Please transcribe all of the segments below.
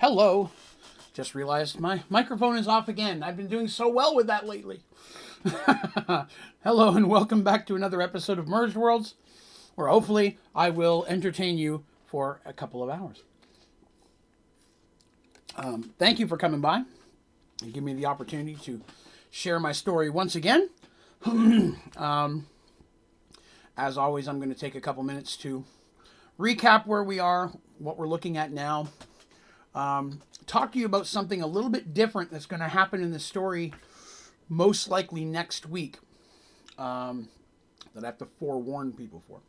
Hello. Just realized my microphone is off again. I've been doing so well with that lately. Hello and welcome back to another episode of Mergeworlds, where hopefully I will entertain you for a couple of hours. Thank you for coming by and giving me the opportunity to share my story once again. As always, I'm going to take a couple minutes to recap where we are, what we're looking at now, talk to you about something a little bit different that's going to happen in the story most likely next week that I have to forewarn people for.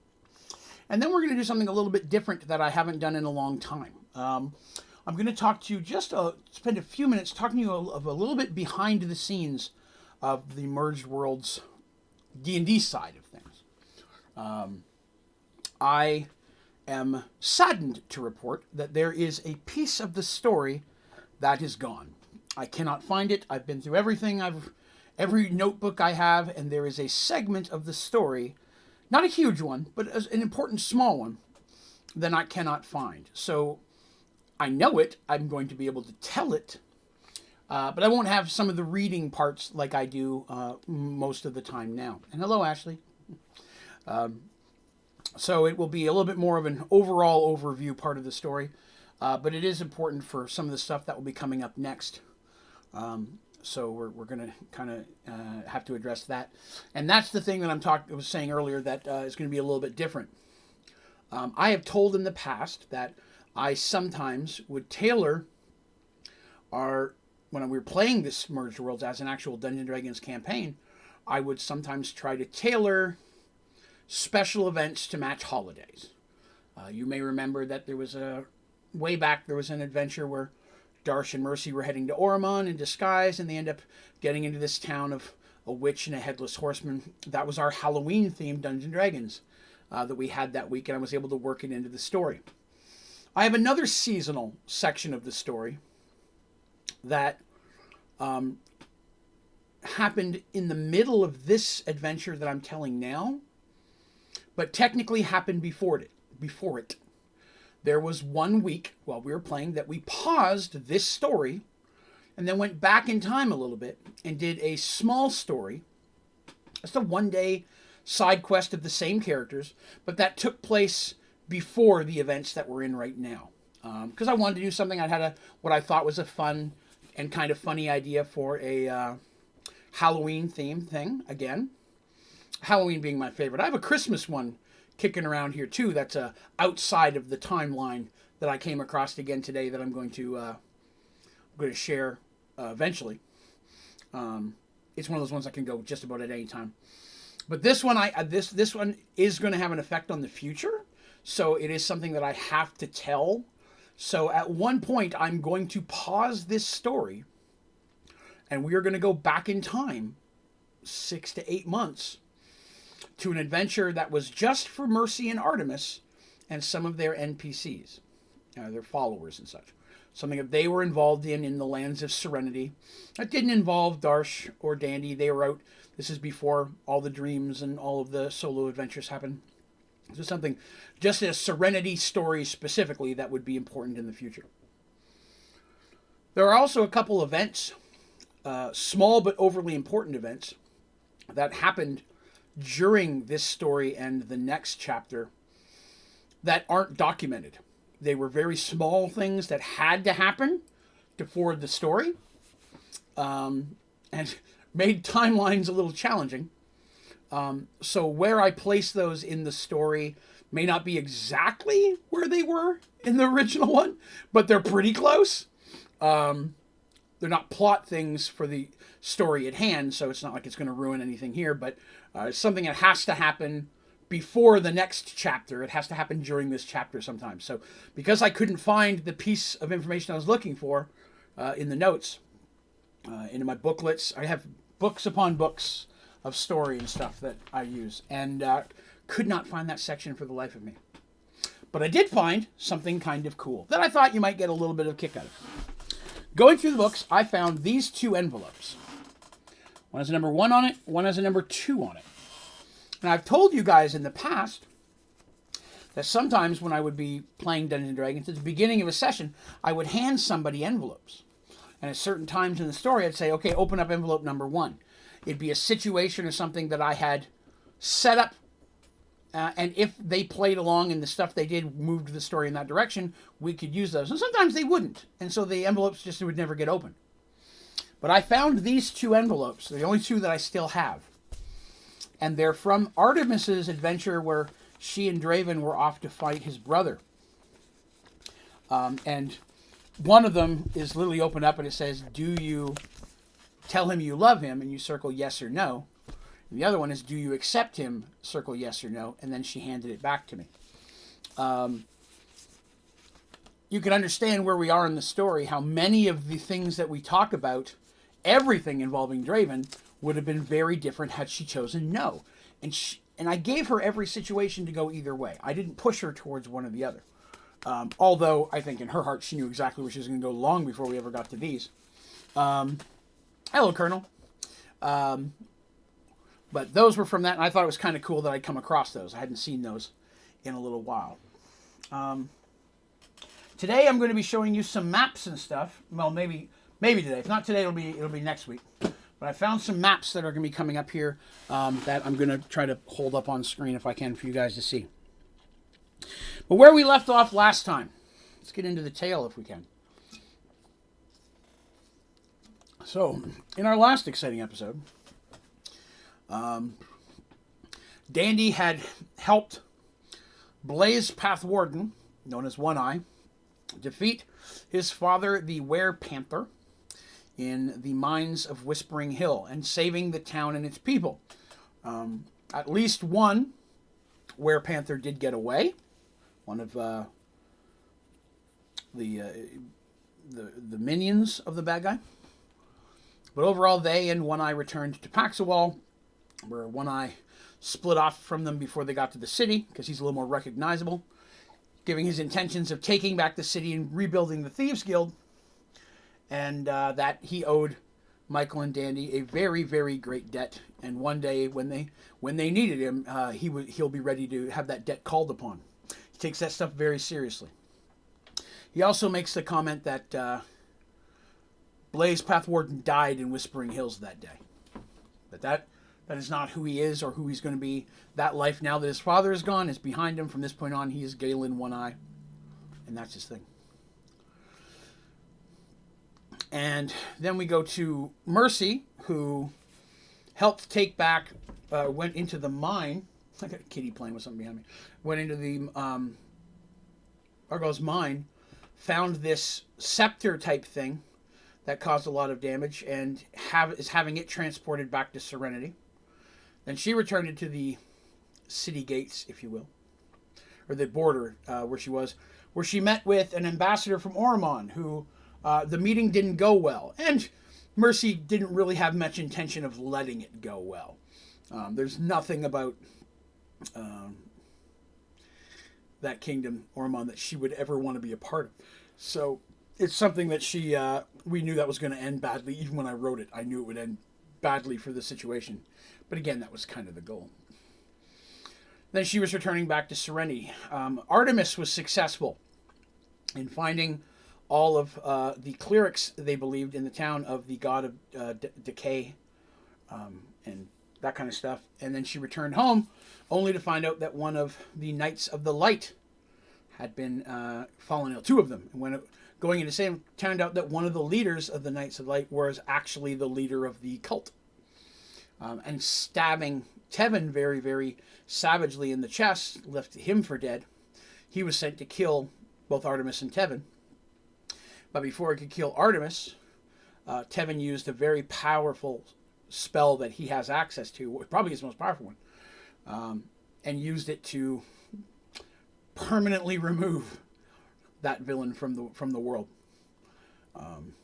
And then we're going to do something a little bit different that I haven't done in a long time. I'm going to talk to you spend a few minutes talking to you of a little bit behind the scenes of the Mergedworlds D&D side of things. I am saddened to report that there is a piece of the story that is gone. I cannot find it. I've been through everything. Every notebook I have, and there is a segment of the story, not a huge one, but an important small one, that I cannot find. So I know it. I'm going to be able to tell it, but I won't have some of the reading parts like I do most of the time now. And hello, Ashley. So it will be a little bit more of an overall overview part of the story, but it is important for some of the stuff that will be coming up next. So we're going to kind of have to address that. And that's the thing that I was saying earlier that is going to be a little bit different. I have told in the past that I sometimes would tailor when we were playing this Mergeworlds as an actual Dungeons & Dragons campaign, I would sometimes try to tailor special events to match holidays. You may remember that way back there was an adventure where Darsh and Mercy were heading to Oromon in disguise, and they end up getting into this town of a witch and a headless horseman. That was our Halloween-themed Dungeons & Dragons that we had that week, and I was able to work it into the story. I have another seasonal section of the story that happened in the middle of this adventure that I'm telling now, but technically happened before it. There was 1 week while we were playing that we paused this story and then went back in time a little bit and did a small story. It's a one-day side quest of the same characters, but that took place before the events that we're in right now. Because I wanted to do something. I had what I thought was a fun and kind of funny idea for a Halloween-themed thing again. Halloween being my favorite. I have a Christmas one kicking around here too that's outside of the timeline that I came across again today that I'm going to share eventually. It's one of those ones I can go just about at any time. But this one this one is going to have an effect on the future, so it is something that I have to tell. So at one point I'm going to pause this story and we are going to go back in time 6 to 8 months to an adventure that was just for Mercy and Artemis and some of their NPCs, their followers and such. Something that they were involved in the lands of Serenity. That didn't involve Darsh or Dandy. They were out. This is before all the dreams and all of the solo adventures happened. So something, just a Serenity story specifically, that would be important in the future. There are also a couple events, small but overly important events, that happened during this story and the next chapter that aren't documented. They were very small things that had to happen to forward the story, and made timelines a little challenging. So where I place those in the story may not be exactly where they were in the original one, but they're pretty close. They're not plot things for the story at hand, so it's not like it's going to ruin anything here, but it's something that has to happen before the next chapter. It has to happen during this chapter sometimes. So because I couldn't find the piece of information I was looking for in the notes, in my booklets, I have books upon books of story and stuff that I use, and could not find that section for the life of me. But I did find something kind of cool that I thought you might get a little bit of a kick out of. Going through the books, I found these two envelopes. One has a number 1 on it, one has a number 2 on it. And I've told you guys in the past that sometimes when I would be playing Dungeons and Dragons, at the beginning of a session, I would hand somebody envelopes. And at certain times in the story, I'd say, okay, open up envelope number 1. It'd be a situation or something that I had set up. And if they played along and the stuff they did moved the story in that direction, we could use those. And sometimes they wouldn't. And so the envelopes just would never get open. But I found these 2 envelopes, the only 2 that I still have. And they're from Artemis's adventure where she and Draven were off to fight his brother. And one of them is literally opened up and it says, do you tell him you love him? And you circle yes or no. And the other one is, do you accept him? Circle yes or no. And then she handed it back to me. You can understand where we are in the story, how many of the things that we talk about, everything involving Draven, would have been very different had she chosen no. And I gave her every situation to go either way. I didn't push her towards one or the other. Although I think in her heart she knew exactly where she was going to go long before we ever got to these. Hello, Colonel. But those were from that, and I thought it was kind of cool that I'd come across those. I hadn't seen those in a little while. Today I'm going to be showing you some maps and stuff. Well, maybe today. If not today, it'll be next week. But I found some maps that are going to be coming up here that I'm going to try to hold up on screen if I can for you guys to see. But where we left off last time, let's get into the tale if we can. So, in our last exciting episode, Dandy had helped Blaze Pathwarden, known as One Eye, defeat his father, the Were-Panther, in the mines of Whispering Hill and saving the town and its people. At least one Were-Panther did get away. One of the minions of the bad guy. But overall, they and One Eye returned to Paxawal, where One Eye split off from them before they got to the city, because he's a little more recognizable, giving his intentions of taking back the city and rebuilding the Thieves Guild, and that he owed Michael and Dandy a very, very great debt. And one day, when they needed him, he'll be ready to have that debt called upon. He takes that stuff very seriously. He also makes the comment that Blaze Pathwarden died in Whispering Hills that day. But that is not who he is or who he's going to be. That life, now that his father is gone, is behind him. From this point on, he is Galen One Eye. And that's his thing. And then we go to Mercy, who helped take back, went into the mine. I got a kitty playing with something behind me. Went into the Argos mine, found this scepter type thing that caused a lot of damage, and is having it transported back to Serenity. Then she returned it to the city gates, if you will, or the border where she was, where she met with an ambassador from Oromon, who the meeting didn't go well, and Mercy didn't really have much intention of letting it go well. There's nothing about that kingdom, Oromon, that she would ever want to be a part of. So it's something that we knew that was going to end badly. Even when I wrote it, I knew it would end badly for the situation. But again, that was kind of the goal. Then she was returning back to Serenity. Artemis was successful in finding all of the clerics they believed in the town of the god of decay and that kind of stuff. And then she returned home only to find out that one of the Knights of the Light had been fallen ill. 2 of them. And when going into same, turned out that one of the leaders of the Knights of the Light was actually the leader of the cult. And stabbing Tevin very, very savagely in the chest, left him for dead. He was sent to kill both Artemis and Tevin. But before he could kill Artemis, Tevin used a very powerful spell that he has access to, probably his most powerful one, and used it to permanently remove that villain from the world. And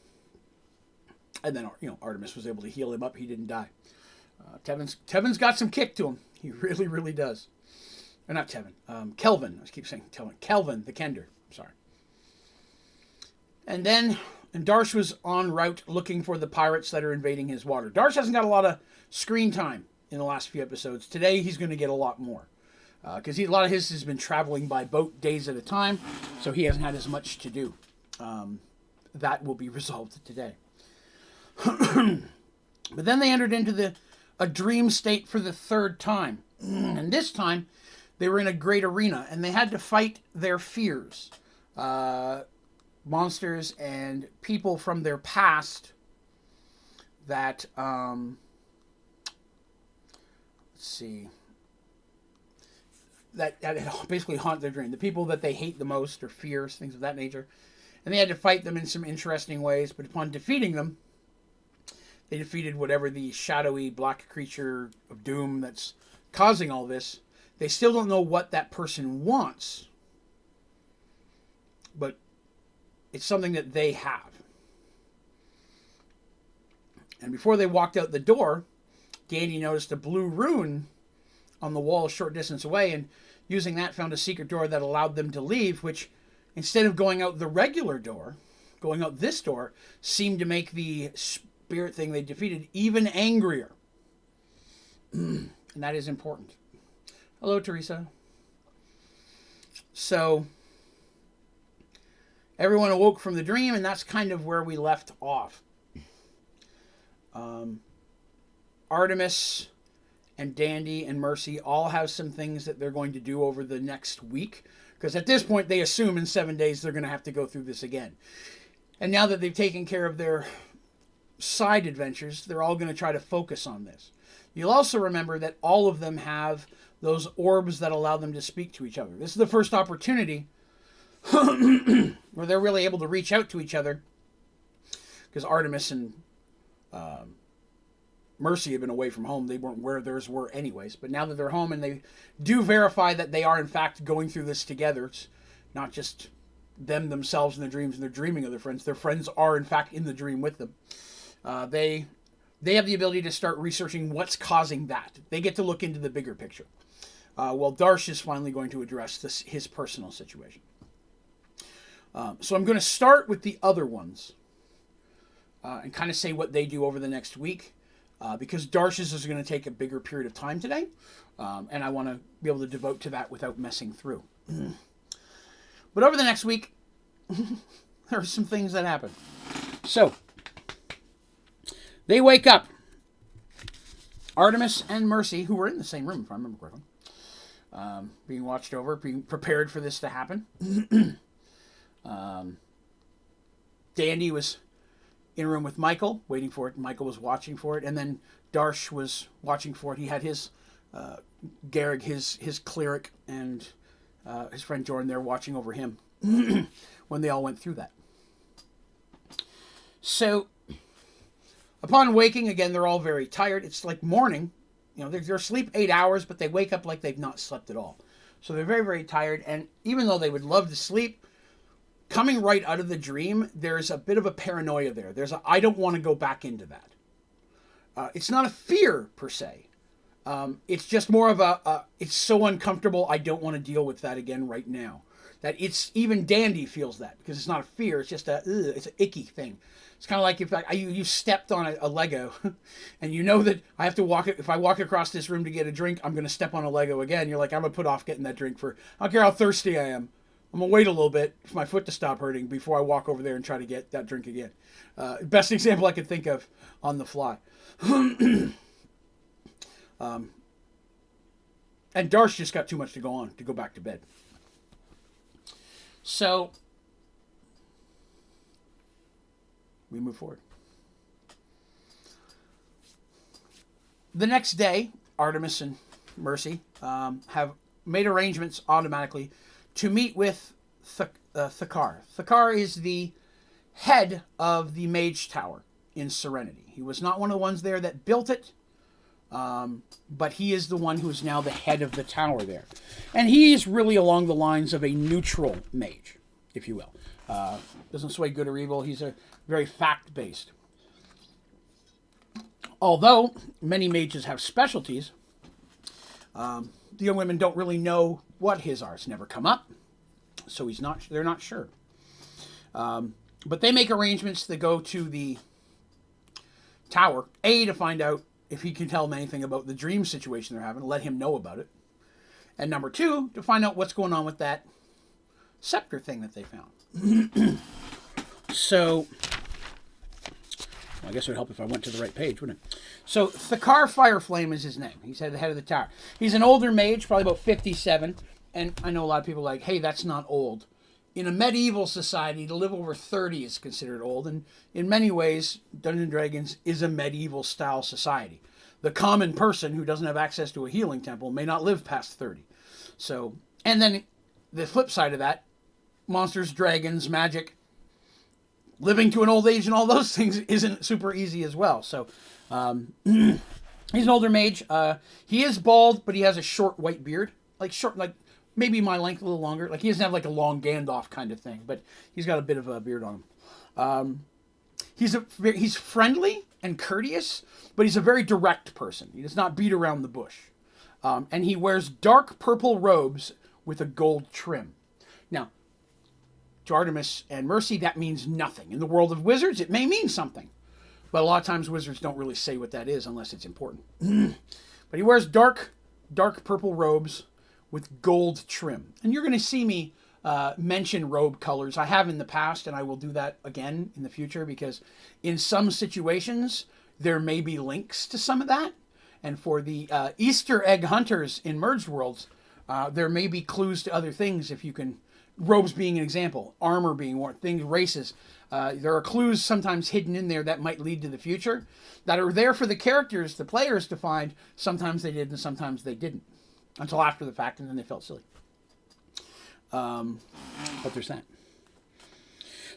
then Artemis was able to heal him up. He didn't die. Tevin's got some kick to him. He really, really does. Or not Tevin. Kelvin. I keep saying Tevin. Kelvin the Kender. I'm sorry. And Darsh was en route looking for the pirates that are invading his water. Darsh hasn't got a lot of screen time in the last few episodes. Today he's going to get a lot more. because a lot of his has been traveling by boat days at a time, so he hasn't had as much to do. That will be resolved today. But then they entered into a dream state for the third time. And this time, they were in a great arena, and they had to fight their fears. Monsters and people from their past that, let's see, that basically haunt their dream. The people that they hate the most or fears, things of that nature. And they had to fight them in some interesting ways, but upon defeating them, they defeated whatever the shadowy black creature of doom that's causing all this. They still don't know what that person wants, but it's something that they have. And before they walked out the door, Dandy noticed a blue rune on the wall a short distance away, and using that found a secret door that allowed them to leave, which, instead of going out the regular door, going out this door, seemed to make the spirit thing they defeated even angrier. And that is important. Hello, Teresa. So, everyone awoke from the dream, and that's kind of where we left off. Artemis and Dandy and Mercy all have some things that they're going to do over the next week, because at this point they assume in 7 days they're going to have to go through this again. And now that they've taken care of their side adventures, they're all going to try to focus on this. You'll also remember that all of them have those orbs that allow them to speak to each other. This is the first opportunity where they're really able to reach out to each other, because Artemis and Mercy have been away from home. They weren't where theirs were anyways. But now that they're home and they do verify that they are in fact going through this together, it's not just them themselves in their dreams and they're dreaming of their friends. Their friends are in fact in the dream with them. They have the ability to start researching what's causing that. They get to look into the bigger picture. Well, Darsh is finally going to address his personal situation. So I'm going to start with the other ones and kind of say what they do over the next week, because Darsh's is going to take a bigger period of time today, and I want to be able to devote to that without messing through. But over the next week, there are some things that happen. So, they wake up. Artemis and Mercy, who were in the same room, if I remember correctly, being watched over, being prepared for this to happen. Dandy was in a room with Michael, waiting for it. Michael was watching for it, and then Darsh was watching for it. He had his Garrick, his cleric, and his friend Jordan there watching over him when they all went through that. So, upon waking, again, they're all very tired. It's like morning. You know, they're asleep 8 hours, but they wake up like they've not slept at all. So they're very, very tired, and even though they would love to sleep, coming right out of the dream, there's a bit of a paranoia there. I don't want to go back into that. It's not a fear, per se. It's just more of it's so uncomfortable, I don't want to deal with that again right now. That it's, even Dandy feels that, because it's not a fear, it's just it's an icky thing. It's kind of like if you stepped on a Lego, and you know that I have to walk it. If I walk across this room to get a drink, I'm going to step on a Lego again. You're like, I'm going to put off getting that drink I don't care how thirsty I am. I'm going to wait a little bit for my foot to stop hurting before I walk over there and try to get that drink again. Best example I could think of on the fly. And Darsh just got too much to go on to go back to bed. So, we move forward. The next day, Artemis and Mercy have made arrangements automatically to meet with Thakar. Thakar is the head of the Mage Tower in Serenity. He was not one of the ones there that built it, but he is the one who's now the head of the tower there. And he is really along the lines of a neutral mage, if you will. Doesn't sway good or evil. He's a very fact-based. Although many mages have specialties, the young women don't really know what his are. It's never come up, so they're not sure. But they make arrangements to go to the tower, to find out if he can tell them anything about the dream situation they're having, let him know about it. And number two, to find out what's going on with that scepter thing that they found. So, well, I guess it would help if I went to the right page, wouldn't it? So, Thakar Fireflame is his name. He's at the head of the tower. He's an older mage, probably about 57. And I know a lot of people are like, hey, that's not old. In a medieval society, to live over 30 is considered old. And in many ways, Dungeons & Dragons is a medieval-style society. The common person who doesn't have access to a healing temple may not live past 30. So, and then the flip side of that, monsters, dragons, magic, living to an old age and all those things isn't super easy as well. So, he's an older mage. He is bald, but he has a short white beard. Like maybe my length, a little longer. Like he doesn't have like a long Gandalf kind of thing, but he's got a bit of a beard on him. He's friendly and courteous, but he's a very direct person. He does not beat around the bush. And he wears dark purple robes with a gold trim. Now, to Artemis and Mercy, that means nothing. In the world of wizards, it may mean something. But a lot of times wizards don't really say what that is unless it's important. But he wears dark purple robes with gold trim. And you're going to see me mention robe colors. I have in the past, and I will do that again in the future, because in some situations, there may be links to some of that. And for the Easter egg hunters in Mergeworlds, there may be clues to other things if you can, robes being an example, armor being one, things, races. There are clues sometimes hidden in there that might lead to the future that are there for the characters, the players to find. Sometimes they did and sometimes they didn't. Until after the fact, and then they felt silly. But there's that.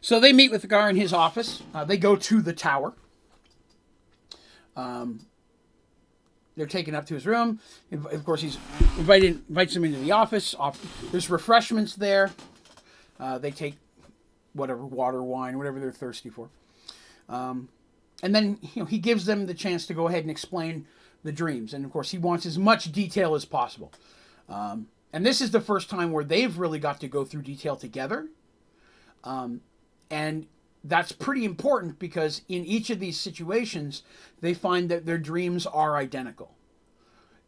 So they meet with the guy in his office. They go to the tower. They're taken up to his room. Of course, he's invites them into the office. There's refreshments there. They take whatever, water, wine, whatever they're thirsty for. And then he gives them the chance to go ahead and explain the dreams. And of course, he wants as much detail as possible. And this is the first time where they've really got to go through detail together. And that's pretty important because in each of these situations, they find that their dreams are identical.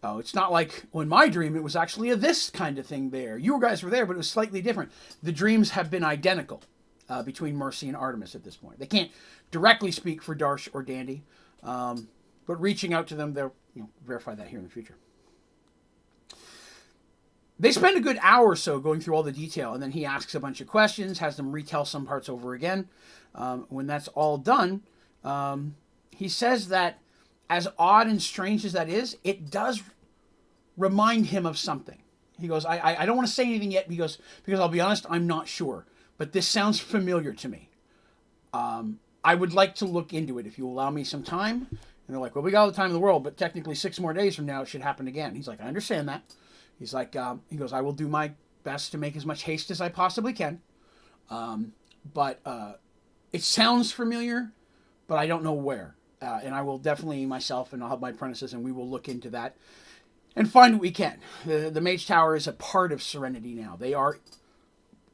It's not like, well, in my dream, it was actually a this kind of thing there. You guys were there, but it was slightly different. The dreams have been identical between Mercy and Artemis at this point. They can't directly speak for Darsh or Dandy, but reaching out to them, they'll verify that here in the future. They spend a good hour or so going through all the detail, and then he asks a bunch of questions, has them retell some parts over again. When that's all done, he says that as odd and strange as that is, it does remind him of something. He goes, I don't want to say anything yet because I'll be honest, I'm not sure. But this sounds familiar to me. I would like to look into it if you allow me some time. And they're like, well, we got all the time in the world, but technically 6 more days from now it should happen again. He's like, I understand that. He's like, he goes, I will do my best to make as much haste as I possibly can. But it sounds familiar, but I don't know where. And I will definitely myself, and I'll have my apprentices, and we will look into that and find what we can. The Mage Tower is a part of Serenity now. They are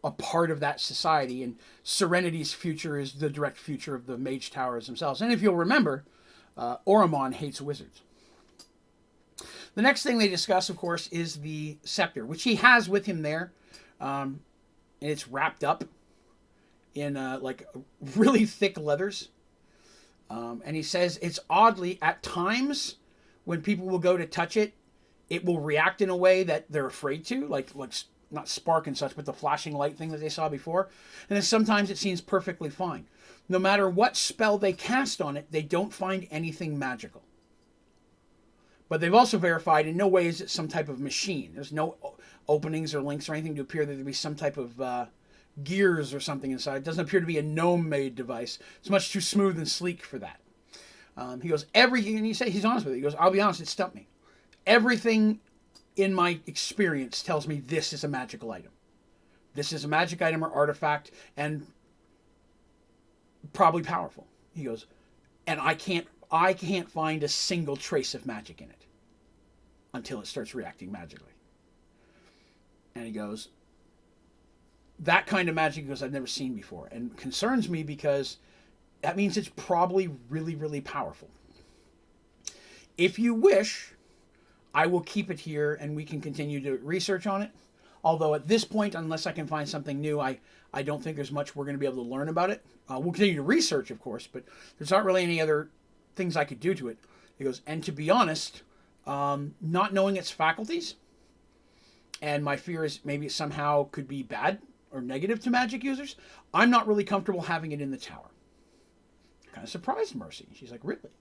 a part of that society, and Serenity's future is the direct future of the Mage Towers themselves. And if you'll remember, Oromon hates wizards. The next thing they discuss, of course, is the scepter, which he has with him there. And it's wrapped up in like really thick leathers. And he says it's oddly, at times, when people will go to touch it, it will react in a way that they're afraid to, like not spark and such, but the flashing light thing that they saw before. And then sometimes it seems perfectly fine. No matter what spell they cast on it, they don't find anything magical. But they've also verified in no way is it some type of machine. There's no openings or links or anything to appear that there be some type of gears or something inside. It doesn't appear to be a gnome-made device. It's much too smooth and sleek for that. He goes, everything, and he's honest with it. He goes, I'll be honest, it stumped me. Everything in my experience tells me this is a magical item. This is a magic item or artifact, and probably powerful. He goes, and I can't find a single trace of magic in it until it starts reacting magically. And he goes, that kind of magic, he goes, I've never seen before, and concerns me because that means it's probably really, really powerful. If you wish, I will keep it here and we can continue to research on it. Although at this point, unless I can find something new, I don't think there's much we're going to be able to learn about it. We'll continue to research, of course, but there's not really any other things I could do to it. He goes, and to be honest, not knowing its faculties, and my fear is maybe it somehow could be bad or negative to magic users, I'm not really comfortable having it in the tower. Kind of surprised Mercy. She's like, really?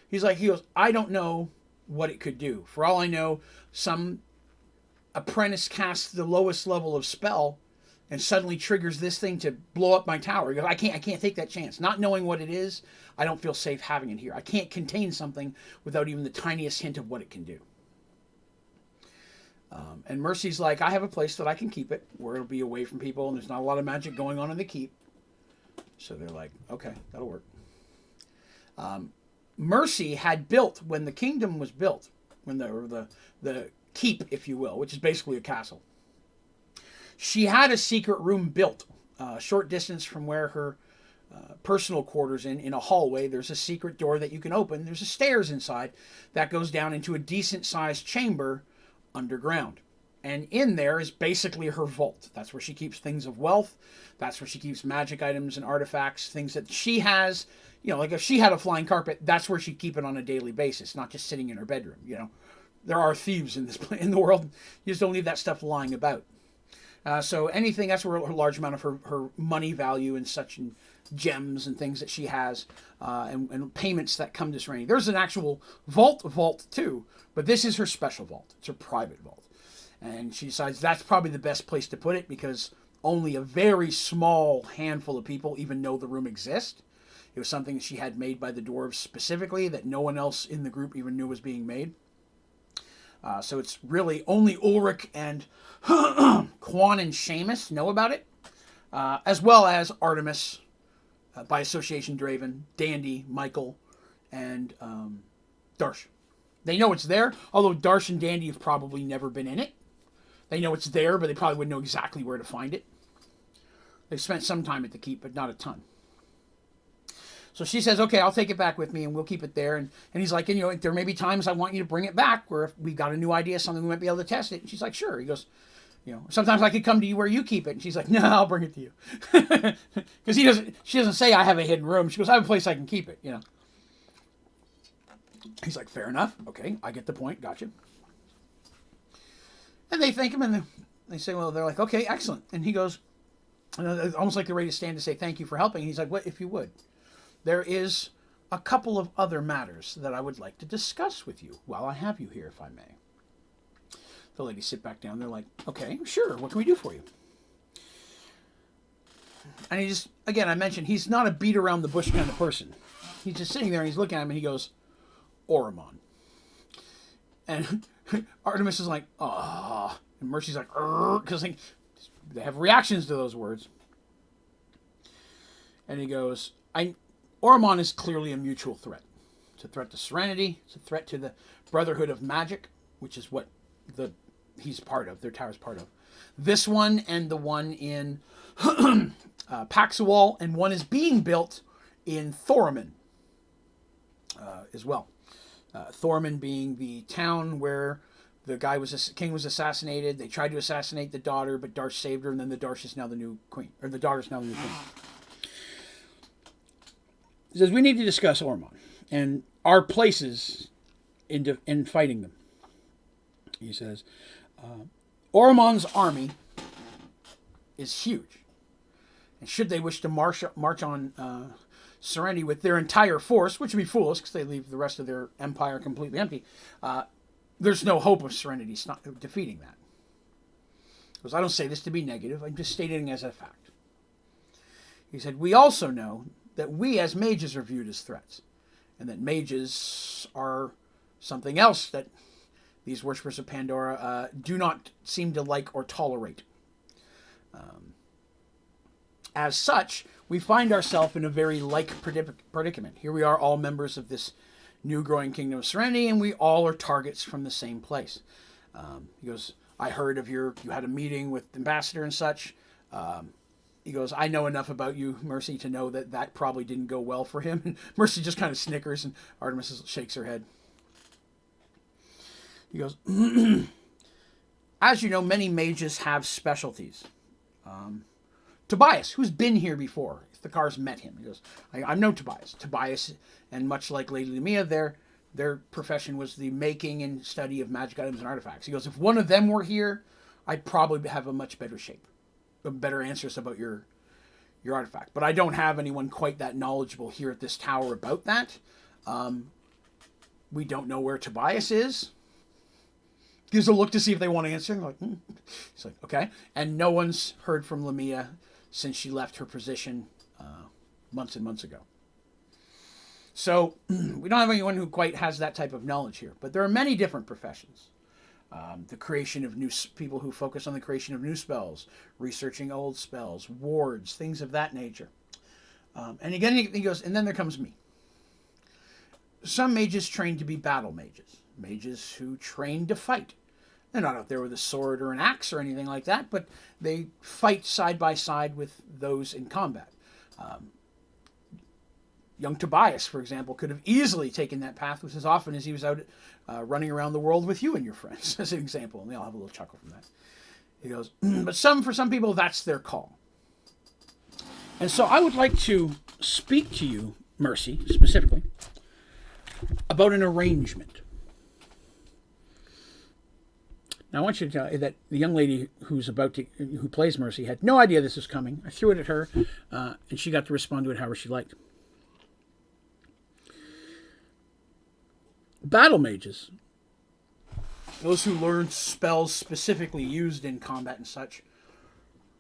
He goes, I don't know what it could do. For all I know, some apprentice casts the lowest level of spell and suddenly triggers this thing to blow up my tower. He goes, I can't take that chance. Not knowing what it is, I don't feel safe having it here. I can't contain something without even the tiniest hint of what it can do. And Mercy's like, I have a place that I can keep it where it'll be away from people and there's not a lot of magic going on in the keep. So they're like, okay, that'll work. Mercy had built, when the kingdom was built, when the keep, if you will, which is basically a castle, she had a secret room built a short distance from where her personal quarters in a hallway. There's a secret door that you can open. There's a stairs inside that goes down into a decent-sized chamber underground. And in there is basically her vault. That's where she keeps things of wealth. That's where she keeps magic items and artifacts, things that she has. You know, like if she had a flying carpet, that's where she'd keep it on a daily basis, not just sitting in her bedroom. You know, there are thieves in the world. You just don't leave that stuff lying about. So anything, that's where a large amount of her money value and such, and gems and things that she has, and payments that come to Serenity. There's an actual vault too, but this is her special vault. It's her private vault. And she decides that's probably the best place to put it because only a very small handful of people even know the room exists. It was something she had made by the dwarves specifically that no one else in the group even knew was being made. So it's really only Ulrich and Quan and Seamus know about it, as well as Artemis, by association Draven, Dandy, Michael, and Darsh. They know it's there, although Darsh and Dandy have probably never been in it. They know it's there, but they probably wouldn't know exactly where to find it. They've spent some time at the keep, but not a ton. So she says, okay, I'll take it back with me and we'll keep it there. And he's like, and, you know, there may be times I want you to bring it back where if we got a new idea, something we might be able to test it. And she's like, sure. He goes, you know, sometimes I could come to you where you keep it. And she's like, no, I'll bring it to you. Because she doesn't say I have a hidden room. She goes, I have a place I can keep it, you know. He's like, fair enough. Okay, I get the point. Gotcha. And they thank him and they say, well, they're like, okay, excellent. And he goes, almost like they're ready to stand to say thank you for helping. And he's like, what if you would? There is a couple of other matters that I would like to discuss with you while I have you here, if I may. The ladies sit back down. They're like, okay, sure. What can we do for you? And he just, again, I mentioned, he's not a beat around the bush kind of person. He's just sitting there and he's looking at him and he goes, Oromon. And Artemis is like, ah. And Mercy's like, because they have reactions to those words. And he goes, Oromon is clearly a mutual threat. It's a threat to Serenity. It's a threat to the Brotherhood of Magic, which is what he's part of, their tower's part of. This one and the one in Paxawal, and one is being built in Thoroman as well. Thoroman being the town where the king was assassinated. They tried to assassinate the daughter, but Darsh saved her, and then the Darsh is now the new queen, or the daughter's now the new queen. He says, we need to discuss Oromon and our places in fighting them. He says, Oromon's army is huge. And should they wish to march on Serenity with their entire force, which would be foolish because they leave the rest of their empire completely empty, there's no hope of Serenity defeating that. Because I don't say this to be negative, I'm just stating as a fact. He said, we also know that we as mages are viewed as threats, and that mages are something else that these worshippers of Pandora do not seem to like or tolerate. As such, we find ourselves in a very like predicament. Here we are, all members of this new growing kingdom of Serenity, and we all are targets from the same place. He goes, I heard of you had a meeting with the ambassador and such. He goes, I know enough about you, Mercy, to know that probably didn't go well for him. And Mercy just kind of snickers, and Artemis shakes her head. He goes, as you know, many mages have specialties. Tobias, who's been here before, the cars met him. He goes, I know Tobias. Tobias, and much like Lady Lamia, their profession was the making and study of magic items and artifacts. He goes, if one of them were here, I'd probably have a much better shape, better answers about your artifact. But I don't have anyone quite that knowledgeable here at this tower about that. We don't know where Tobias is. Gives a look to see if they want to answer. Like, He's like, okay. And no one's heard from Lamia since she left her position months and months ago. So we don't have anyone who quite has that type of knowledge here. But there are many different professions. The creation of new people who focus on the creation of new spells, researching old spells, wards, things of that nature. And again, he goes, and then there comes me. Some mages train to be battle mages. Mages who train to fight. They're not out there with a sword or an axe or anything like that, but they fight side by side with those in combat. Young Tobias, for example, could have easily taken that path as often as he was out running around the world with you and your friends, as an example. And they all have a little chuckle from that. He goes, but for some people, that's their call. And so I would like to speak to you, Mercy, specifically, about an arrangement. Now, I want you to tell you that the young lady who plays Mercy had no idea this was coming. I threw it at her, and she got to respond to it however she liked. Battle mages, those who learn spells specifically used in combat and such,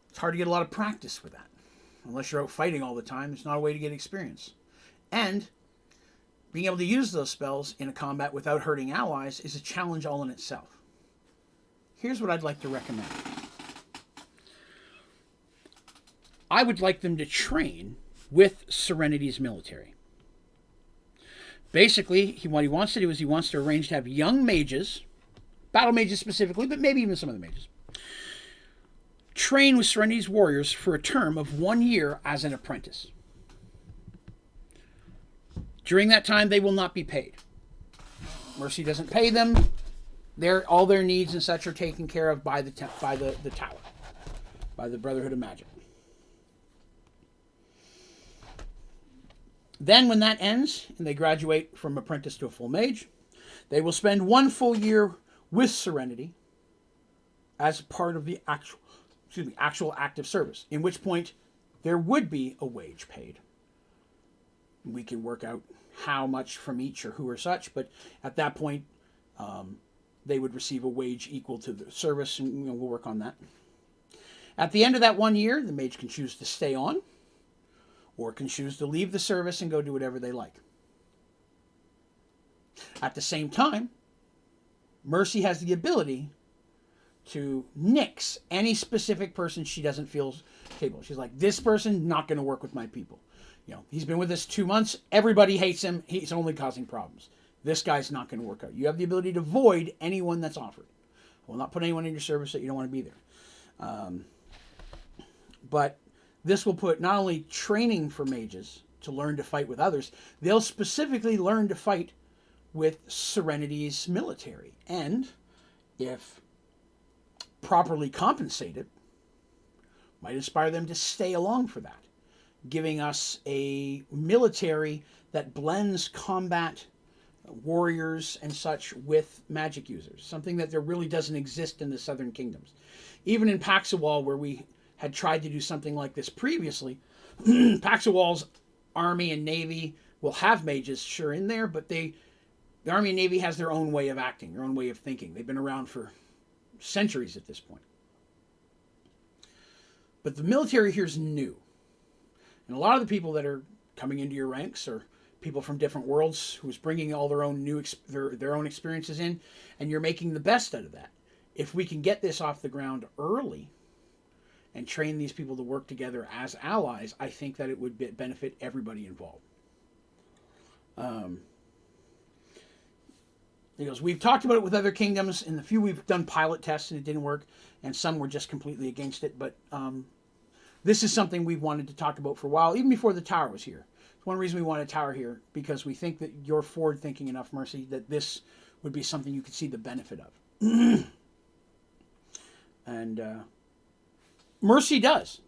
it's hard to get a lot of practice with that. Unless you're out fighting all the time, there's not a way to get experience. And being able to use those spells in a combat without hurting allies is a challenge all in itself. Here's what I'd like to recommend. I would like them to train with Serenity's military. Basically, what he wants to do is he wants to arrange to have young mages, battle mages specifically, but maybe even some of the mages, train with Serenity's warriors for a term of 1 year as an apprentice. During that time, they will not be paid. Mercy doesn't pay them. All their needs and such are taken care of by the tower, by the Brotherhood of Magic. Then when that ends, and they graduate from apprentice to a full mage, they will spend 1 full year with Serenity as part of the actual active service, in which point there would be a wage paid. We can work out how much from each or who or such, but at that point, they would receive a wage equal to the service, and we'll work on that. At the end of that 1 year, the mage can choose to stay on, or can choose to leave the service and go do whatever they like. At the same time, Mercy has the ability to nix any specific person she doesn't feel capable. She's like, this person not going to work with my people. He's been with us 2 months. Everybody hates him. He's only causing problems. This guy's not going to work out. You have the ability to void anyone that's offered. I will not put anyone in your service that you don't want to be there. But this will put not only training for mages to learn to fight with others, they'll specifically learn to fight with Serenity's military. And if properly compensated, might inspire them to stay along for that, giving us a military that blends combat warriors and such with magic users, something that there really doesn't exist in the Southern Kingdoms. Even in Paxawal, where we had tried to do something like this previously, Paxawal's army and navy will have mages, sure, in there, but the army and navy has their own way of acting, their own way of thinking. They've been around for centuries at this point. But the military here is new. And a lot of the people that are coming into your ranks are people from different worlds who's bringing all their own their own experiences in, and you're making the best out of that. If we can get this off the ground early and train these people to work together as allies, I think that it would benefit everybody involved. He goes, we've talked about it with other kingdoms. In the few we've done pilot tests and it didn't work, and some were just completely against it. But this is something we've wanted to talk about for a while, even before the tower was here. It's one reason we want a tower here, because we think that you're forward-thinking enough, Mercy, that this would be something you could see the benefit of. And Mercy does.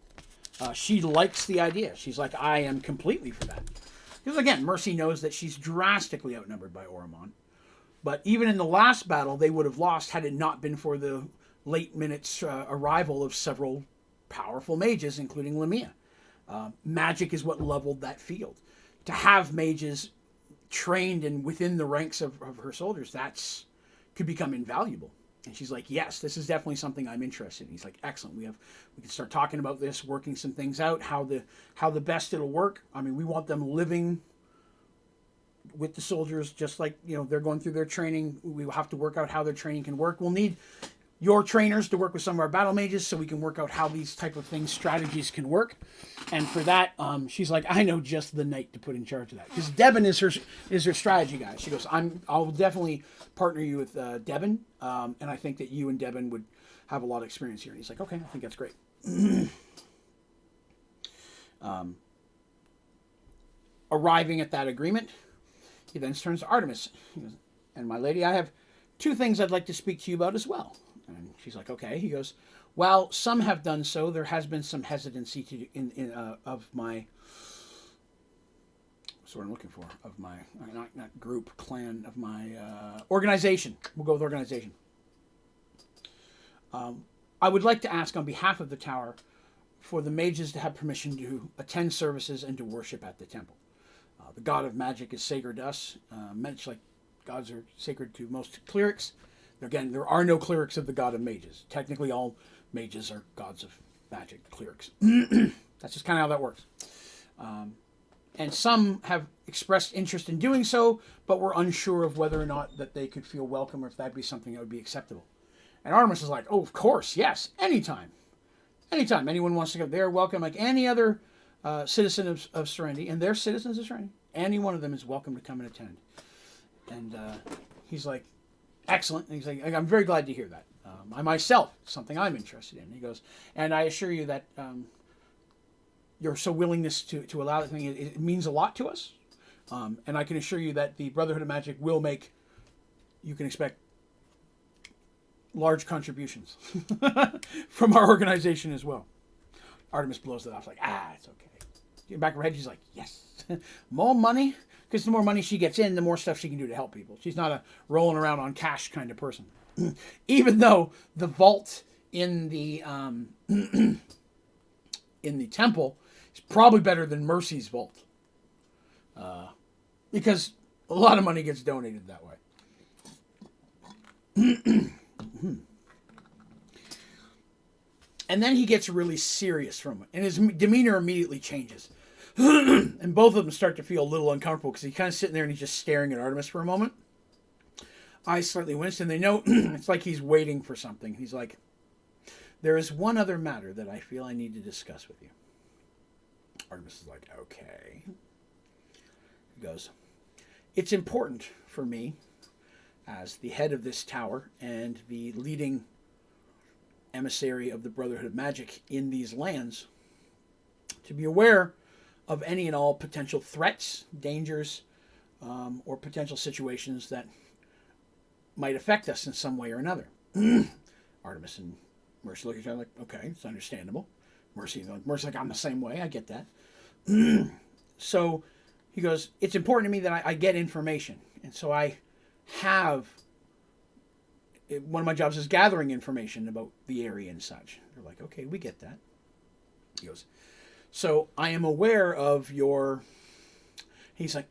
She likes the idea. She's like, I am completely for that. Because again, Mercy knows that she's drastically outnumbered by Oromon. But even in the last battle, they would have lost had it not been for the late minutes arrival of several powerful mages, including Lamia. Magic is what leveled that field. To have mages trained and within the ranks of her soldiers, that's could become invaluable. And she's like, yes, this is definitely something I'm interested in. He's like, excellent. We can start talking about this, working some things out, how the best it'll work. I mean, we want them living with the soldiers, just like, they're going through their training. We will have to work out how their training can work. We'll need your trainers to work with some of our battle mages so we can work out how these type of things, strategies can work. And for that, she's like, I know just the knight to put in charge of that. Because Devin is her strategy guy. She goes, I'll definitely partner you with Devin. And I think that you and Devin would have a lot of experience here. And he's like, okay, I think that's great. Arriving at that agreement, he then turns to Artemis. He goes, and my lady, I have 2 things I'd like to speak to you about as well. And she's like, okay. He goes, while some have done so, there has been some hesitancy of my, what's what I'm looking for, of my, not group, clan, of my organization. We'll go with organization. I would like to ask on behalf of the tower for the mages to have permission to attend services and to worship at the temple. The god of magic is sacred to us, much like gods are sacred to most clerics. Again, there are no clerics of the god of mages. Technically, all mages are gods of magic, clerics. That's just kind of how that works. And some have expressed interest in doing so, but were unsure of whether or not that they could feel welcome or if that'd be something that would be acceptable. And Artemis is like, oh, of course, yes, anytime. Anytime anyone wants to go, they're welcome like any other citizen of Serenity, and they're citizens of Serenity. Any one of them is welcome to come and attend. And he's like, excellent. And he's like, I'm very glad to hear that. I myself, something I'm interested in. He goes, and I assure you that your so willingness to allow that thing, it means a lot to us. And I can assure you that the Brotherhood of Magic will make, you can expect, large contributions from our organization as well. Artemis blows it off like, it's okay. In the back of her head, she's like, yes. More money? Because the more money she gets in, the more stuff she can do to help people. She's not a rolling around on cash kind of person. Even though the vault in the in the temple is probably better than Mercy's vault. Because a lot of money gets donated that way. And then he gets really serious from it. And his demeanor immediately changes. And both of them start to feel a little uncomfortable because he's kind of sitting there and he's just staring at Artemis for a moment. Eyes slightly winced, and they know it's like he's waiting for something. He's like, there is one other matter that I feel I need to discuss with you. Artemis is like, okay. He goes, it's important for me as the head of this tower and the leading emissary of the Brotherhood of Magic in these lands to be aware of any and all potential threats, dangers, or potential situations that might affect us in some way or another. Artemis and Mercy look at each other like, okay, it's understandable. Mercy's like, I'm the same way, I get that. So he goes, it's important to me that I get information. And so I have, one of my jobs is gathering information about the area and such. They're like, okay, we get that. He goes, so I am aware of your, he's like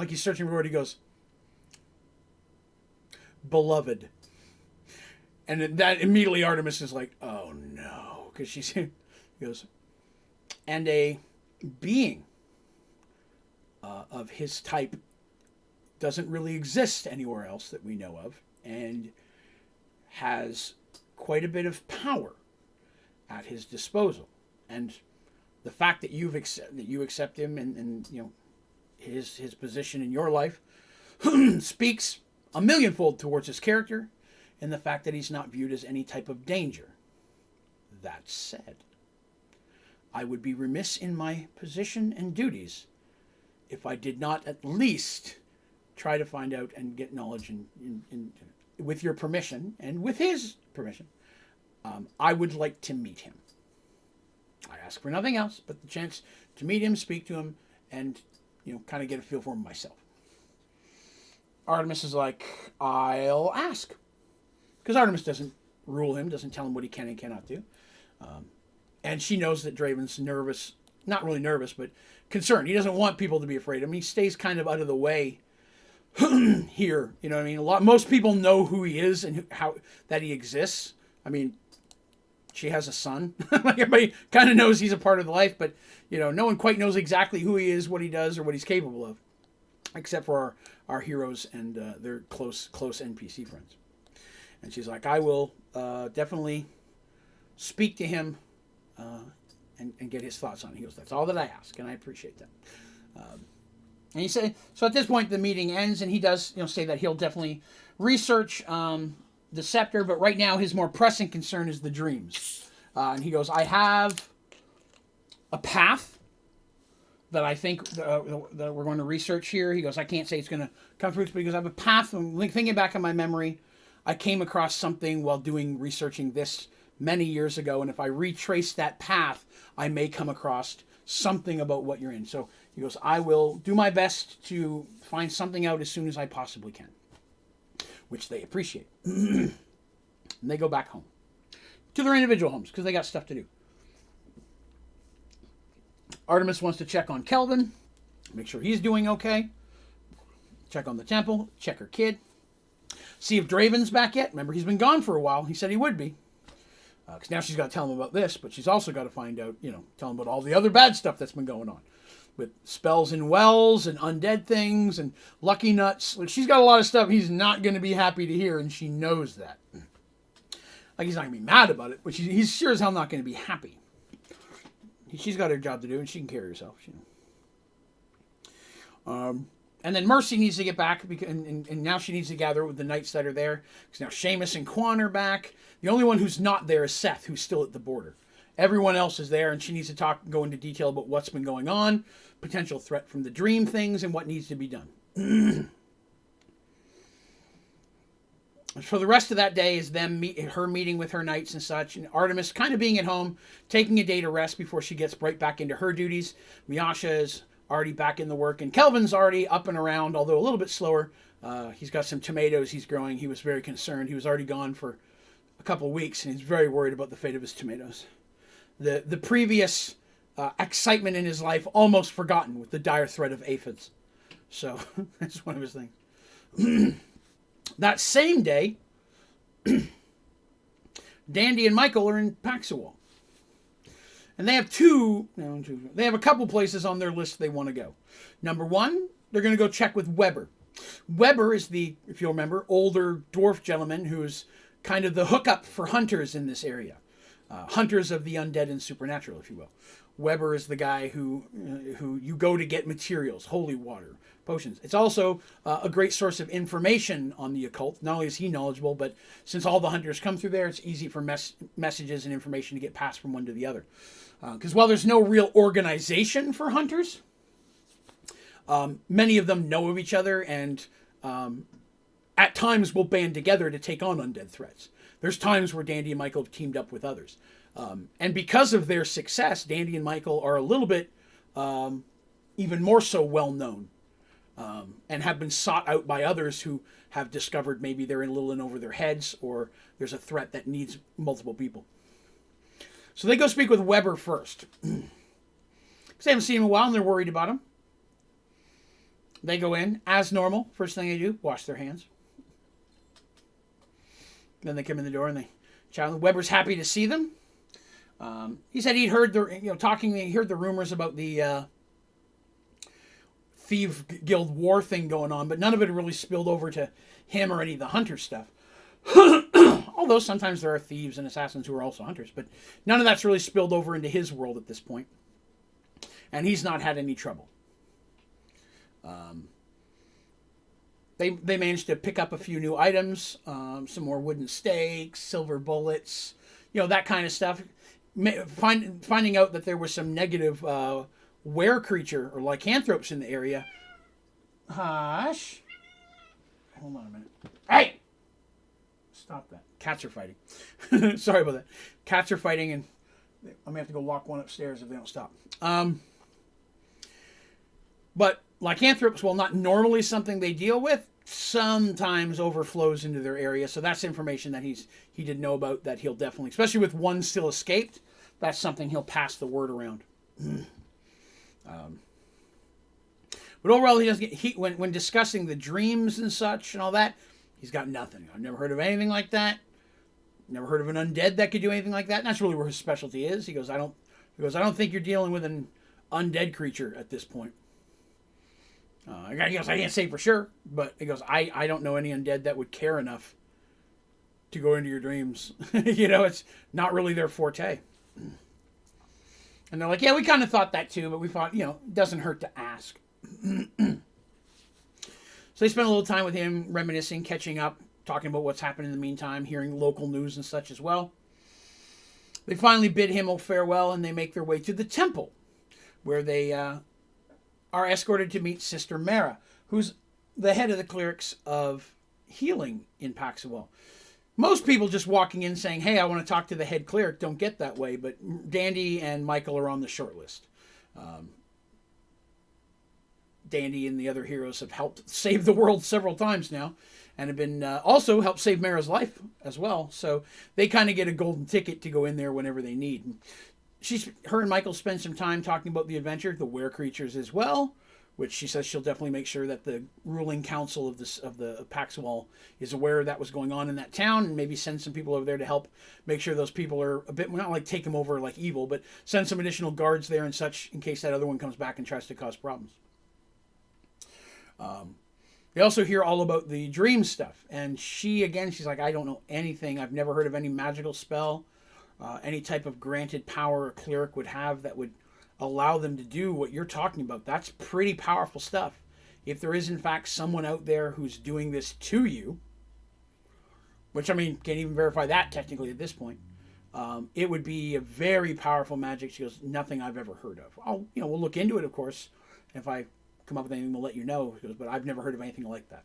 he's searching for a word, he goes, beloved. And that immediately Artemis is like, oh no. Because he goes, and a being of his type doesn't really exist anywhere else that we know of, and has quite a bit of power at his disposal. And the fact that you accept him and you know his position in your life speaks a millionfold towards his character and the fact that he's not viewed as any type of danger. That said, I would be remiss in my position and duties if I did not at least try to find out and get knowledge, with your permission and with his permission. I would like to meet him. I ask for nothing else but the chance to meet him, speak to him, and kind of get a feel for him myself. Artemis is like, I'll ask, because Artemis doesn't rule him, doesn't tell him what he can and cannot do, and she knows that Draven's nervous, not really nervous, but concerned. He doesn't want people to be afraid. I mean, he stays kind of out of the way here. You know what I mean? Most people know who he is and how that he exists. I mean, she has a son. Like, everybody kind of knows he's a part of the life, but no one quite knows exactly who he is, what he does, or what he's capable of, except for our heroes and their close NPC friends. And she's like, I will definitely speak to him and get his thoughts on it. He goes, that's all that I ask, and I appreciate that. And he said, so at this point the meeting ends, and he does say that he'll definitely research the scepter, but right now his more pressing concern is the dreams. And he goes, I have a path that I think that we're going to research here. He goes, I can't say it's going to come through, but he goes, I have a path. Thinking back in my memory, I came across something while researching this many years ago, and if I retrace that path, I may come across something about what you're in. So he goes, I will do my best to find something out as soon as I possibly can, which they appreciate. And they go back home to their individual homes because they got stuff to do. Artemis wants to check on Kelvin, make sure he's doing okay, check on the temple, check her kid, see if Draven's back yet. Remember, he's been gone for a while. He said he would be. Because now she's got to tell him about this, but she's also got to find out, tell him about all the other bad stuff that's been going on. With spells in wells and undead things and lucky nuts. Like, she's got a lot of stuff he's not going to be happy to hear, and she knows that. Like, he's not going to be mad about it, but he's sure as hell not going to be happy. She's got her job to do, and she can carry herself. And then Mercy needs to get back, and now she needs to gather with the knights that are there. Because now Seamus and Quan are back. The only one who's not there is Seth, who's still at the border. Everyone else is there, and she needs to go into detail about what's been going on, potential threat from the dream things, and what needs to be done. For the rest of that day is her meeting with her knights and such, and Artemis kind of being at home, taking a day to rest before she gets right back into her duties. Miasha is already back in the work, and Kelvin's already up and around, although a little bit slower. He's got some tomatoes he's growing. He was very concerned. He was already gone for a couple of weeks, and he's very worried about the fate of his tomatoes. The previous excitement in his life almost forgotten with the dire threat of aphids. So that's one of his things. That same day, Dandy and Michael are in Paxawal. And they have they have a couple places on their list they want to go. Number one, they're going to go check with Weber. Weber is if you'll remember, older dwarf gentleman who's kind of the hookup for hunters in this area. Hunters of the undead and supernatural, if you will. Weber is the guy who you go to get materials, holy water, potions. It's also a great source of information on the occult. Not only is he knowledgeable, but since all the hunters come through there, it's easy for messages and information to get passed from one to the other. Because while there's no real organization for hunters, many of them know of each other and at times will band together to take on undead threats. There's times where Dandy and Michael have teamed up with others. And because of their success, Dandy and Michael are a little bit even more so well-known and have been sought out by others who have discovered maybe they're a little in over their heads or there's a threat that needs multiple people. So they go speak with Weber first. Because they haven't seen him in a while and they're worried about him. They go in, as normal. First thing they do, wash their hands. Then they come in the door and they chat. Weber's happy to see them. He said he'd heard he heard the rumors about the Thief Guild war thing going on, but none of it really spilled over to him or any of the hunter stuff. Although sometimes there are thieves and assassins who are also hunters, but none of that's really spilled over into his world at this point. And he's not had any trouble. They managed to pick up a few new items, some more wooden stakes, silver bullets, that kind of stuff. Finding out that there was some negative were creature or lycanthropes in the area. Hush. Hold on a minute. Hey! Stop that. Cats are fighting. Sorry about that. Cats are fighting, and I may have to go lock one upstairs if they don't stop. But lycanthropes, while not normally something they deal with, sometimes overflows into their area. So that's information that he didn't know about that he'll definitely, especially with one still escaped, that's something he'll pass the word around. But overall, he doesn't get when discussing the dreams and such and all that. He's got nothing. I've never heard of anything like that. Never heard of an undead that could do anything like that. And that's really where his specialty is. He goes, I don't think you're dealing with an undead creature at this point. He goes, I can't say for sure, but he goes, I don't know any undead that would care enough to go into your dreams. It's not really their forte. And they're like, yeah, we kind of thought that too, but we thought, it doesn't hurt to ask. So they spent a little time with him, reminiscing, catching up, talking about what's happened in the meantime, hearing local news and such as well. They finally bid him a farewell, and they make their way to the temple, where they are escorted to meet Sister Mara, who's the head of the clerics of healing in Paxwell. Most people just walking in saying, hey, I want to talk to the head cleric, don't get that way, but Dandy and Michael are on the short list. Dandy and the other heroes have helped save the world several times now, and have been also helped save Mara's life as well. So they kind of get a golden ticket to go in there whenever they need. Her and Michael spend some time talking about the adventure, the were creatures as well, which she says she'll definitely make sure that the ruling council of the Paxwell is aware that was going on in that town, and maybe send some people over there to help make sure those people are a bit, not like take them over like evil, but send some additional guards there and such in case that other one comes back and tries to cause problems. They also hear all about the dream stuff, and she's like, I don't know anything. I've never heard of any magical spell, any type of granted power a cleric would have that would allow them to do what you're talking about. That's pretty powerful stuff. If there is in fact someone out there who's doing this to you, which can't even verify that technically at this point, it would be a very powerful magic. She goes, nothing I've ever heard of. We'll look into it, of course. If I come up with anything, we'll let you know. He goes, but I've never heard of anything like that.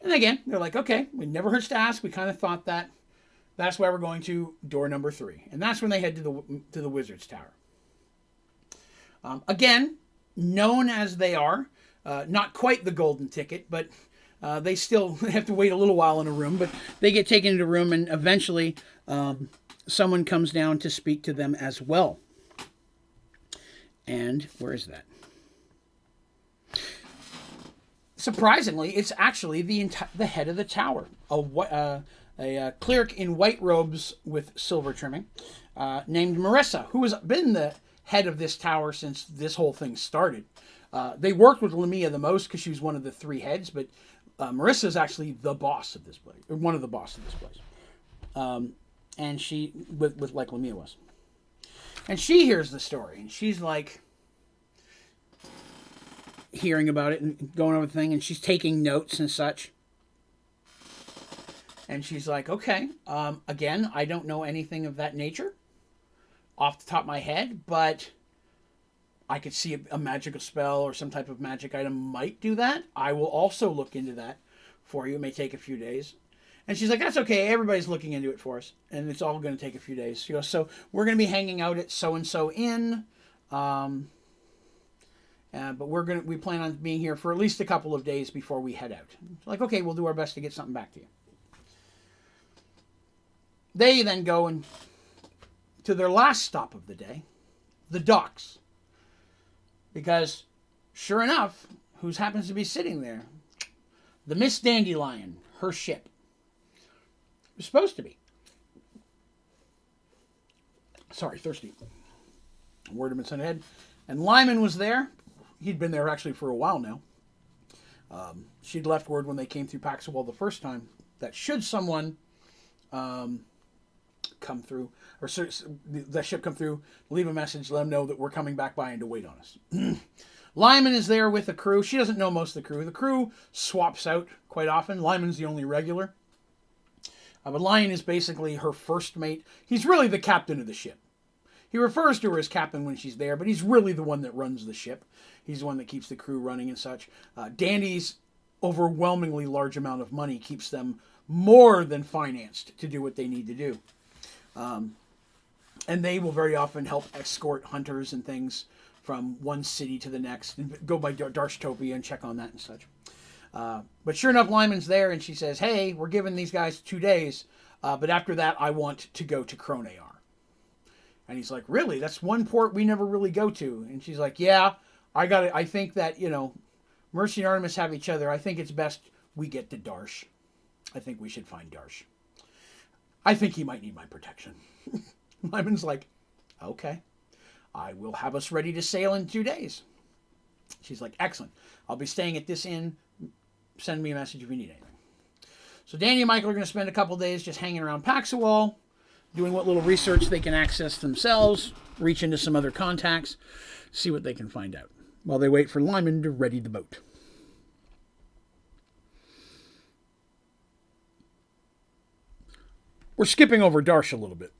And again, they're like, okay, it never hurts to ask. We kind of thought that. That's why we're going to door number 3. And that's when they head to the Wizard's Tower. Again, known as they are, not quite the golden ticket, but they still have to wait a little while in a room. But they get taken into a room, and eventually someone comes down to speak to them as well. And where is that? Surprisingly, it's actually the head of the tower, a cleric in white robes with silver trimming, named Marissa, who has been the head of this tower since this whole thing started. They worked with Lamia the most because she was one of the 3 heads, but Marissa is actually the boss of this place, or one of the bosses of this place. And she, with like Lamia was. And she hears the story, and she's like, hearing about it and going over the thing, and she's taking notes and such. And she's like, okay, again, I don't know anything of that nature off the top of my head, but I could see a magical spell or some type of magic item might do that. I will also look into that for you. It may take a few days. And she's like, that's okay. Everybody's looking into it for us, and it's all going to take a few days. She goes, so we're going to be hanging out at so-and-so inn, but we plan on being here for at least a couple of days before we head out. It's like, okay, we'll do our best to get something back to you. They then go to their last stop of the day, the docks. Because, sure enough, who happens to be sitting there? The Miss Dandelion, her ship. It was supposed to be. Sorry, thirsty. Word had been sent ahead. And Lyman was there. He'd been there actually for a while now. She'd left word when they came through Paxwell the first time that should someone come through, or that ship come through, leave a message, let them know that we're coming back by and to wait on us. Lyman is there with the crew. She doesn't know most of the crew. The crew swaps out quite often. Lyman's the only regular. But Lion is basically her first mate. He's really the captain of the ship. He refers to her as captain when she's there, but he's really the one that runs the ship. He's the one that keeps the crew running and such. Dandy's overwhelmingly large amount of money keeps them more than financed to do what they need to do. And they will very often help escort hunters and things from one city to the next and go by Darshtopia and check on that and such. But sure enough, Lyman's there, and she says, hey, we're giving these guys 2 days, but after that, I want to go to Kronear. And he's like, really? That's one port we never really go to. And she's like, yeah, I think that, Mercy and Artemis have each other. I think it's best we get to Darsh. I think we should find Darsh. I think he might need my protection. Lyman's like, okay, I will have us ready to sail in 2 days. She's like, excellent. I'll be staying at this inn. Send me a message if you need anything. So Danny and Michael are going to spend a couple days just hanging around Paxawal, doing what little research they can access themselves, reach into some other contacts, see what they can find out, while they wait for Lyman to ready the boat. We're skipping over Darsh a little bit.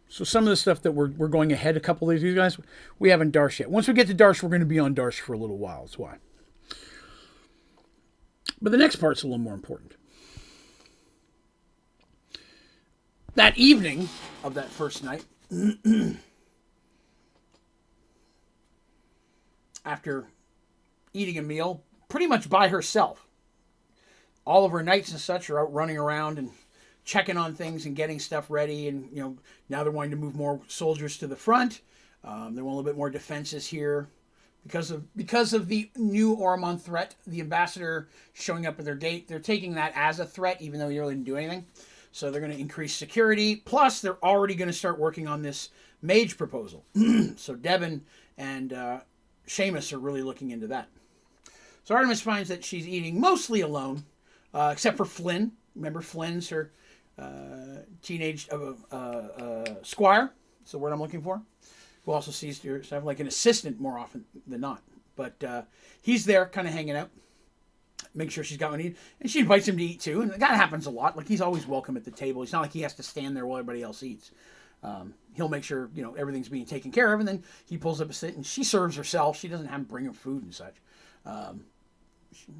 So some of the stuff that we're going ahead a couple of these guys, we haven't Darsh yet. Once we get to Darsh, we're going to be on Darsh for a little while. That's why. But the next part's a little more important. That evening of that first night, after eating a meal pretty much by herself, all of her knights and such are out running around and checking on things and getting stuff ready. And, now they're wanting to move more soldiers to the front. They want a little bit more defenses here. Because of the new Oromon threat, the ambassador showing up at their gate, they're taking that as a threat, even though he really didn't do anything. So they're going to increase security. Plus, they're already going to start working on this mage proposal. So Devin and Seamus are really looking into that. So Artemis finds that she's eating mostly alone, except for Flynn. Remember, Flynn's her teenage squire. That's the word I'm looking for. Who also sees herself like an assistant more often than not. But he's there kind of hanging out. Make sure she's got what he needs. And she invites him to eat too. And that happens a lot. Like, he's always welcome at the table. It's not like he has to stand there while everybody else eats. He'll make sure, everything's being taken care of. And then he pulls up a sit and she serves herself. She doesn't have him bring him food and such.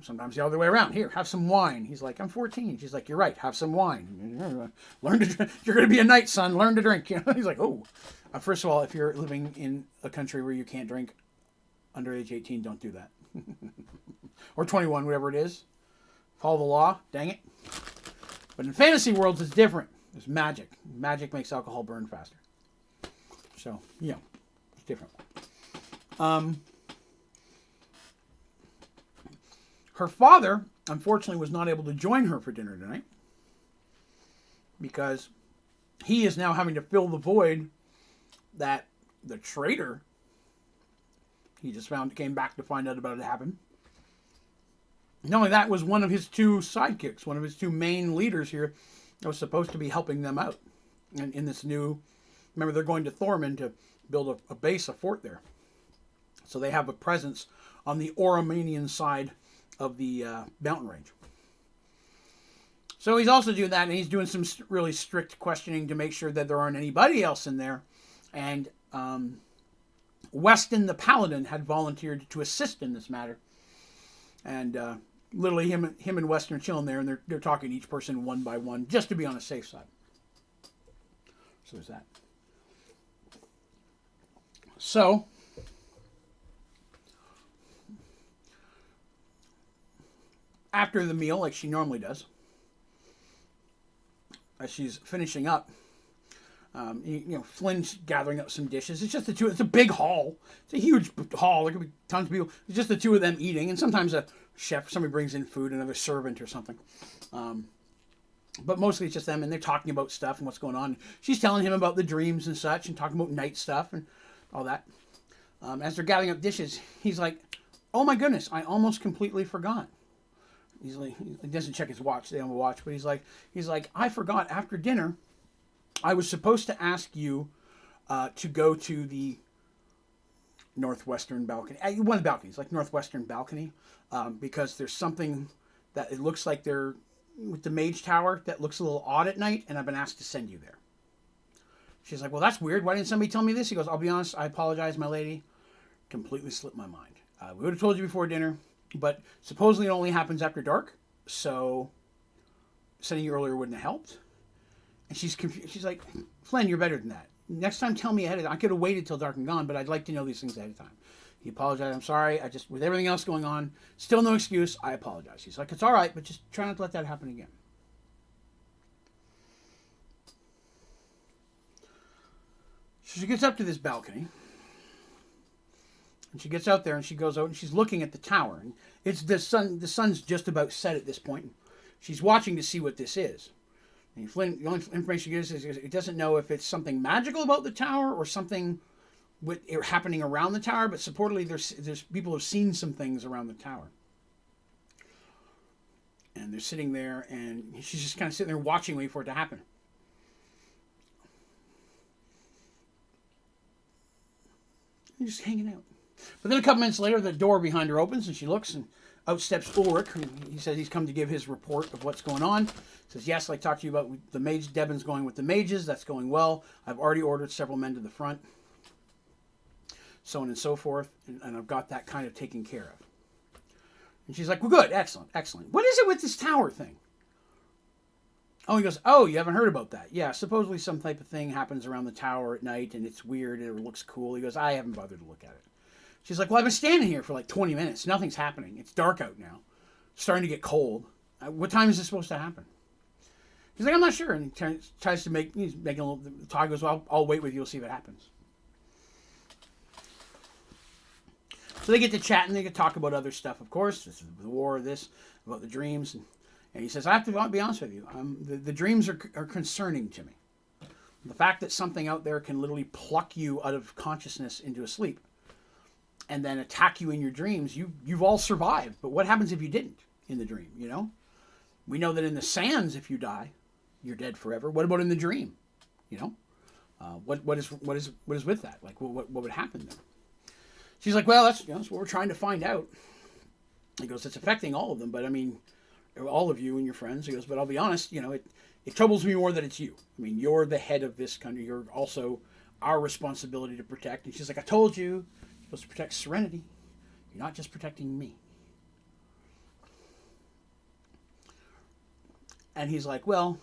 Sometimes the other way around. Here, have some wine. He's like, I'm 14. She's like, you're right. Have some wine. Learn to drink. You're going to be a knight, son. Learn to drink. He's like, oh. First of all, if you're living in a country where you can't drink under age 18, don't do that. Or 21, whatever it is. Follow the law. Dang it. But in fantasy worlds, it's different. There's magic. Magic makes alcohol burn faster. So, it's different. Her father, unfortunately, was not able to join her for dinner tonight because he is now having to fill the void that the traitor he just came back to find out about it happened. Not only that, was one of his 2 sidekicks, one of his 2 main leaders here that was supposed to be helping them out. And in this new, remember, they're going to Thorman to build a base, a fort there. So they have a presence on the Oromanian side of the mountain range. So he's also doing that, and he's doing some really strict questioning to make sure that there aren't anybody else in there. And Weston the Paladin had volunteered to assist in this matter. And literally him and Weston are chilling there, and they're talking to each person one by one, just to be on the safe side. So there's that. So after the meal, like she normally does, as she's finishing up, Flynn's gathering up some dishes. It's just the 2. It's a big hall. It's a huge hall. There could be tons of people. It's just the 2 of them eating, and sometimes a chef, somebody brings in food, another servant or something. But mostly it's just them, and they're talking about stuff and what's going on. She's telling him about the dreams and such, and talking about night stuff and all that. As they're gathering up dishes, he's like, "Oh my goodness, I almost completely forgot." He's like, he doesn't check his watch. They don't have a watch, but he's like, I forgot after dinner. I was supposed to ask you to go to the northwestern balcony. One of the balconies, like northwestern balcony, because there's something that it looks like they're with the mage tower that looks a little odd at night, and I've been asked to send you there. She's like, well, that's weird. Why didn't somebody tell me this? He goes, I'll be honest, I apologize, my lady. Completely slipped my mind. We would have told you before dinner. But supposedly it only happens after dark, so sending you earlier wouldn't have helped. And she's confused. She's like, Flynn, you're better than that. Next time, tell me ahead of time. I could have waited till dark and gone, but I'd like to know these things ahead of time. He apologized. I'm sorry. I just, with everything else going on, still no excuse. I apologize. He's like, it's all right, but just try not to let that happen again. So she gets up to this balcony. And she gets out there and she goes out and she's looking at the tower. And it's the sun. The sun's just about set at this point. She's watching to see what this is. And Flynn, the only information she gives is it doesn't know if it's something magical about the tower or something with it happening around the tower. But supposedly there's people who have seen some things around the tower. And they're sitting there and she's just kind of sitting there watching, waiting for it to happen. And just hanging out. But then a couple minutes later, the door behind her opens and she looks and out steps Ulrich. He says he's come to give his report of what's going on. He says, yes, I talked to you about the mage. Devon's going with the mages. That's going well. I've already ordered several men to the front. So on and so forth. And I've got that kind of taken care of. And she's like, well, good. Excellent. Excellent. What is it with this tower thing? Oh, he goes, oh, you haven't heard about that? Yeah, supposedly some type of thing happens around the tower at night and it's weird and it looks cool. He goes, I haven't bothered to look at it. She's like, well, I've been standing here for like 20 minutes. Nothing's happening. It's dark out now. It's starting to get cold. What time is this supposed to happen? He's like, I'm not sure. And he tries to he's making a little, Todd goes, well, I'll wait with you. We'll see what happens. So they get to chat and they get to talk about other stuff, of course. This is the war, about the dreams. And he says, I have to be honest with you. The dreams are concerning to me. The fact that something out there can literally pluck you out of consciousness into a sleep and then attack you in your dreams, you've all survived. But what happens if you didn't in the dream, you know? We know that in the sands, if you die, you're dead forever. What about in the dream? You know? What is with that? Like, what would happen then? She's like, well, that's what we're trying to find out. He goes, it's affecting all of them, but I mean, all of you and your friends. He goes, but I'll be honest, it troubles me more that it's you. I mean, you're the head of this country. You're also our responsibility to protect. And she's like, I told you, you're supposed to protect Serenity. You're not just protecting me. And he's like, well,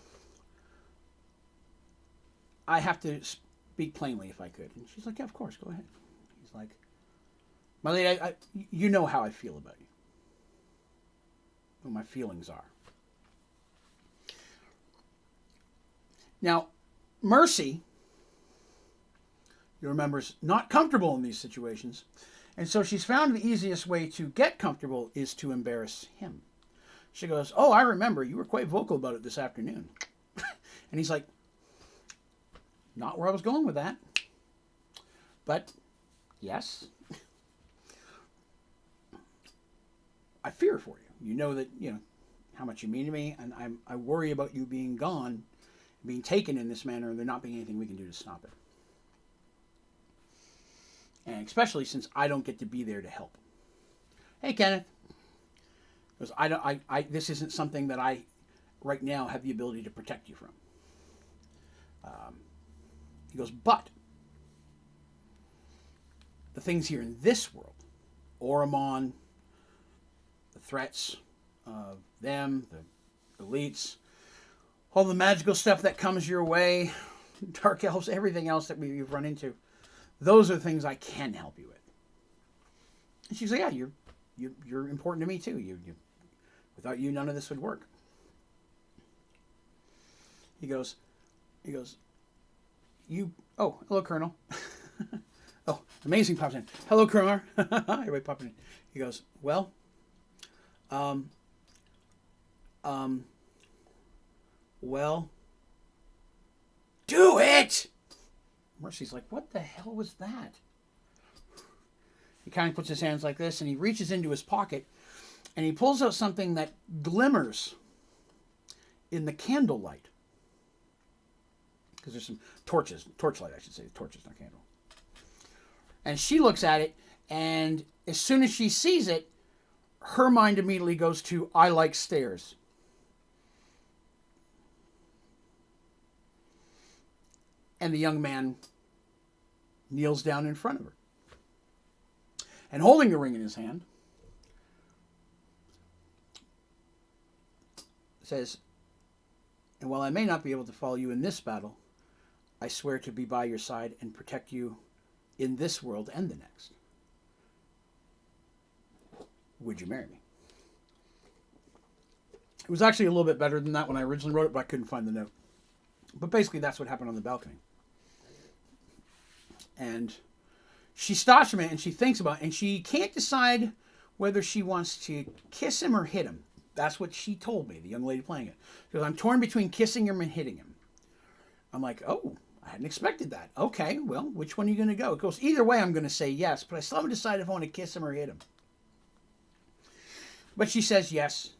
I have to speak plainly if I could. And she's like, yeah, of course, go ahead. He's like, my lady, you know how I feel about you. What my feelings are. Now, Mercy, you remember, is not comfortable in these situations. And so she's found the easiest way to get comfortable is to embarrass him. She goes, oh, I remember. You were quite vocal about it this afternoon. And he's like, not where I was going with that. But, yes. I fear for you. You know that, how much you mean to me. And I worry about you being gone, being taken in this manner, and there not being anything we can do to stop it. And especially since I don't get to be there to help. Hey, Kenneth. Because this isn't something that I, right now, have the ability to protect you from. He goes, but the things here in this world, Oromon, the threats of them, the elites, all the magical stuff that comes your way, dark elves, everything else that we've run into, those are the things I can help you with. And she's like, yeah, you're important to me too. You without you, none of this would work. He goes, oh, hello, Colonel. Oh, amazing pops in. Hello, Colonel. Everybody popping in. He goes, well, do it! Mercy's like, what the hell was that? He kind of puts his hands like this and he reaches into his pocket and he pulls out something that glimmers in the candlelight. Because there's some torchlight, I should say. Torches, not candle. And she looks at it, and as soon as she sees it, her mind immediately goes to, I like stairs. And the young man kneels down in front of her. And holding the ring in his hand, says, and while I may not be able to follow you in this battle, I swear to be by your side and protect you in this world and the next. Would you marry me? It was actually a little bit better than that when I originally wrote it, but I couldn't find the note. But basically, that's what happened on the balcony. And she stops for a minute and she thinks about it, and she can't decide whether she wants to kiss him or hit him. That's what she told me, the young lady playing it. She goes, I'm torn between kissing him and hitting him. I'm like, oh, I hadn't expected that. Okay, well, which one are you going to go? It goes, either way, I'm going to say yes, but I still haven't decided if I want to kiss him or hit him. But she says yes,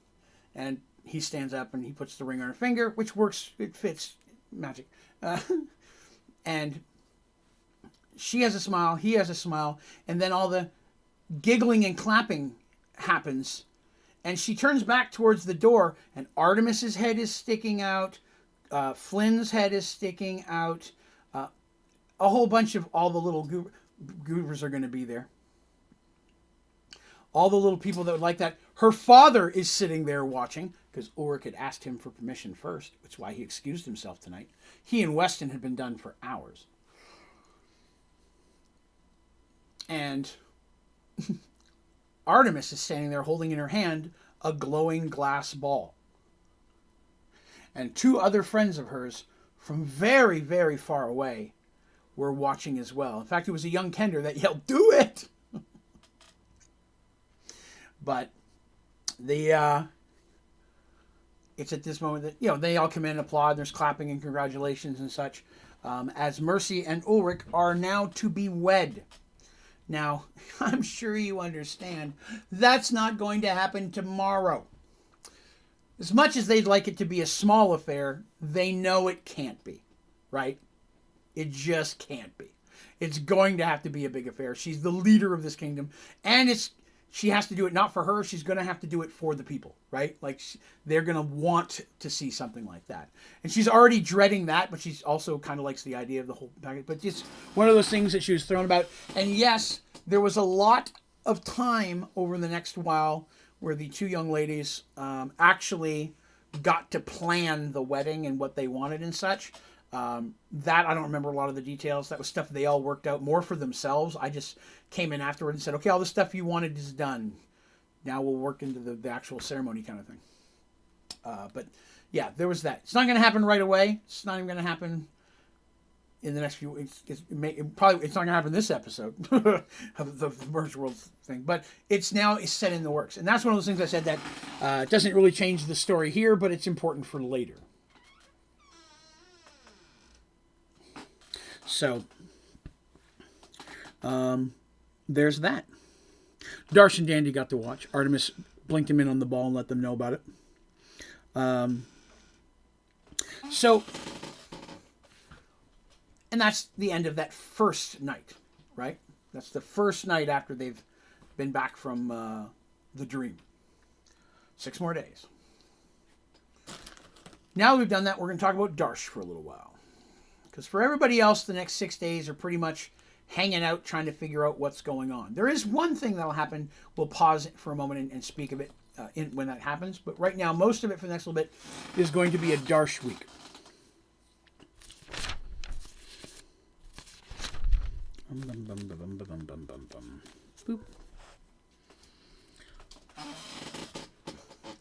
and he stands up and he puts the ring on her finger, which works. It fits. Magic. And she has a smile, he has a smile, and then all the giggling and clapping happens. And she turns back towards the door, and Artemis's head is sticking out. Flynn's head is sticking out. A whole bunch of all the little goobers are going to be there. All the little people that would like that. Her father is sitting there watching, because Ulrich had asked him for permission first, which is why he excused himself tonight. He and Weston had been done for hours. And Artemis is standing there holding in her hand a glowing glass ball. And two other friends of hers from very, very far away were watching as well. In fact, it was a young Kender that yelled, "Do it!" But it's at this moment that, they all come in and applaud. There's clapping and congratulations and such. As Mercy and Ulrich are now to be wed. Now, I'm sure you understand, that's not going to happen tomorrow. As much as they'd like it to be a small affair, they know it can't be, right? It just can't be. It's going to have to be a big affair. She's the leader of this kingdom, and she has to do it not for her. She's going to have to do it for the people, right? Like, they're going to want to see something like that. And she's already dreading that, but she's also kind of likes the idea of the whole package. But it's one of those things that she was thrown about. And yes, there was a lot of time over the next while where the two young ladies actually got to plan the wedding and what they wanted and such. That I don't remember a lot of the details. That was stuff they all worked out more for themselves. I just came in afterward and said, okay, all the stuff you wanted is done. Now we'll work into the actual ceremony kind of thing. But yeah, there was that. It's not going to happen right away. It's not even going to happen in the next few weeks. It's not going to happen this episode of the Mergeworlds thing. But it's set in the works. And that's one of those things I said that it doesn't really change the story here, but it's important for later. So, there's that. Darsh and Dandy got to watch. Artemis blinked him in on the ball and let them know about it. And that's the end of that first night, right? That's the first night after they've been back from the dream. 6 more days. Now that we've done that, we're going to talk about Darsh for a little while. Because for everybody else, the next 6 days are pretty much hanging out, trying to figure out what's going on. There is one thing that'll happen. We'll pause for a moment and speak of it when that happens. But right now, most of it for the next little bit is going to be a Darsh week. Boop.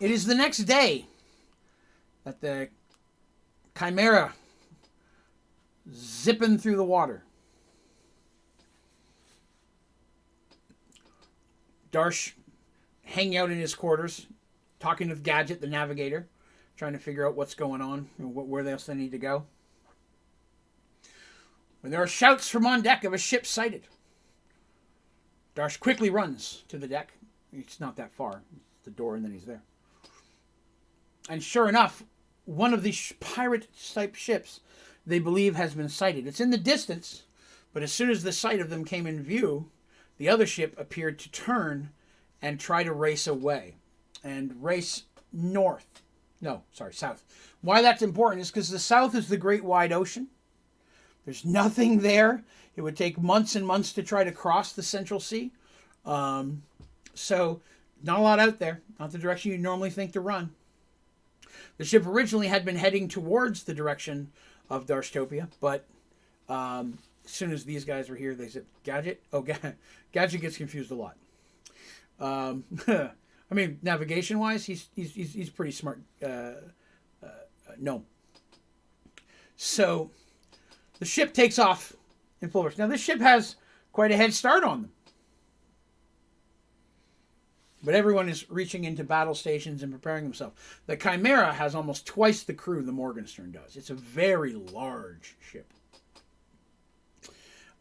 It is the next day that the Chimera zipping through the water. Darsh hanging out in his quarters, talking with Gadget, the navigator, trying to figure out what's going on and where else they need to go. When there are shouts from on deck of a ship sighted, Darsh quickly runs to the deck. It's not that far. It's the door and then he's there. And sure enough, one of these pirate-type ships they believe has been sighted. It's in the distance, but as soon as the sight of them came in view, the other ship appeared to turn and try to race away and race south. Why that's important is because the south is the great wide ocean. There's nothing there. It would take months and months to try to cross the Central Sea. So not a lot out there. Not the direction you normally think to run. The ship originally had been heading towards the direction of Darstopia, but as soon as these guys were here, they said, Gadget? Oh, Gadget gets confused a lot. I mean, navigation-wise, he's pretty smart. No. So, the ship takes off in full force. Now, this ship has quite a head start on them. But everyone is reaching into battle stations and preparing themselves. The Chimera has almost twice the crew the Morgenstern does. It's a very large ship.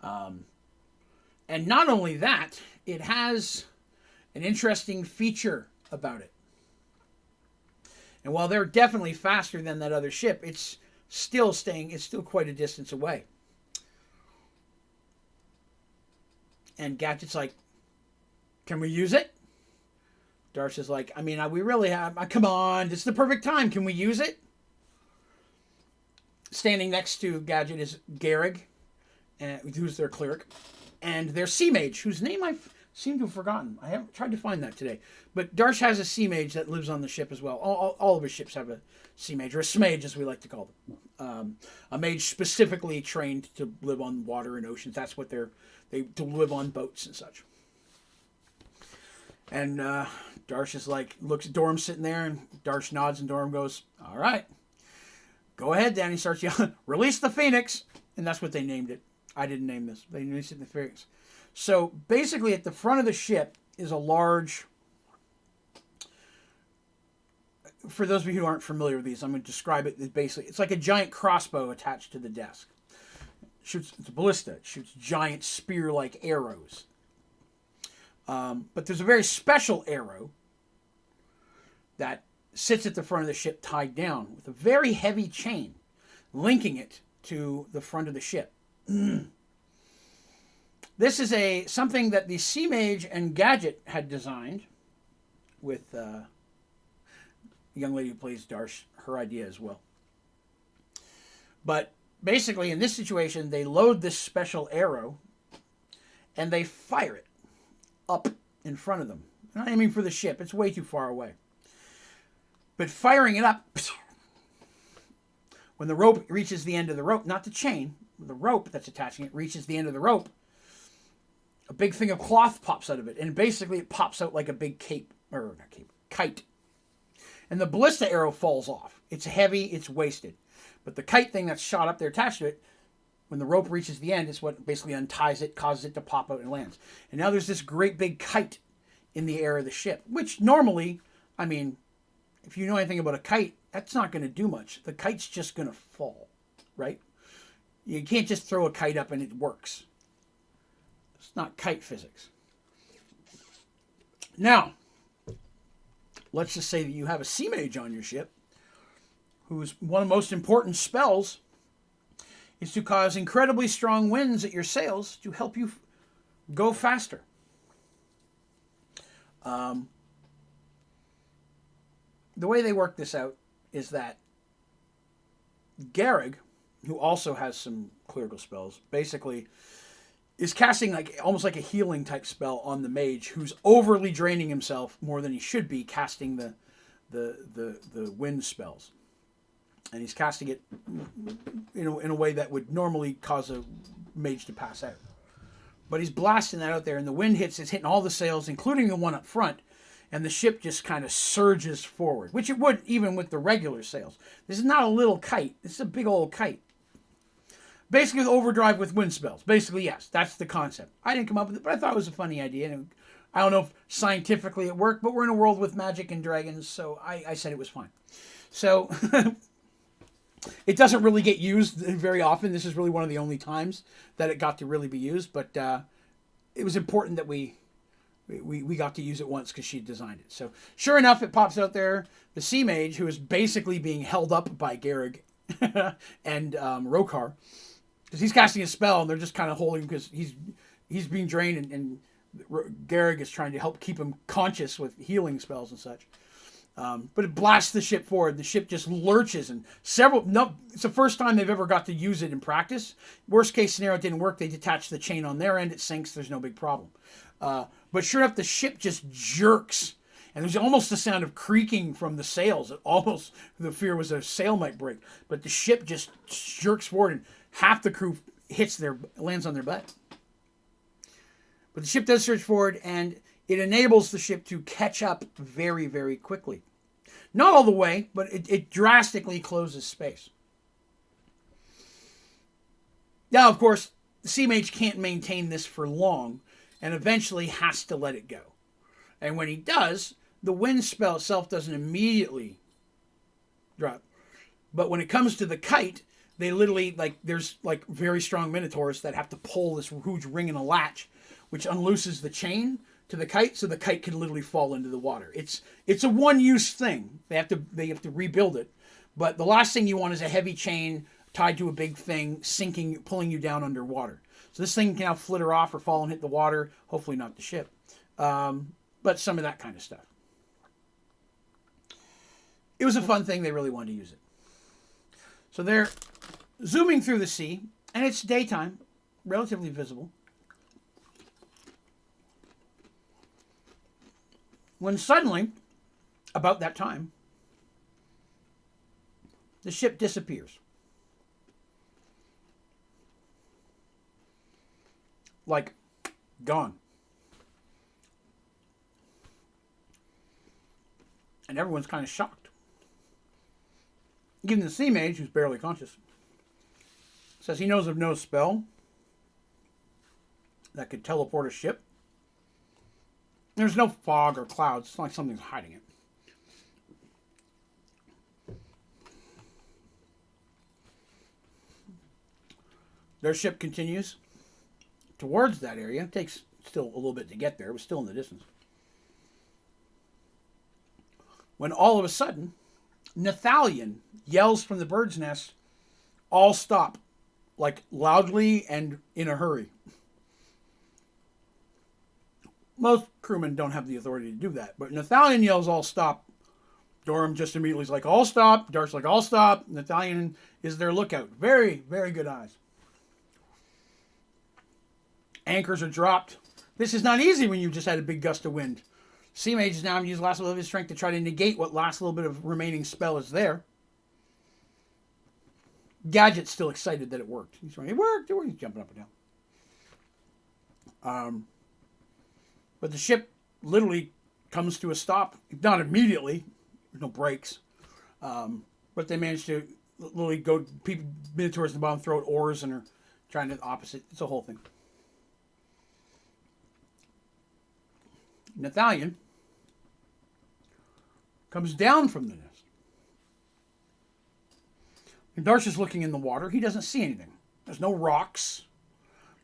And not only that, it has an interesting feature about it. And while they're definitely faster than that other ship, it's still quite a distance away. And Gadget's like, can we use it? Darsh is like, I mean, we really have, come on, this is the perfect time. Can we use it? Standing next to Gadget is Garrig, who's their cleric, and their sea mage, whose name I seem to have forgotten. I haven't tried to find that today. But Darsh has a sea mage that lives on the ship as well. All of his ships have a sea mage, or a smage as we like to call them. A mage specifically trained to live on water and oceans. That's what to live on boats and such. And Darsh is like, looks at Dorm sitting there, and Darsh nods, and Dorm goes, all right, go ahead, Danny. Starts yelling, release the Phoenix. And that's what they named it. I didn't name this. They named it the Phoenix. So basically at the front of the ship is a large, for those of you who aren't familiar with these, I'm going to describe it. Basically, it's like a giant crossbow attached to the desk. It's a ballista. It shoots giant spear-like arrows. But there's a very special arrow that sits at the front of the ship tied down with a very heavy chain linking it to the front of the ship. This is something that the Sea Mage and Gadget had designed with the young lady who plays Darsh, her idea as well. But basically in this situation, they load this special arrow and they fire it up in front of them. Not aiming for the ship. It's way too far away. But firing it up, when the rope reaches the end of the rope, not the chain, the rope that's attaching it reaches the end of the rope, a big thing of cloth pops out of it. And basically it pops out like a big kite. And the ballista arrow falls off. It's heavy, it's wasted. But the kite thing that's shot up there attached to it, when the rope reaches the end, it's what basically unties it, causes it to pop out and lands. And now there's this great big kite in the air of the ship, which normally, I mean, if you know anything about a kite, that's not going to do much. The kite's just going to fall, right? You can't just throw a kite up and it works. It's not kite physics. Now, let's just say that you have a sea mage on your ship, whose one of the most important spells is to cause incredibly strong winds at your sails to help you go faster. The way they work this out is that Garrig, who also has some clerical spells, basically is casting almost like a healing type spell on the mage, who's overly draining himself more than he should be casting the wind spells. And he's casting it in a way that would normally cause a mage to pass out. But he's blasting that out there, and the wind it's hitting all the sails, including the one up front, and the ship just kind of surges forward, which it would even with the regular sails. This is not a little kite. This is a big old kite. Basically, the overdrive with wind spells. Basically, yes, that's the concept. I didn't come up with it, but I thought it was a funny idea. And I don't know if scientifically it worked, but we're in a world with magic and dragons, so I said it was fine. So it doesn't really get used very often. This is really one of the only times that it got to really be used, but it was important that we got to use it once because she designed it. So sure enough, it pops out there. The Sea Mage, who is basically being held up by Garrig and Rokar, because he's casting a spell and they're just kind of holding him because he's being drained and Garrig is trying to help keep him conscious with healing spells and such. But it blasts the ship forward. The ship just lurches and it's the first time they've ever got to use it in practice. Worst case scenario, it didn't work. They detach the chain on their end. It sinks. There's no big problem. But sure enough, the ship just jerks And there's almost the sound of creaking from the sails. The fear was a sail might break. But the ship just jerks forward and half the crew lands on their butt. But the ship does surge forward, and it enables the ship to catch up very, very quickly. Not all the way, but it drastically closes space. Now, of course, the Sea Mage can't maintain this for long, and eventually has to let it go. And when he does, the wind spell itself doesn't immediately drop. But when it comes to the kite, they literally, there's very strong minotaurs that have to pull this huge ring in a latch, which unlooses the chain to the kite, so the kite can literally fall into the water. It's a one-use thing. They have to rebuild it. But the last thing you want is a heavy chain tied to a big thing, sinking, pulling you down underwater. So this thing can now flitter off or fall and hit the water. Hopefully not the ship. But some of that kind of stuff. It was a fun thing. They really wanted to use it. So they're zooming through the sea, and it's daytime, relatively visible. When suddenly, about that time, the ship disappears. Gone. And everyone's kind of shocked. Even the Sea Mage, who's barely conscious, says he knows of no spell that could teleport a ship. There's no fog or clouds. It's not like something's hiding it. Their ship continues towards that area. It takes still a little bit to get there. It was still in the distance. When all of a sudden, Nathalion yells from the bird's nest, "All stop," loudly and in a hurry. Most crewmen don't have the authority to do that, but Nathalion yells, "All stop." Durham just immediately is like, "All stop." Dart's like, "All stop." Nathalion is their lookout. Very, very good eyes. Anchors are dropped. This is not easy when you just had a big gust of wind. Sea Mage is now going to use the last little bit of his strength to try to negate what last little bit of remaining spell is there. Gadget's still excited that it worked. He's going, "It worked. It worked." He's jumping up and down. But the ship literally comes to a stop. Not immediately. There's no brakes. But they manage to literally go minotaurs at the bottom, throw out oars, and are trying to opposite. It's a whole thing. Nathalion comes down from the nest. And Darsh is looking in the water. He doesn't see anything. There's no rocks.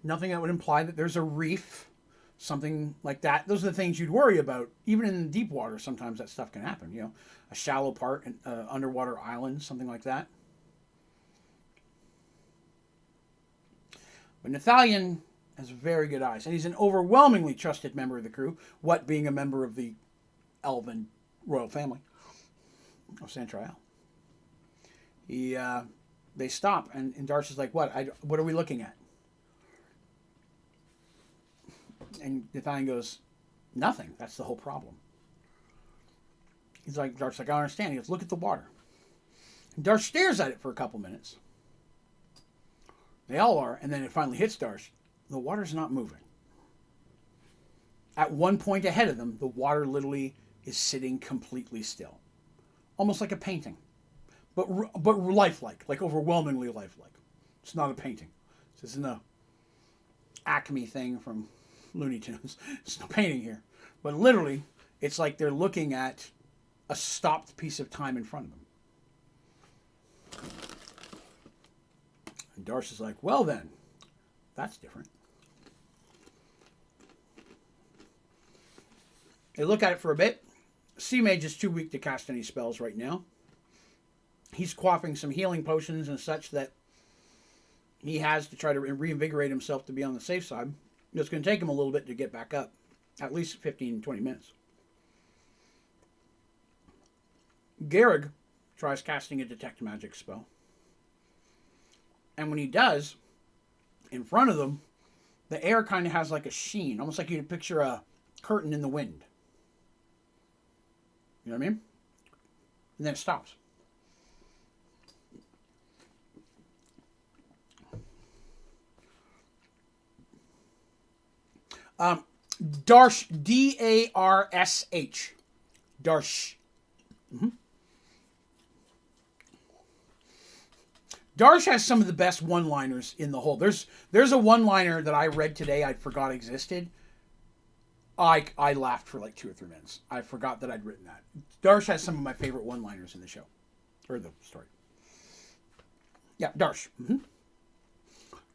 Nothing that would imply that there's a reef. Something like that. Those are the things you'd worry about. Even in deep water, sometimes that stuff can happen. A shallow part, an underwater island, something like that. But Nathalion has very good eyes, and he's an overwhelmingly trusted member of the crew, what being a member of the elven royal family of Santrial. They stop, and Darsh is like, "What? What are we looking at?" And Nathalion goes, "Nothing. That's the whole problem." Darsh's like, "I don't understand." He goes, "Look at the water." And Darsh stares at it for a couple minutes. They all are, and then it finally hits Darsh. The water's not moving. At one point ahead of them, the water literally is sitting completely still. Almost like a painting. But lifelike, overwhelmingly lifelike. It's not a painting. This isn't a Acme thing from Looney Tunes. There's no painting here. But literally, it's like they're looking at a stopped piece of time in front of them. And Darsh is like, "Well then, that's different." They look at it for a bit. Sea Mage is too weak to cast any spells right now. He's quaffing some healing potions and such that he has to try to reinvigorate himself to be on the safe side. It's going to take him a little bit to get back up. At least 15, 20 minutes. Garrig tries casting a detect magic spell. And when he does, in front of them, the air kind of has like a sheen. Almost like you'd picture a curtain in the wind. You know what I mean? And then it stops. Darsh, D-A-R-S-H. Darsh. Mm-hmm. Darsh has some of the best one-liners in the whole. There's a one-liner that I read today I forgot existed. I laughed for like 2 or 3 minutes. I forgot that I'd written that. Darsh has some of my favorite one-liners in the show. Or the story. Yeah, Darsh. Mm-hmm.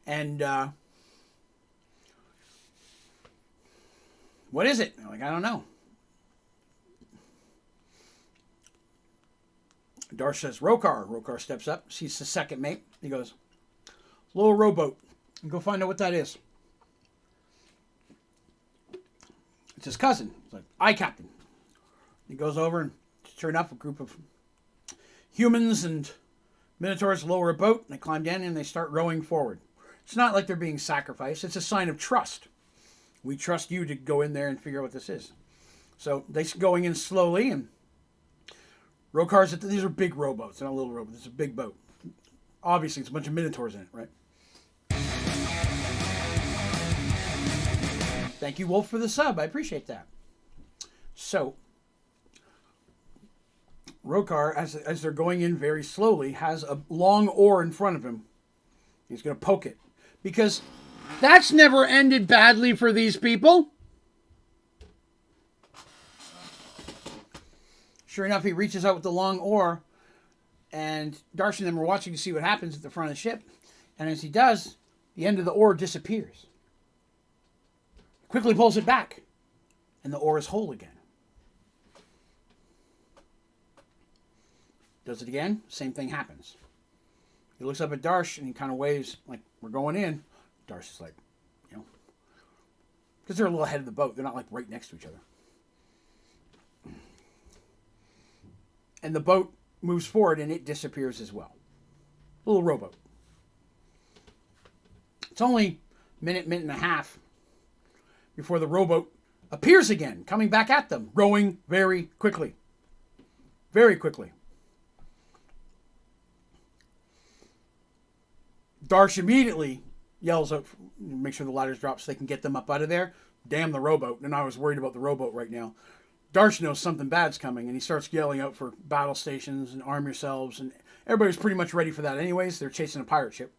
And, what is it? I'm like, I don't know. Darsh says, Rokar. Rokar steps up, sees the second mate. He goes, little rowboat. Go find out what that is. It's his cousin. He's like, aye, Captain. He goes over and, sure enough, a group of humans and minotaurs lower a boat. And they climb down and they start rowing forward. It's not like they're being sacrificed. It's a sign of trust. We trust you to go in there and figure out what this is. So they're going in slowly, and Rokar's, these are big rowboats, not a little rowboat. It's a big boat. Obviously, it's a bunch of minotaurs in it, right? Thank you, Wolf, for the sub. I appreciate that. So, Rokar, as they're going in very slowly, has a long oar in front of him. He's going to poke it. Because that's never ended badly for these people. Sure enough, he reaches out with the long oar, and Darsh and them are watching to see what happens at the front of the ship. And as he does, the end of the oar disappears. He quickly pulls it back, and the oar is whole again. Does it again, same thing happens. He looks up at Darsh, and he kind of waves, like, we're going in. Darsh is like, you know, because they're a little ahead of the boat. They're not, like, right next to each other. And the boat moves forward, and it disappears as well. A little rowboat. It's only a minute and a half before the rowboat appears again, coming back at them, rowing very quickly. Very quickly. Darsh immediately yells out, make sure the ladders drop so they can get them up out of there. Damn the rowboat. And I was worried about the rowboat right now. Darsh knows something bad's coming, and he starts yelling out for battle stations and arm yourselves, and everybody's pretty much ready for that anyways. They're chasing a pirate ship.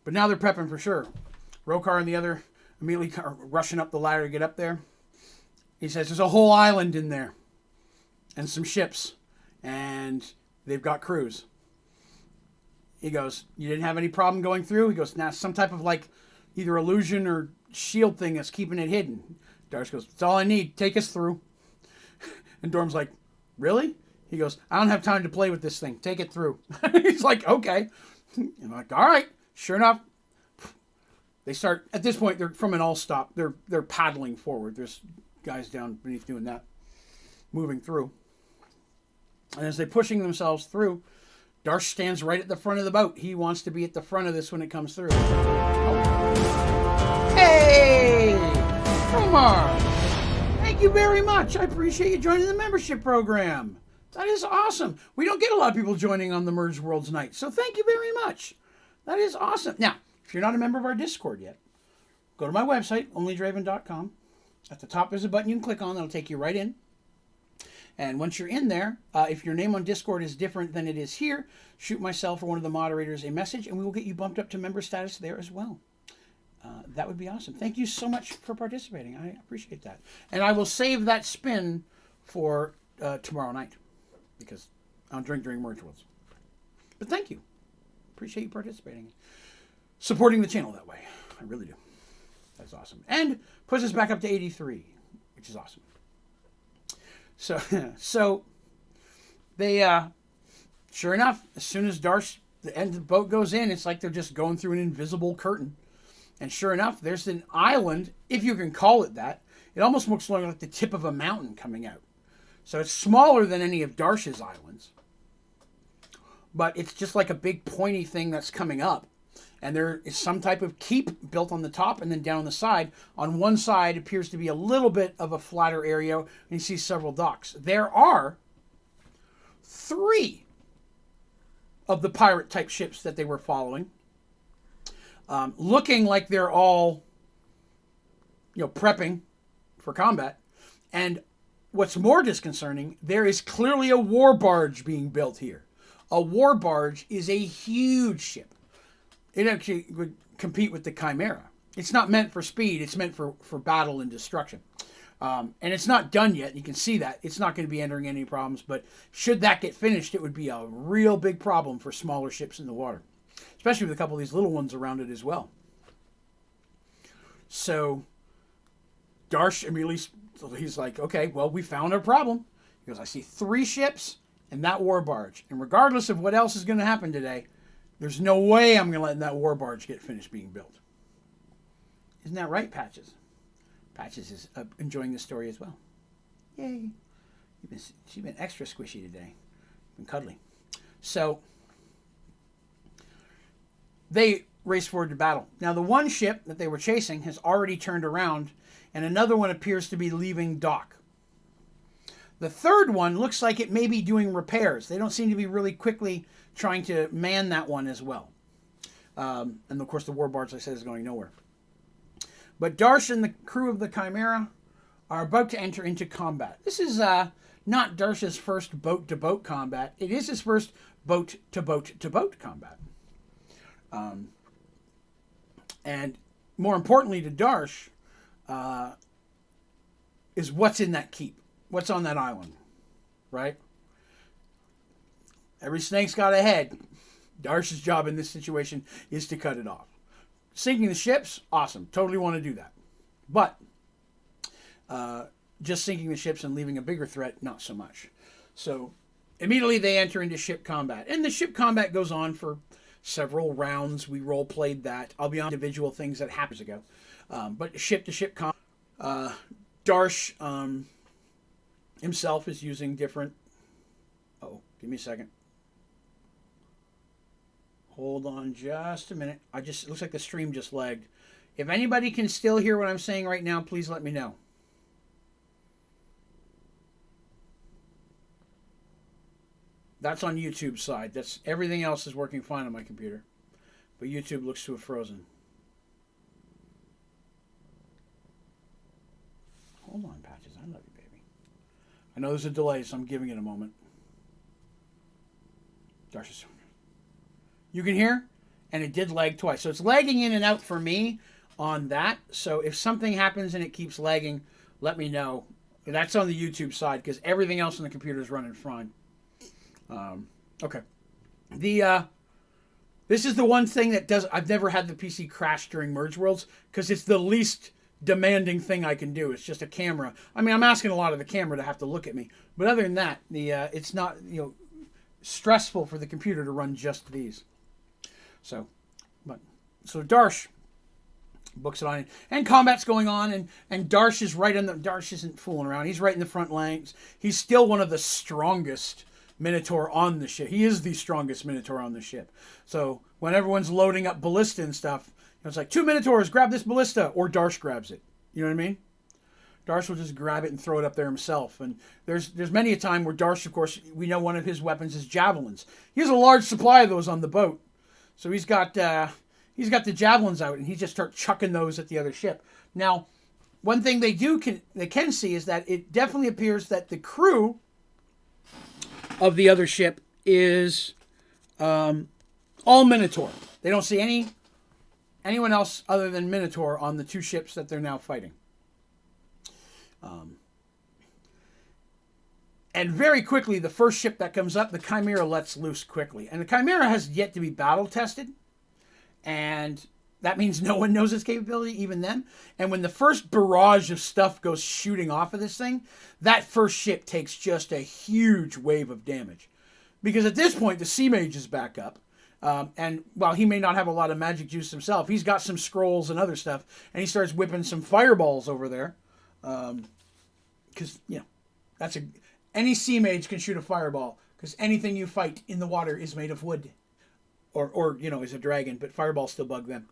But now they're prepping for sure. Rokar and the other immediately are rushing up the ladder to get up there. He says there's a whole island in there, and some ships, and they've got crews. He goes, you didn't have any problem going through? He goes, nah, some type of like either illusion or shield thing that's keeping it hidden. Darsh goes, that's all I need. Take us through. And Dorm's like, really? He goes, I don't have time to play with this thing. Take it through. He's like, okay. And I'm like, all right. Sure enough, they start, at this point, they're from an all stop. They're paddling forward. There's guys down beneath doing that, moving through. And as they're pushing themselves through, Darsh stands right at the front of the boat. He wants to be at the front of this when it comes through. Oh. Hey! Omar! Thank you very much. I appreciate you joining the membership program. That is awesome. We don't get a lot of people joining on the Mergeworlds night, so thank you very much. That is awesome. Now, if you're not a member of our Discord yet, go to my website, onlydraven.com. At the top, there's a button you can click on. That'll take you right in. And once you're in there, if your name on Discord is different than it is here, shoot myself or one of the moderators a message, and we will get you bumped up to member status there as well. That would be awesome. Thank you so much for participating. I appreciate that. And I will save that spin for tomorrow night, because I'll drink during Mergeworlds. But thank you. Appreciate you participating. Supporting the channel that way. I really do. That's awesome. And puts us back up to 83, which is awesome. So they, sure enough, as soon as Darsh, the end of the boat goes in, it's like they're just going through an invisible curtain. And sure enough, there's an island, if you can call it that. It almost looks like the tip of a mountain coming out. So it's smaller than any of Darsh's islands. But it's just like a big pointy thing that's coming up. And there is some type of keep built on the top and then down the side. On one side appears to be a little bit of a flatter area, and you see several docks. There are 3 of the pirate type ships that they were following, looking like they're all, prepping for combat. And what's more disconcerting, there is clearly a war barge being built here. A war barge is a huge ship. It actually would compete with the Chimera. It's not meant for speed. It's meant for battle and destruction. And it's not done yet. You can see that. It's not going to be entering any problems. But should that get finished, it would be a real big problem for smaller ships in the water. Especially with a couple of these little ones around it as well. So Darsh immediately, he's like, okay, well, we found our problem. He goes, I see 3 ships and that war barge. And regardless of what else is going to happen today, there's no way I'm going to let that war barge get finished being built. Isn't that right, Patches is enjoying the story as well. Yay. She's been extra squishy today. Been cuddly. So they race forward to battle. Now, the one ship that they were chasing has already turned around, and another one appears to be leaving dock. The third one looks like it may be doing repairs. They don't seem to be really quickly trying to man that one as well. And, of course, the war barge, like I said, is going nowhere. But Darsh and the crew of the Chimera are about to enter into combat. This is not Darsh's first boat-to-boat combat. It is his first boat-to-boat-to-boat combat. And more importantly to Darsh is what's in that keep. What's on that island, right? Every snake's got a head. Darsh's job in this situation is to cut it off. Sinking the ships, awesome. Totally want to do that. But just sinking the ships and leaving a bigger threat, not so much. So immediately they enter into ship combat. And the ship combat goes on for several rounds. We role-played that. I'll be on individual things that happened ago. But ship-to-ship combat. Darsh himself is using different... Oh, give me a second. Hold on just a minute. It looks like the stream just lagged. If anybody can still hear what I'm saying right now, please let me know. That's on YouTube's side. Everything else is working fine on my computer. But YouTube looks to have frozen. Hold on, Patches. I love you, baby. I know there's a delay, so I'm giving it a moment. Darsh's... You can hear, and it did lag twice. So it's lagging in and out for me on that. So if something happens and it keeps lagging, let me know. That's on the YouTube side because everything else on the computer is running fine. Okay. This is the one thing that does... I've never had the PC crash during Mergeworlds because it's the least demanding thing I can do. It's just a camera. I mean, I'm asking a lot of the camera to have to look at me. But other than that, it's not stressful for the computer to run just these. So Darsh books it on, and combat's going on, and Darsh is Darsh isn't fooling around. He's right in the front lines. He's still one of the strongest Minotaur on the ship. He is the strongest Minotaur on the ship. So when everyone's loading up ballista and stuff, it's like 2 Minotaurs, grab this ballista, or Darsh grabs it. You know what I mean? Darsh will just grab it and throw it up there himself. And there's many a time where Darsh, of course, we know one of his weapons is javelins. He has a large supply of those on the boat. So he's got the javelins out, and he just starts chucking those at the other ship. Now, one thing they can see is that it definitely appears that the crew of the other ship is all Minotaur. They don't see anyone else other than Minotaur on the 2 ships that they're now fighting. And very quickly, the first ship that comes up, the Chimera lets loose quickly. And the Chimera has yet to be battle tested. And that means no one knows its capability, even them. And when the first barrage of stuff goes shooting off of this thing, that first ship takes just a huge wave of damage. Because at this point, the Sea Mage is back up. And while he may not have a lot of magic juice himself, he's got some scrolls and other stuff. And he starts whipping some fireballs over there. Because, that's any Sea Mage can shoot a fireball. Because anything you fight in the water is made of wood. Or is a dragon. But fireballs still bug them.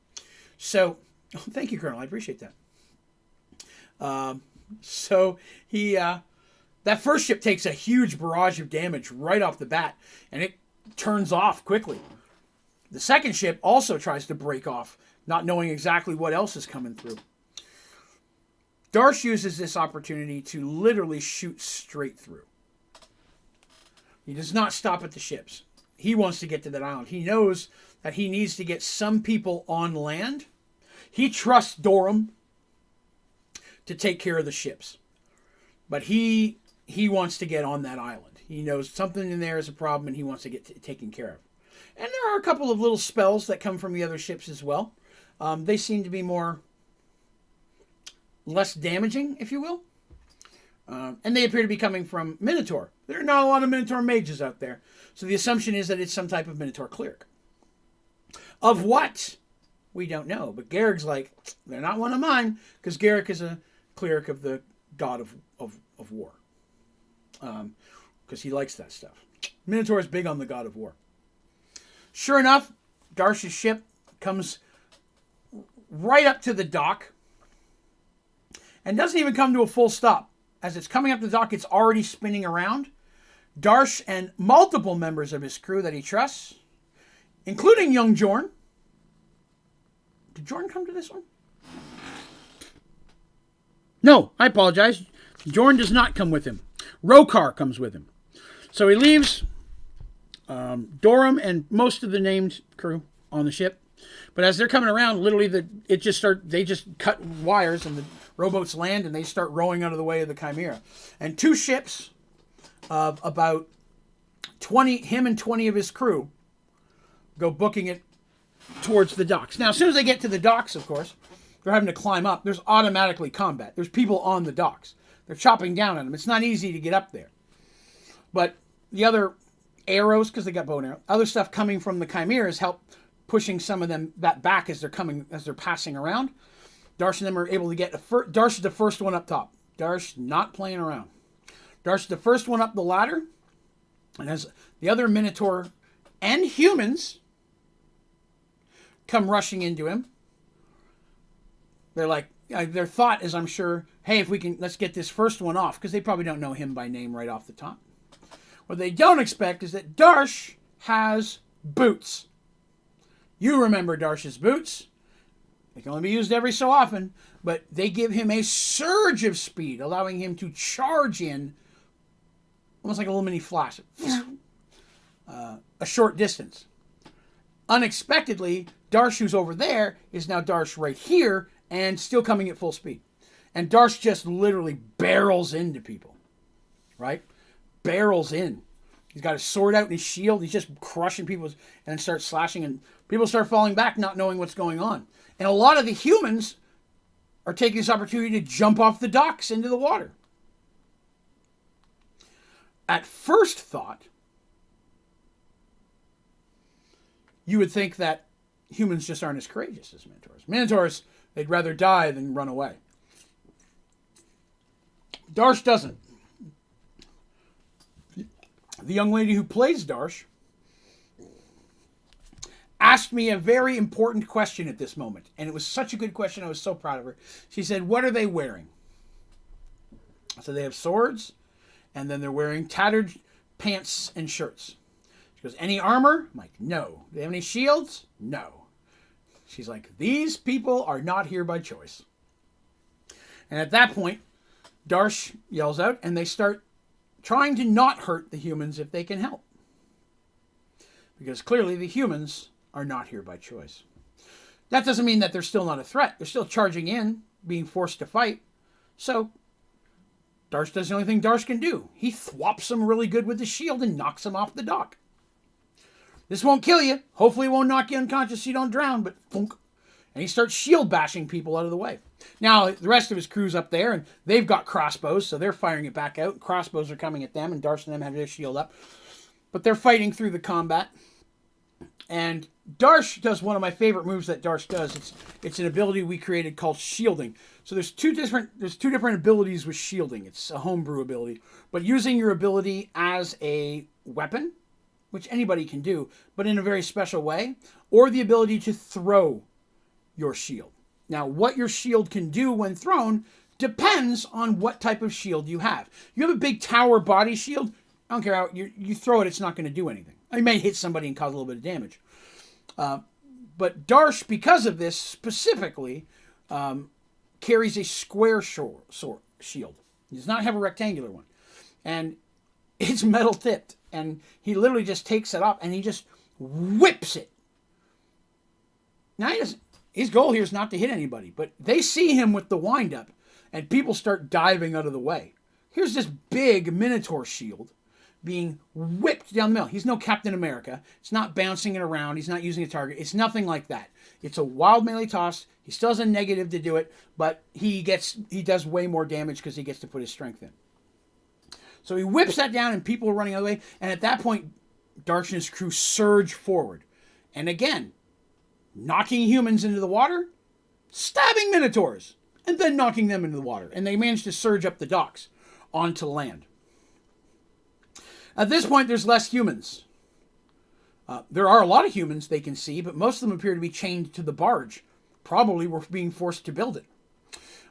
So, thank you, Colonel. I appreciate that. So he That first ship takes a huge barrage of damage right off the bat, and it turns off quickly. The second ship also tries to break off, not knowing exactly what else is coming through. Darsh uses this opportunity to literally shoot straight through. He does not stop at the ships. He wants to get to that island. He knows that he needs to get some people on land. He trusts Dorum to take care of the ships. But he wants to get on that island. He knows something in there is a problem and he wants to get taken care of. And there are a couple of little spells that come from the other ships as well. They seem to be less damaging, if you will. And they appear to be coming from Minotaur. There are not a lot of Minotaur mages out there. So the assumption is that it's some type of Minotaur cleric. Of what? We don't know. But Garrick's like, they're not one of mine, because Garrick is a cleric of the god of war. Because he likes that stuff. Minotaur is big on the god of war. Sure enough, Darsh's ship comes right up to the dock and doesn't even come to a full stop. As it's coming up to the dock, it's already spinning around. Darsh and multiple members of his crew that he trusts, including young Jorn. Did Jorn come to this one? No, I apologize. Jorn does not come with him. Rokar comes with him. So he leaves Dorum and most of the named crew on the ship. But as they're coming around, literally they just cut wires and the rowboats land and they start rowing out of the way of the Chimera. And two ships of about 20, him and 20 of his crew, go booking it towards the docks. Now, as soon as they get to the docks, of course, they're having to climb up. There's automatically combat. There's people on the docks. They're chopping down on them. It's not easy to get up there. But the other arrows, because they got bow and arrow, other stuff coming from the Chimeras help pushing some of them that back as they're passing around. Darsh and them are able to get Darsh is the first one up top. Darsh not playing around. Darsh is the first one up the ladder, and as the other Minotaur and humans come rushing into him, they're like, their thought is, I'm sure, hey, if we can, let's get this first one off, because they probably don't know him by name right off the top. What they don't expect is that Darsh has boots. You remember Darsh's boots. They can only be used every so often, but they give him a surge of speed, allowing him to charge in almost like a little mini flash. A short distance. Unexpectedly, Darsh, who's over there, is now Darsh right here and still coming at full speed. And Darsh just literally barrels into people. Right? Barrels in. He's got his sword out and his shield. He's just crushing people and starts slashing. And people start falling back, not knowing what's going on. And a lot of the humans are taking this opportunity to jump off the docks into the water. At first thought, you would think that humans just aren't as courageous as Minotaurs. Minotaurs, they'd rather die than run away. Darsh doesn't. The young lady who plays Darsh asked me a very important question at this moment. And it was such a good question. I was so proud of her. She said, what are they wearing? So they have swords, and then they're wearing tattered pants and shirts. She goes, any armor? I'm like, no. Do they have any shields? No. She's like, these people are not here by choice. And at that point, Darsh yells out, and they start trying to not hurt the humans if they can help. Because clearly the humans are not here by choice. That doesn't mean that they're still not a threat. They're still charging in, being forced to fight. So, Darsh does the only thing Darsh can do. He thwops them really good with the shield and knocks them off the dock. This won't kill you. Hopefully it won't knock you unconscious so you don't drown, but thunk. And he starts shield bashing people out of the way. Now, the rest of his crew's up there, and they've got crossbows, so they're firing it back out. Crossbows are coming at them, and Darsh and them have their shield up. But they're fighting through the combat. And Darsh does one of my favorite moves that Darsh does. It's an ability we created called shielding. So there's two different abilities with shielding. It's a homebrew ability. But using your ability as a weapon, which anybody can do, but in a very special way, or the ability to throw your shield. Now, what your shield can do when thrown Depends on what type of shield you have. You have a big tower body shield, I don't care how you throw it, it's not going to do anything. It may hit somebody and cause a little bit of damage. But Darsh, because of this specifically, carries a square shield. He does not have a rectangular one. And it's metal tipped. And he literally just takes it up and he just whips it. Now, his goal here is not to hit anybody, but they see him with the wind-up, and people start diving out of the way. Here's this big Minotaur shield being whipped down the middle. He's no Captain America. It's not bouncing it around. He's not using a target. It's nothing like that. It's a wild melee toss. He still has a negative to do it, but he does way more damage because he gets to put his strength in. So he whips that down, and people are running out of the way, and at that point, Darsh and his crew surge forward. And again, knocking humans into the water, stabbing Minotaurs, and then knocking them into the water. And they manage to surge up the docks onto land. At this point, there's less humans. There are a lot of humans they can see, but most of them appear to be chained to the barge. Probably were being forced to build it.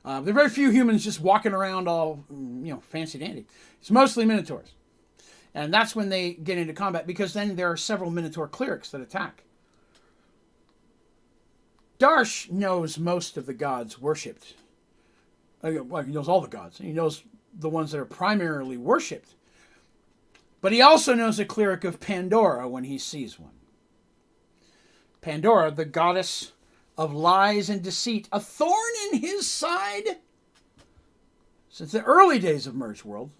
There are very few humans just walking around all, fancy dandy. It's mostly Minotaurs. And that's when they get into combat, because then there are several Minotaur clerics that attack. Darsh knows most of the gods worshipped. Well, he knows all the gods. He knows the ones that are primarily worshipped. But he also knows a cleric of Pandora when he sees one. Pandora, the goddess of lies and deceit, a thorn in his side since the early days of Mergeworld.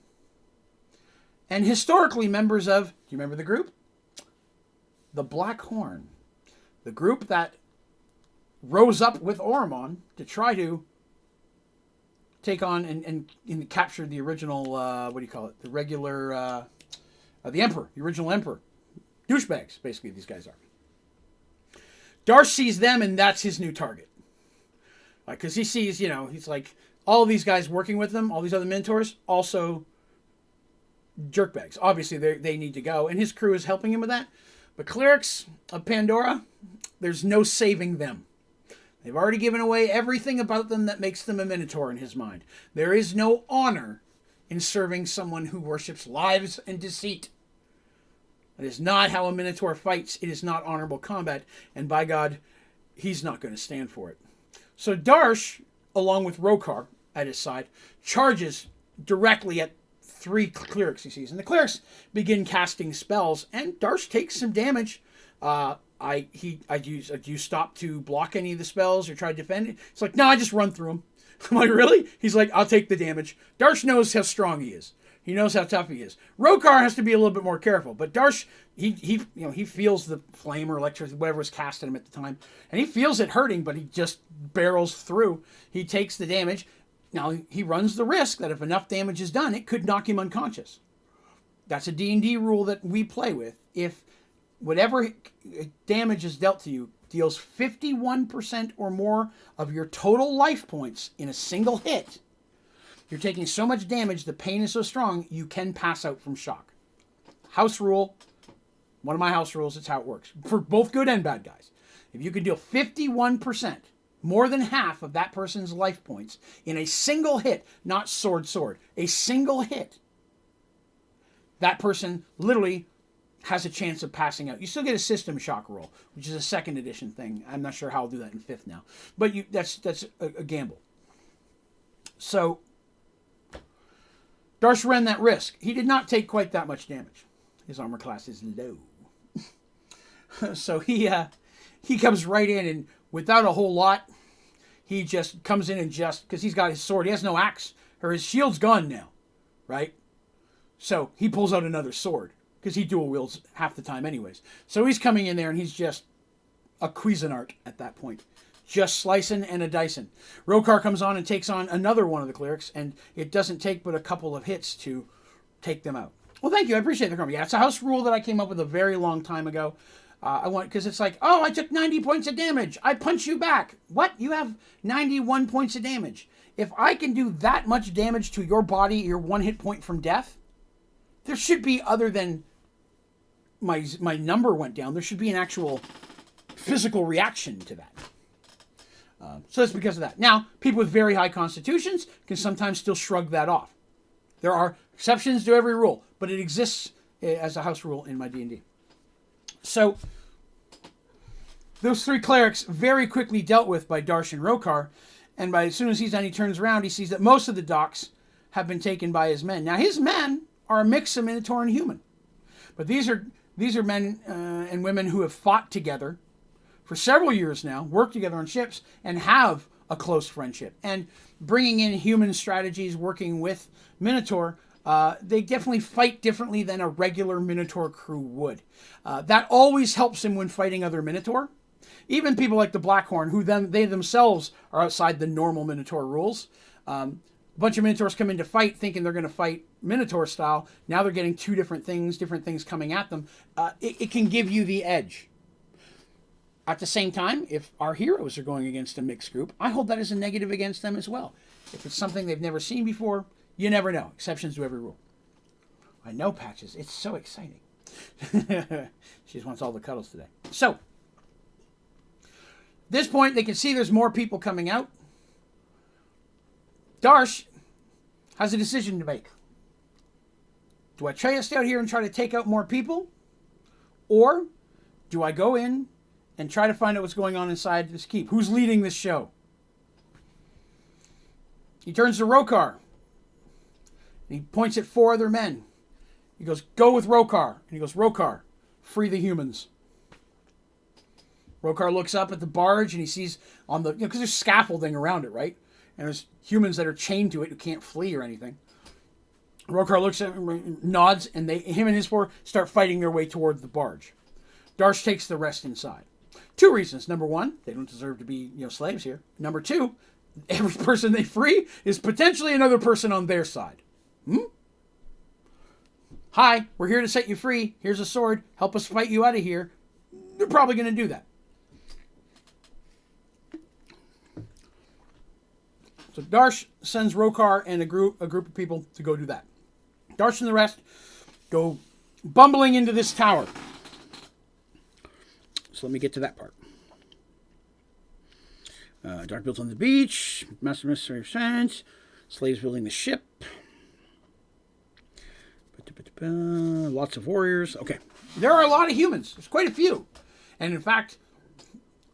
And historically members of, do you remember the group? The Black Horn. The group that rose up with Oromon to try to take on and capture the original, the regular, the Emperor, the original Emperor. Douchebags, basically, these guys are. Darsh sees them, and that's his new target. Because he sees, he's like, all of these guys working with them, all these other mentors, also jerkbags. Obviously, they need to go, and his crew is helping him with that. But clerics of Pandora, there's no saving them. They've already given away everything about them that makes them a Minotaur in his mind. There is no honor in serving someone who worships lies and deceit. That is not how a Minotaur fights. It is not honorable combat. And by God, he's not going to stand for it. So Darsh, along with Rokar at his side, charges directly at 3 clerics he sees. And the clerics begin casting spells, and Darsh takes some damage. Do you stop to block any of the spells or try to defend it? It's like, no, I just run through them. I'm like, really? He's like, I'll take the damage. Darsh knows how strong he is. He knows how tough he is. Rokar has to be a little bit more careful, but Darsh, he feels the flame or electricity, whatever was cast at him at the time, and he feels it hurting, but he just barrels through. He takes the damage. Now, he runs the risk that if enough damage is done, it could knock him unconscious. That's a D&D rule that we play with. If whatever damage is dealt to you deals 51% or more of your total life points in a single hit, you're taking so much damage, the pain is so strong, you can pass out from shock. House rule, one of my house rules, it's how it works. For both good and bad guys. If you can deal 51%, more than half of that person's life points in a single hit, not sword, a single hit, that person literally has a chance of passing out. You still get a system shock roll, which is a 2nd edition thing. I'm not sure how I'll do that in 5th now. But that's a gamble. So Darsh ran that risk. He did not take quite that much damage. His armor class is low. So he comes right in, and without a whole lot, he just comes in and because he's got his sword, he has no axe, or his shield's gone now, right? So he pulls out another sword, because he dual wields half the time anyways. So he's coming in there, and he's just a Cuisinart at that point. Just slicing and a dicing. Rokar comes on and takes on another one of the clerics, and it doesn't take but a couple of hits to take them out. Well, thank you. I appreciate the comment. Yeah, it's a house rule that I came up with a very long time ago. Because it's like, oh, I took 90 points of damage. I punch you back. What? You have 91 points of damage. If I can do that much damage to your body, your 1 hit point from death, there should be, other than my number went down, there should be an actual physical reaction to that. So that's because of that. Now, people with very high constitutions can sometimes still shrug that off. There are exceptions to every rule, but it exists as a house rule in my D&D. So those three clerics very quickly dealt with by Darsh and Rokar, and as soon as he's done, he turns around, he sees that most of the docks have been taken by his men. Now, his men are a mix of Minotaur and human, but these are men and women who have fought together for several years now, worked together on ships, and have a close friendship. And bringing in human strategies, working with Minotaur, they definitely fight differently than a regular Minotaur crew would. That always helps him when fighting other Minotaur. Even people like the Blackhorn, who they themselves are outside the normal Minotaur rules. A bunch of Minotaurs come in to fight thinking they're going to fight Minotaur style. Now they're getting two different things coming at them. It can give you the edge. At the same time, if our heroes are going against a mixed group, I hold that as a negative against them as well. If it's something they've never seen before, you never know. Exceptions to every rule. I know, Patches. It's so exciting. She just wants all the cuddles today. So, at this point, they can see there's more people coming out. Darsh has a decision to make. Do I try to stay out here and try to take out more people? Or do I go in and try to find out what's going on inside this keep? Who's leading this show? He turns to Rokar. And he points at four other men. He goes, go with Rokar. And he goes, Rokar, free the humans. Rokar looks up at the barge and he sees on the, because there's scaffolding around it, right? And there's humans that are chained to it who can't flee or anything. Rokar looks at him, nods, and him and his four start fighting their way toward the barge. Darsh takes the rest inside. Two reasons. Number one, they don't deserve to be, slaves here. Number two, every person they free is potentially another person on their side. Hi, we're here to set you free. Here's a sword. Help us fight you out of here. They're probably going to do that. So Darsh sends Rokar and a group of people to go do that. Darsh and the rest go bumbling into this tower. So let me get to that part. Dark builds on the beach. Master Mystery Sense. Slaves building the ship. Lots of warriors. Okay. There are a lot of humans. There's quite a few. And in fact,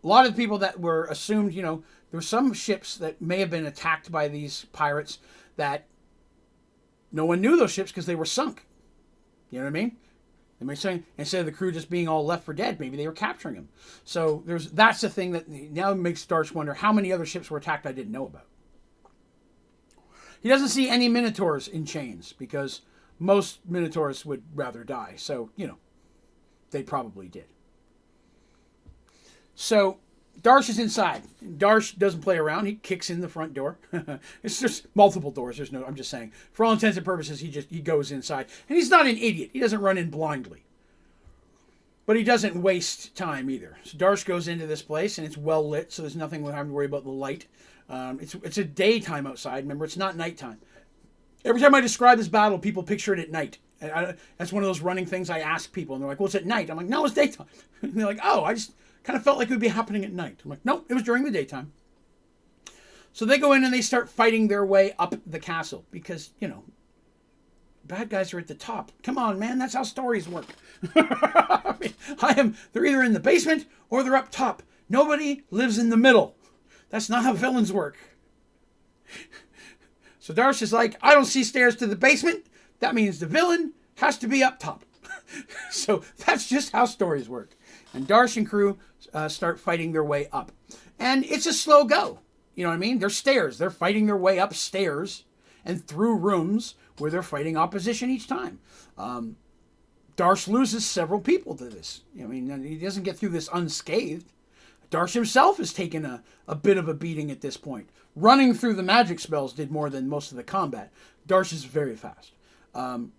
a lot of the people that were assumed, there were some ships that may have been attacked by these pirates that no one knew those ships because they were sunk. You know what I mean? They may say, instead of the crew just being all left for dead, maybe they were capturing them. So that's the thing that now makes Darsh wonder how many other ships were attacked I didn't know about. He doesn't see any Minotaurs in chains because most Minotaurs would rather die. So, they probably did. So Darsh is inside. Darsh doesn't play around. He kicks in the front door. It's just multiple doors. I'm just saying. For all intents and purposes, he goes inside. And he's not an idiot. He doesn't run in blindly. But he doesn't waste time either. So Darsh goes into this place, and it's well lit, so there's nothing we'll have to worry about the light. It's a daytime outside. Remember, it's not nighttime. Every time I describe this battle, people picture it at night. That's one of those running things I ask people, and they're like, well, it's at night. I'm like, no, it's daytime. And they're like, oh, I just kind of felt like it would be happening at night. I'm like, nope, it was during the daytime. So they go in and they start fighting their way up the castle because, bad guys are at the top. Come on, man, that's how stories work. They're either in the basement or they're up top. Nobody lives in the middle. That's not how villains work. So Darsh is like, I don't see stairs to the basement. That means the villain has to be up top. So that's just how stories work. And Darsh and crew start fighting their way up. And it's a slow go. You know what I mean? They're stairs. They're fighting their way upstairs and through rooms where they're fighting opposition each time. Darsh loses several people to this. He doesn't get through this unscathed. Darsh himself has taken a bit of a beating at this point. Running through the magic spells did more than most of the combat. Darsh is very fast. And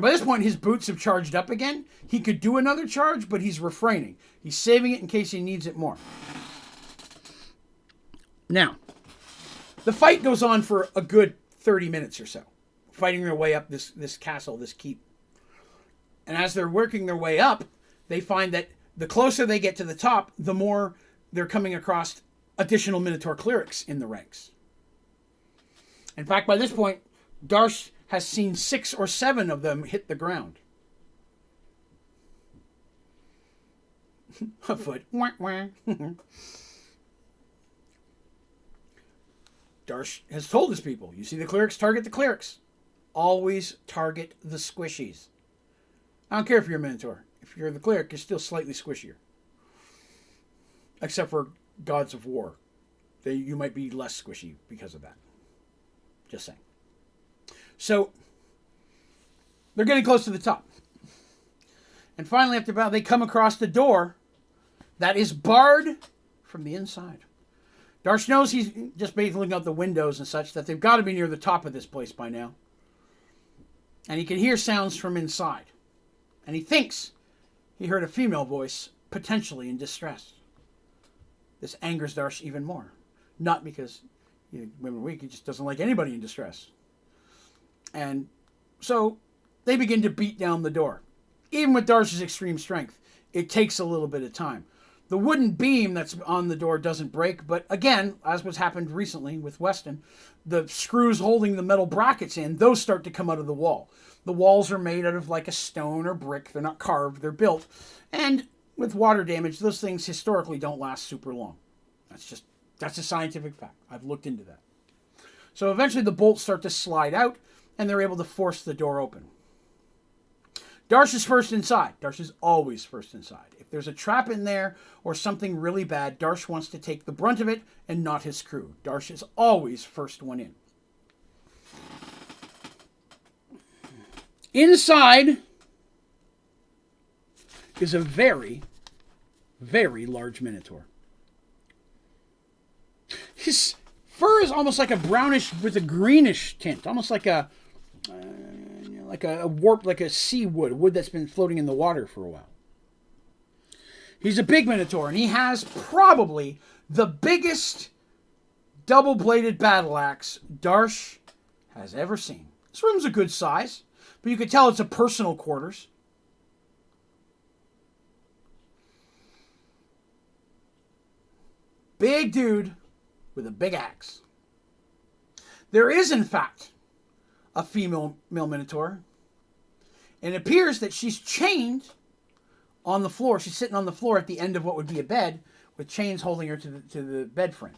by this point, his boots have charged up again. He could do another charge, but he's refraining. He's saving it in case he needs it more. Now, the fight goes on for a good 30 minutes or so, fighting their way up this castle, this keep. And as they're working their way up, they find that the closer they get to the top, the more they're coming across additional Minotaur clerics in the ranks. In fact, by this point, Darsh has seen 6 or 7 of them hit the ground. A foot. Darsh has told his people, you see the clerics, target the clerics. Always target the squishies. I don't care if you're a Minotaur. If you're the cleric, you're still slightly squishier. Except for gods of war. You might be less squishy because of that. Just saying. So, they're getting close to the top. And finally, after about, they come across the door that is barred from the inside. Darsh knows he's just basically looking out the windows and such, that they've got to be near the top of this place by now. And he can hear sounds from inside. And he thinks he heard a female voice, potentially in distress. This angers Darsh even more. Not because women are weak, he just doesn't like anybody in distress. And so they begin to beat down the door. Even with Darsh's extreme strength, it takes a little bit of time. The wooden beam that's on the door doesn't break, but again, as was happened recently with Weston, the screws holding the metal brackets in, those start to come out of the wall. The walls are made out of like a stone or brick. They're not carved, they're built. And with water damage, those things historically don't last super long. That's a scientific fact. I've looked into that. So eventually the bolts start to slide out, and they're able to force the door open. Darsh is first inside. Darsh is always first inside. If there's a trap in there or something really bad, Darsh wants to take the brunt of it and not his crew. Darsh is always first one in. Inside is a very, very large Minotaur. His fur is almost like a brownish with a greenish tint, almost like a warp, like a sea wood that's been floating in the water for a while. He's a big Minotaur, and he has probably the biggest double-bladed battle axe Darsh has ever seen. This room's a good size, but you could tell it's a personal quarters. Big dude with a big axe. There is, in fact, a female Minotaur. And it appears that she's chained on the floor. She's sitting on the floor at the end of what would be a bed, with chains holding her to the bed frame.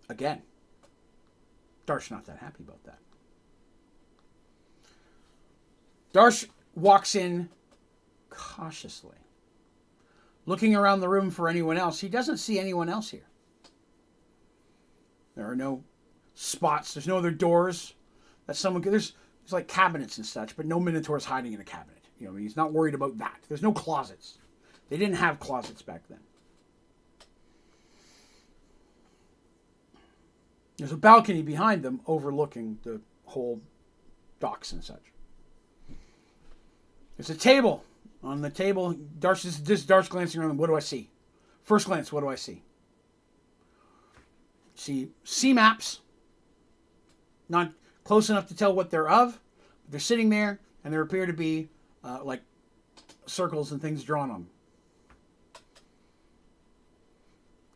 Again, Darsh not that happy about that. Darsh walks in cautiously, looking around the room for anyone else. He doesn't see anyone else here. There are no spots. There's no other doors that someone could... There's like cabinets and such, but no Minotaur's hiding in a cabinet. He's not worried about that. There's no closets. They didn't have closets back then. There's a balcony behind them overlooking the whole docks and such. There's a table. On the table, Darsh glancing around. What do I see? First glance, what do I see? See sea maps. Not close enough to tell what they're of. They're sitting there, and there appear to be like circles and things drawn on them.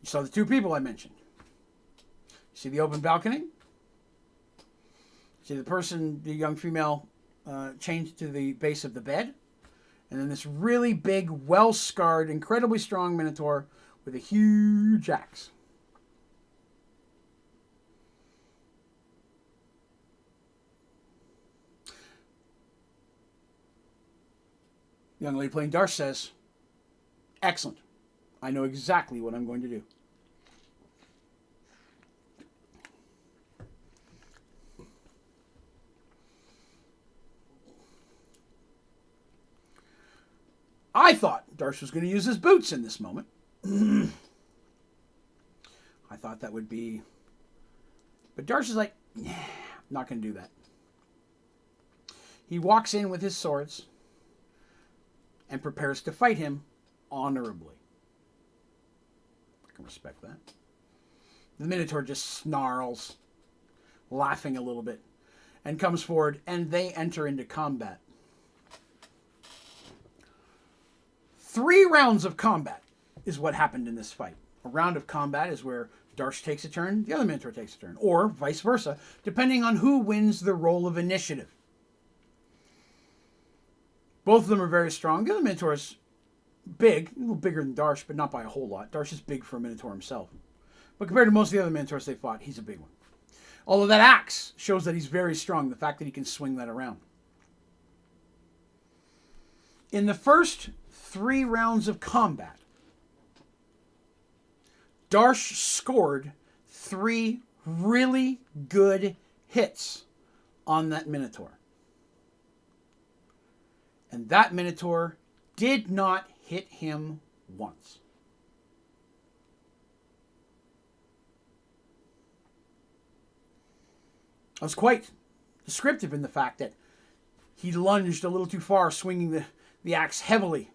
You saw the 2 people I mentioned. You see the open balcony? You see the person, the young female, chained to the base of the bed. And then this really big, well-scarred, incredibly strong Minotaur with a huge axe. The young lady playing Darsh says, "Excellent. I know exactly what I'm going to do." I thought Darsh was going to use his boots in this moment. I thought that would be... But Darsh is like, nah, I'm not going to do that. He walks in with his swords and prepares to fight him honorably. I can respect that. The Minotaur just snarls, laughing a little bit, and comes forward, and they enter into combat. 3 rounds of combat is what happened in this fight. A round of combat is where Darsh takes a turn, the other Minotaur takes a turn, or vice versa, depending on who wins the roll of initiative. Both of them are very strong. The other Minotaur is big, a little bigger than Darsh, but not by a whole lot. Darsh is big for a Minotaur himself. But compared to most of the other Minotaurs they fought, he's a big one. Although that axe shows that he's very strong, the fact that he can swing that around. In the first 3 rounds of combat, Darsh scored 3 really good hits on that Minotaur. And that Minotaur did not hit him once. I was quite descriptive in the fact that he lunged a little too far, swinging the axe heavily.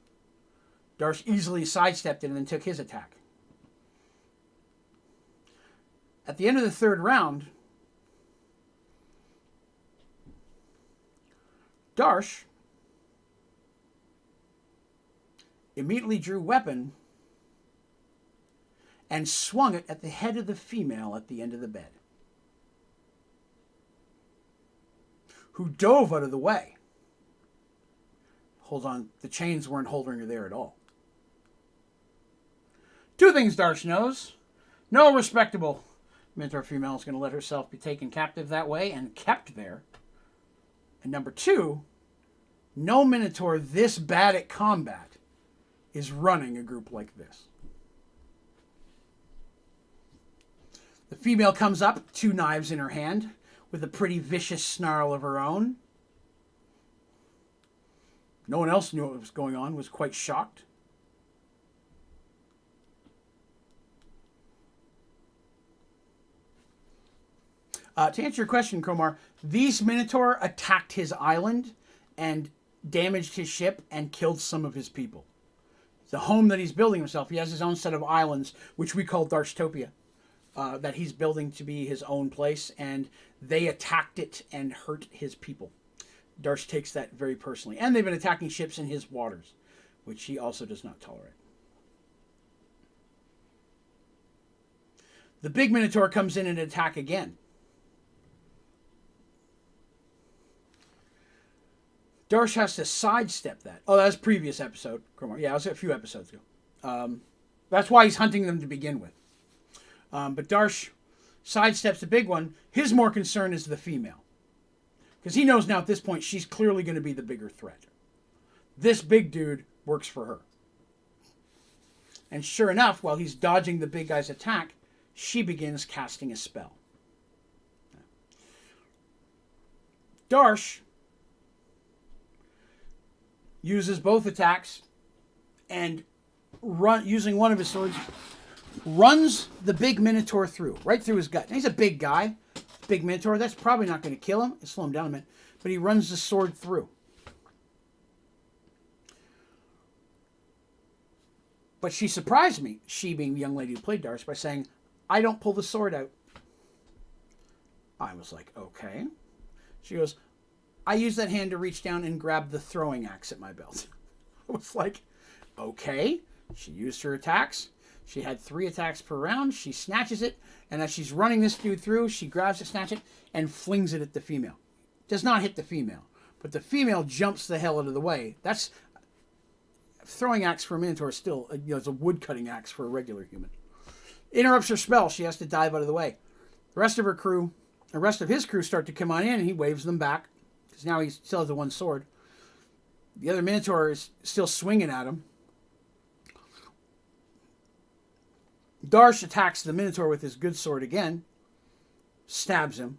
Darsh easily sidestepped it and then took his attack. At the end of the 3rd round, Darsh immediately drew weapon and swung it at the head of the female at the end of the bed, who dove out of the way. Hold on, the chains weren't holding her there at all. 2 things Darsh knows. No respectable Minotaur female is going to let herself be taken captive that way and kept there. And number 2, no Minotaur this bad at combat is running a group like this. The female comes up, 2 knives in her hand, with a pretty vicious snarl of her own. No one else knew what was going on, was quite shocked. To answer your question, Cromar, these Minotaur attacked his island and damaged his ship and killed some of his people. The home that he's building himself, he has his own set of islands, which we call Darshtopia, that he's building to be his own place, and they attacked it and hurt his people. Darsh takes that very personally. And they've been attacking ships in his waters, which he also does not tolerate. The big Minotaur comes in and attack again. Darsh has to sidestep that. Oh, that was a previous episode. Yeah, it was a few episodes ago. That's why he's hunting them to begin with. But Darsh sidesteps the big one. His more concern is the female. Because he knows now at this point she's clearly going to be the bigger threat. This big dude works for her. And sure enough, while he's dodging the big guy's attack, she begins casting a spell. Darsh uses both attacks and using one of his swords, runs the big Minotaur through, right through his gut. And he's a big guy, big Minotaur. That's probably not going to kill him. It'll slow him down a minute. But he runs the sword through. But she surprised me, she being the young lady who played Darsh, by saying, I don't pull the sword out. I was like, okay. She goes, I use that hand to reach down and grab the throwing axe at my belt. I was like, okay. She used her attacks. She had 3 attacks per round. She snatches it, and as she's running this dude through, she grabs it, snatches it, and flings it at the female. Does not hit the female, but the female jumps the hell out of the way. That's throwing axe for a Minotaur is still, it's a wood cutting axe for a regular human. Interrupts her spell. She has to dive out of the way. The rest of his crew start to come on in, and he waves them back. Because now he still has the one sword. The other Minotaur is still swinging at him. Darsh attacks the Minotaur with his good sword again. Stabs him.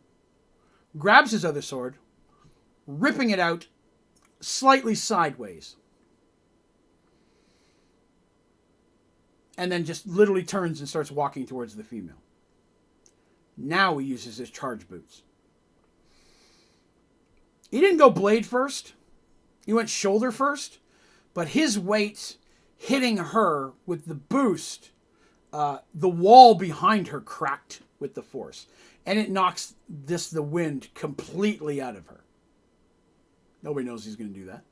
Grabs his other sword. Ripping it out slightly sideways. And then just literally turns and starts walking towards the female. Now he uses his charge boots. He didn't go blade first. He went shoulder first. But his weight hitting her with the boost, the wall behind her cracked with the force. And it knocks the wind completely out of her. Nobody knows he's going to do that.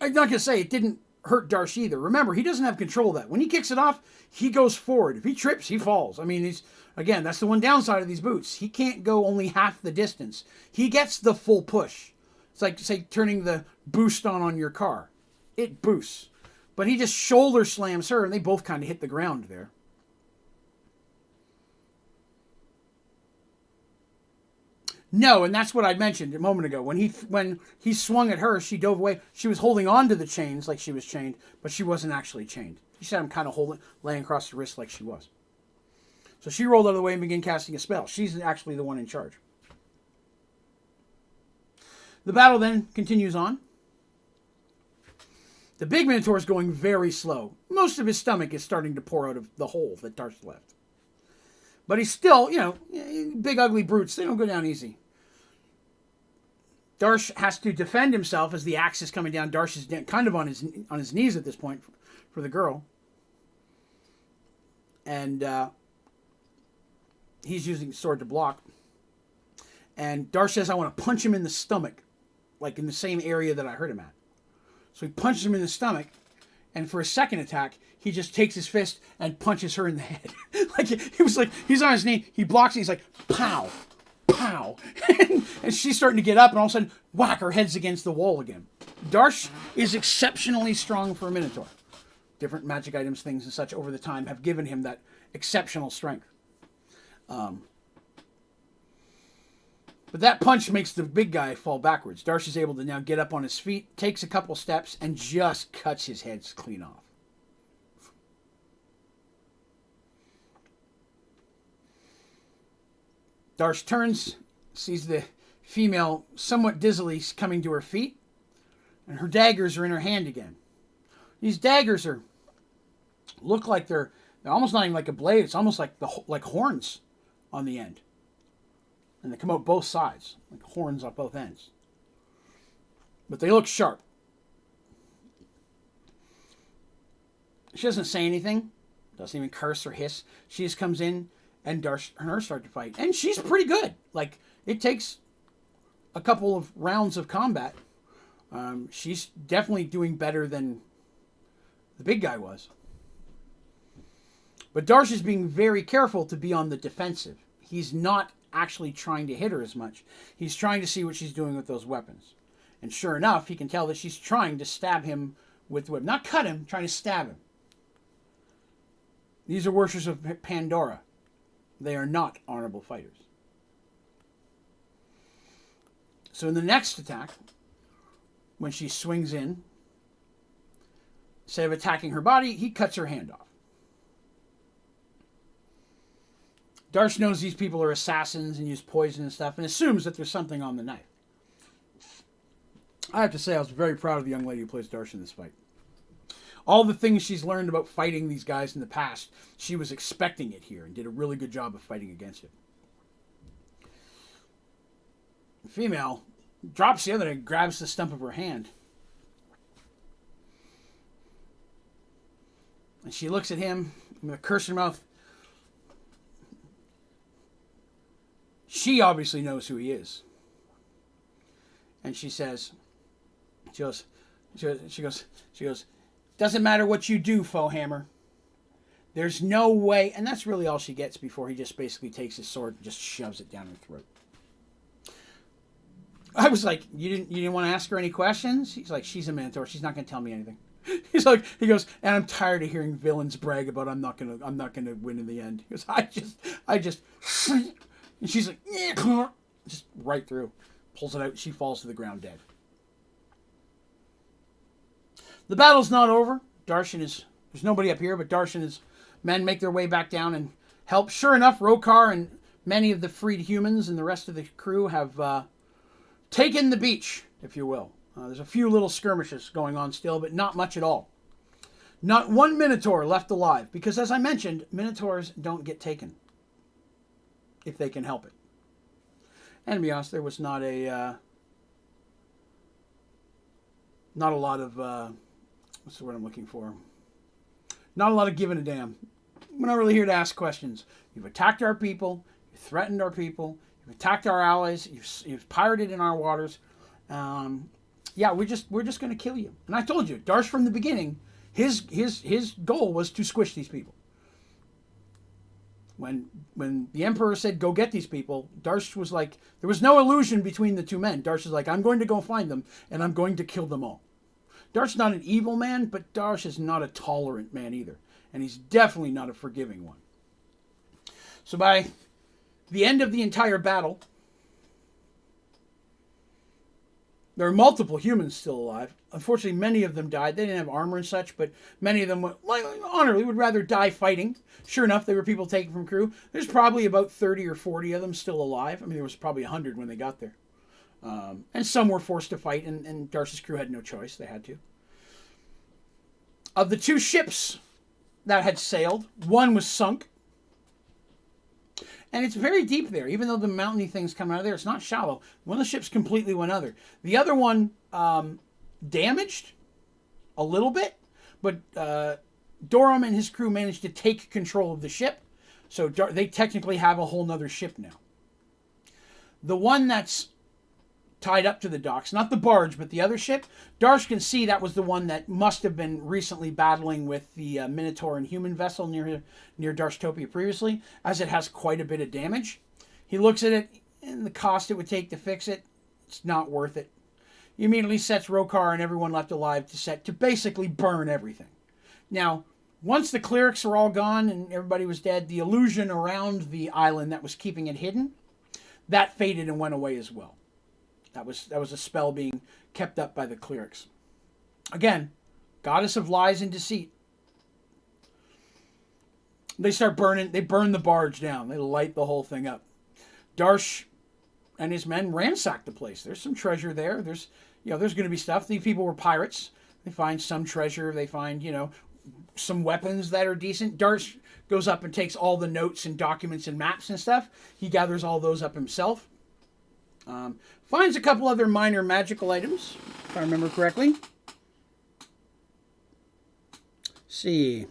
I'm not going to say it didn't hurt Darsh either. Remember, he doesn't have control of that. When he kicks it off, he goes forward. If he trips, he falls. I mean, again, that's the one downside of these boots. He can't go only half the distance. He gets the full push. It's like, say, turning the boost on your car. It boosts. But he just shoulder slams her, and they both kind of hit the ground there. No, and that's what I mentioned a moment ago. When he swung at her, she dove away. She was holding on to the chains like she was chained, but she wasn't actually chained. He said I'm kind of laying across the wrist like she was. So she rolled out of the way and began casting a spell. She's actually the one in charge. The battle then continues on. The big Minotaur is going very slow. Most of his stomach is starting to pour out of the hole that Darsh left. But he's still, big ugly brutes. They don't go down easy. Darsh has to defend himself as the axe is coming down. Darsh is kind of on his knees at this point for the girl. And he's using the sword to block. And Darsh says, I want to punch him in the stomach. Like in the same area that I hurt him at. So he punches him in the stomach. And for a second attack, he just takes his fist and punches her in the head. He's on his knee. He blocks and he's like, pow, pow. And she's starting to get up and all of a sudden, whack, her head's against the wall again. Darsh is exceptionally strong for a Minotaur. Different magic items, things and such over the time have given him that exceptional strength. But that punch makes the big guy fall backwards. Darsh is able to now get up on his feet, takes a couple steps, and just cuts his head clean off. Darsh turns, sees the female somewhat dizzily coming to her feet, and her daggers are in her hand again. These daggers look like they're almost not even like a blade. It's almost like horns on the end. And they come out both sides, like horns on both ends. But they look sharp. She doesn't say anything, doesn't even curse or hiss. She just comes in, and Darsh and her start to fight. And she's pretty good. Like, it takes a couple of rounds of combat. She's definitely doing better than the big guy was. But Darsh is being very careful to be on the defensive. He's not actually trying to hit her as much. He's trying to see what she's doing with those weapons. And sure enough, he can tell that she's trying to stab him with the whip. Not cut him, trying to stab him. These are worshippers of Pandora. They are not honorable fighters. So in the next attack, when she swings in, instead of attacking her body, he cuts her hand off. Darsh knows these people are assassins and use poison and stuff and assumes that there's something on the knife. I have to say I was very proud of the young lady who plays Darsh in this fight. All the things she's learned about fighting these guys in the past, she was expecting it here and did a really good job of fighting against it. The female drops the other and grabs the stump of her hand. And she looks at him with a curse in her mouth. She obviously knows who he is. And she says, she goes, doesn't matter what you do, Foehammer. There's no way. And that's really all she gets before he just basically takes his sword and just shoves it down her throat. I was like, you didn't want to ask her any questions? He's like, she's a Minotaur. She's not going to tell me anything. He goes, and I'm tired of hearing villains brag about I'm not gonna win in the end. He goes, I just, and she's like, just right through, pulls it out. She falls to the ground dead. The battle's not over. Darsh and there's nobody up here, but Darsh and his men make their way back down and help. Sure enough, Rokar and many of the freed humans and the rest of the crew have taken the beach, if you will. There's a few little skirmishes going on still, but not much at all. Not one Minotaur left alive, because as I mentioned, Minotaurs don't get taken if they can help it. And to be honest, there was not a lot of what's the word I'm looking for? Not a lot of giving a damn. We're not really here to ask questions. You've attacked our people. You threatened our people. You've attacked our allies. You've pirated in our waters. yeah, we're just going to kill you. And I told you, Darsh from the beginning, his goal was to squish these people. When the Emperor said, go get these people, Darsh was like, there was no illusion between the two men. Darsh was like, I'm going to go find them, and I'm going to kill them all. Darsh's not an evil man, but Darsh is not a tolerant man either. And he's definitely not a forgiving one. So by the end of the entire battle, there are multiple humans still alive. Unfortunately, many of them died. They didn't have armor and such, but many of them, like, honorably, would rather die fighting. Sure enough, they were people taken from crew. There's probably about 30 or 40 of them still alive. I mean, there was probably 100 when they got there. And some were forced to fight, and Darsh's crew had no choice. They had to. Of the two ships that had sailed, one was sunk. And it's very deep there. Even though the mountainy things come out of there, it's not shallow. One of the ships completely went under. The other one damaged a little bit, but Dorum and his crew managed to take control of the ship. So they technically have a whole nother ship now. The one that's tied up to the docks, not the barge, but the other ship, Darsh can see that was the one that must have been recently battling with the Minotaur and human vessel near Darshtopia previously, as it has quite a bit of damage. He looks at it, and the cost it would take to fix it, it's not worth it. He immediately sets Rokar and everyone left alive to basically burn everything. Now, once the clerics were all gone and everybody was dead, the illusion around the island that was keeping it hidden, that faded and went away as well. That was a spell being kept up by the clerics. Again, goddess of lies and deceit. They start burning. They burn the barge down. They light the whole thing up. Darsh and his men ransack the place. There's some treasure there. There's going to be stuff. These people were pirates. They find some treasure. They find, some weapons that are decent. Darsh goes up and takes all the notes and documents and maps and stuff. He gathers all those up himself. Finds a couple other minor magical items, if I remember correctly. See.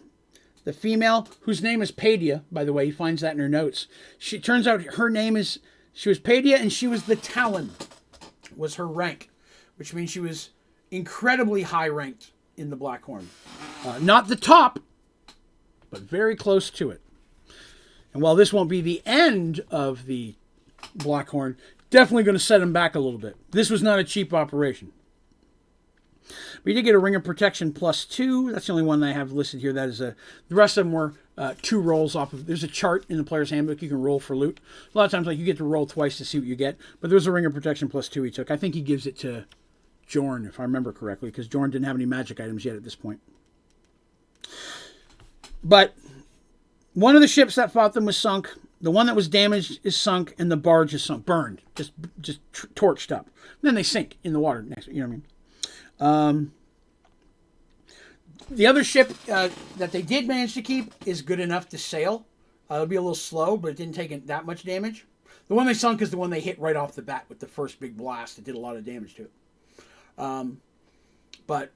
The female, whose name is Padia, by the way, he finds that in her notes. She turns out she was Padia, and she was the Talon, was her rank, which means she was incredibly high ranked in the Black Horn. Not the top, but very close to it. And while this won't be the end of the Black Horn, definitely going to set him back a little bit. This was not a cheap operation. But you did get a Ring of Protection +2. That's the only one that I have listed here. That is the rest of them were 2 rolls off of. There's a chart in the player's handbook you can roll for loot. A lot of times, you get to roll twice to see what you get. But there's a Ring of Protection +2 he took. I think he gives it to Jorn, if I remember correctly, because Jorn didn't have any magic items yet at this point. But one of the ships that fought them was sunk. The one that was damaged is sunk, and the barge is sunk, burned, just torched up. And then they sink in the water next. You know what I mean? The other ship that they did manage to keep is good enough to sail. It'll be a little slow, but it didn't take that much damage. The one they sunk is the one they hit right off the bat with the first big blast. It did a lot of damage to it. But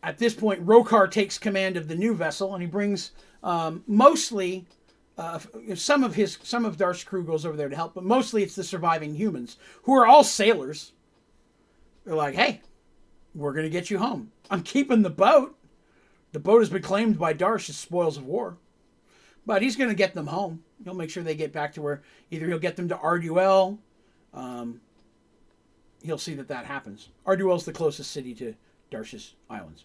at this point, Rokar takes command of the new vessel, and he brings mostly some of Darsh's crew goes over there to help, but mostly it's the surviving humans who are all sailors. They're like, hey, we're going to get you home. I'm keeping the boat. The boat has been claimed by Darsh as spoils of war. But he's going to get them home. He'll make sure they get back to where either he'll get them to Arduel. He'll see that happens. Arduel's the closest city to Darsh's islands.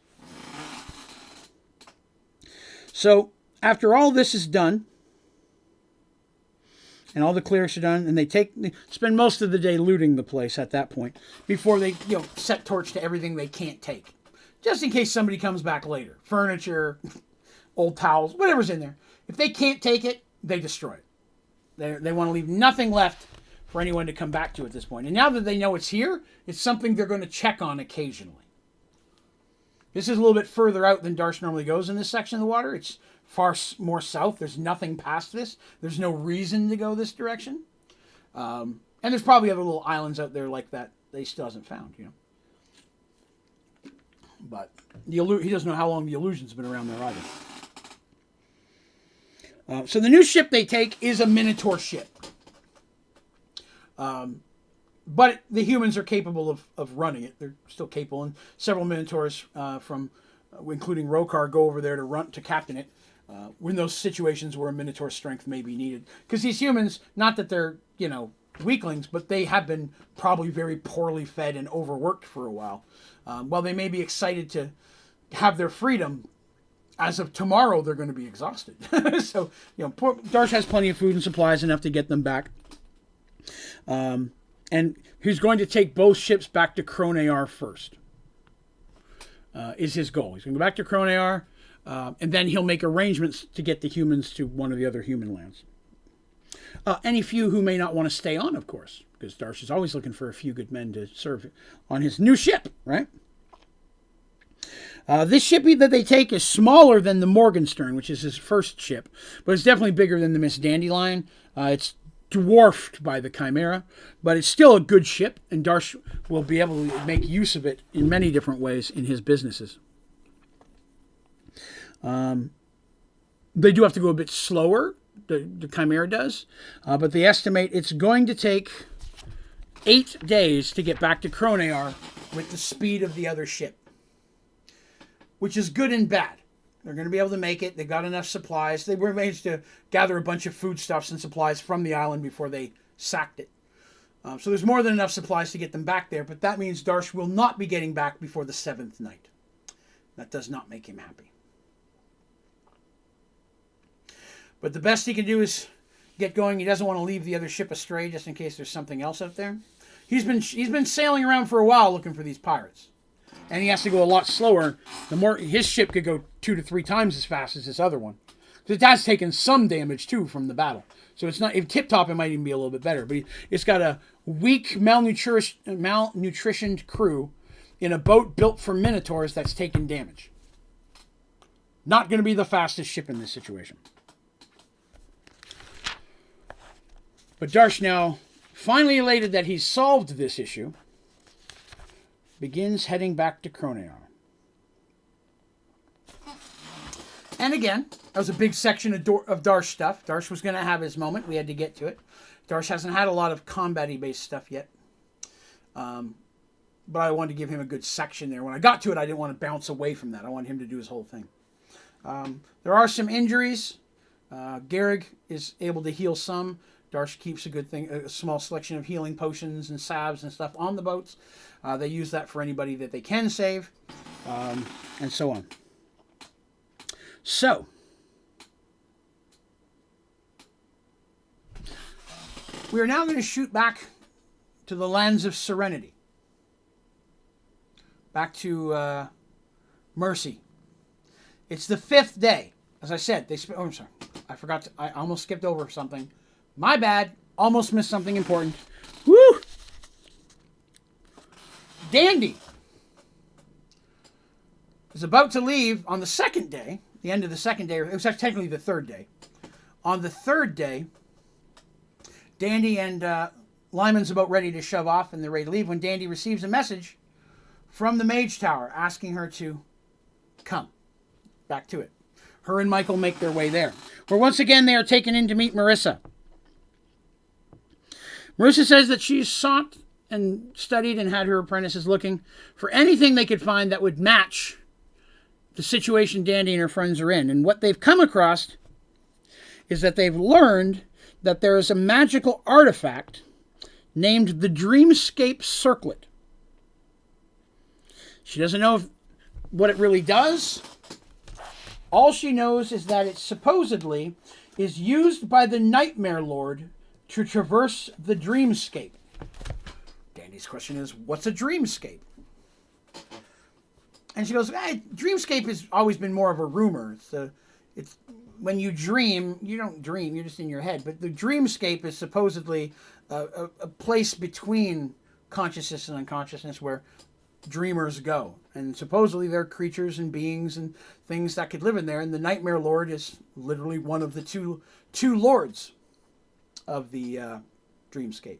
So after all this is done, and all the clerics are done, and they spend most of the day looting the place at that point before they set torch to everything they can't take, just in case somebody comes back later. Furniture, old towels, whatever's in there. If they can't take it, they destroy it. They want to leave nothing left for anyone to come back to at this point. And now that they know it's here, it's something they're going to check on occasionally. This is a little bit further out than Darsh normally goes in this section of the water. It's far more south. There's nothing past this. There's no reason to go this direction. And there's probably other little islands out there like that he still hasn't found, But he doesn't know how long the illusion's been around there either. So the new ship they take is a Minotaur ship. But the humans are capable of running it. They're still capable, and several Minotaurs including Rokar, go over there to captain it when those situations where a Minotaur strength may be needed. Because these humans, not that they're, weaklings, but they have been probably very poorly fed and overworked for a while. While they may be excited to have their freedom, as of tomorrow, they're going to be exhausted. So, Darsh has plenty of food and supplies, enough to get them back. And he's going to take both ships back to Kronear first. Is his goal. He's going to go back to Kronear, and then he'll make arrangements to get the humans to one of the other human lands. Any few who may not want to stay on, of course, because Darsh is always looking for a few good men to serve on his new ship, right? This ship that they take is smaller than the Morgenstern, which is his first ship, but it's definitely bigger than the Miss Dandelion. It's dwarfed by the Chimera, but it's still a good ship, and Darsh will be able to make use of it in many different ways in his businesses. They do have to go a bit slower, the Chimera does, but they estimate it's going to take 8 days to get back to Kronear with the speed of the other ship, which is good and bad. They're going to be able to make it. They got enough supplies. They were managed to gather a bunch of foodstuffs and supplies from the island before they sacked it. So there's more than enough supplies to get them back there, but that means Darsh will not be getting back before the 7th night. That does not make him happy. But the best he can do is get going. He doesn't want to leave the other ship astray just in case there's something else out there. He's been sailing around for a while looking for these pirates. And he has to go a lot slower. The more his ship could go 2 to 3 times as fast as this other one. So it has taken some damage too from the battle. So it's not, if tip top, it might even be a little bit better. But it's got a weak, malnutritioned crew in a boat built for Minotaurs that's taken damage. Not going to be the fastest ship in this situation. But Darsh, now finally elated that he's solved this issue, begins heading back to Kronear. And again, that was a big section of Darsh stuff. Darsh was going to have his moment. We had to get to it. Darsh hasn't had a lot of combat-y based stuff yet. But I wanted to give him a good section there. When I got to it, I didn't want to bounce away from that. I wanted him to do his whole thing. There are some injuries. Garrig is able to heal some. Darsh keeps a small selection of healing potions and salves and stuff on the boats. They use that for anybody that they can save, and so on. So, we are now going to shoot back to the lands of Serenity. Back to Mercy. It's the 5th day. As I said, I'm sorry. I almost skipped over something. My bad. Almost missed something important. Woo! Dandy is about to leave on the 2nd day. The end of the 2nd day. It was technically the 3rd day. On the 3rd day, Dandy and Lyman's about ready to shove off, and they're ready to leave when Dandy receives a message from the Mage Tower asking her to come. Back to it. Her and Michael make their way there. Where once again they are taken in to meet Marissa. Marissa says that she's sought and studied and had her apprentices looking for anything they could find that would match the situation Dandy and her friends are in. And what they've come across is that they've learned that there is a magical artifact named the Dreamscape Circlet. She doesn't know what it really does. All she knows is that it supposedly is used by the Nightmare Lord to traverse the dreamscape. Dandy's question is, what's a dreamscape? And she goes, dreamscape has always been more of a rumor. It's when you dream, you don't dream, you're just in your head. But the dreamscape is supposedly a place between consciousness and unconsciousness where dreamers go. And supposedly there are creatures and beings and things that could live in there. And the Nightmare Lord is literally one of the two lords of the dreamscape.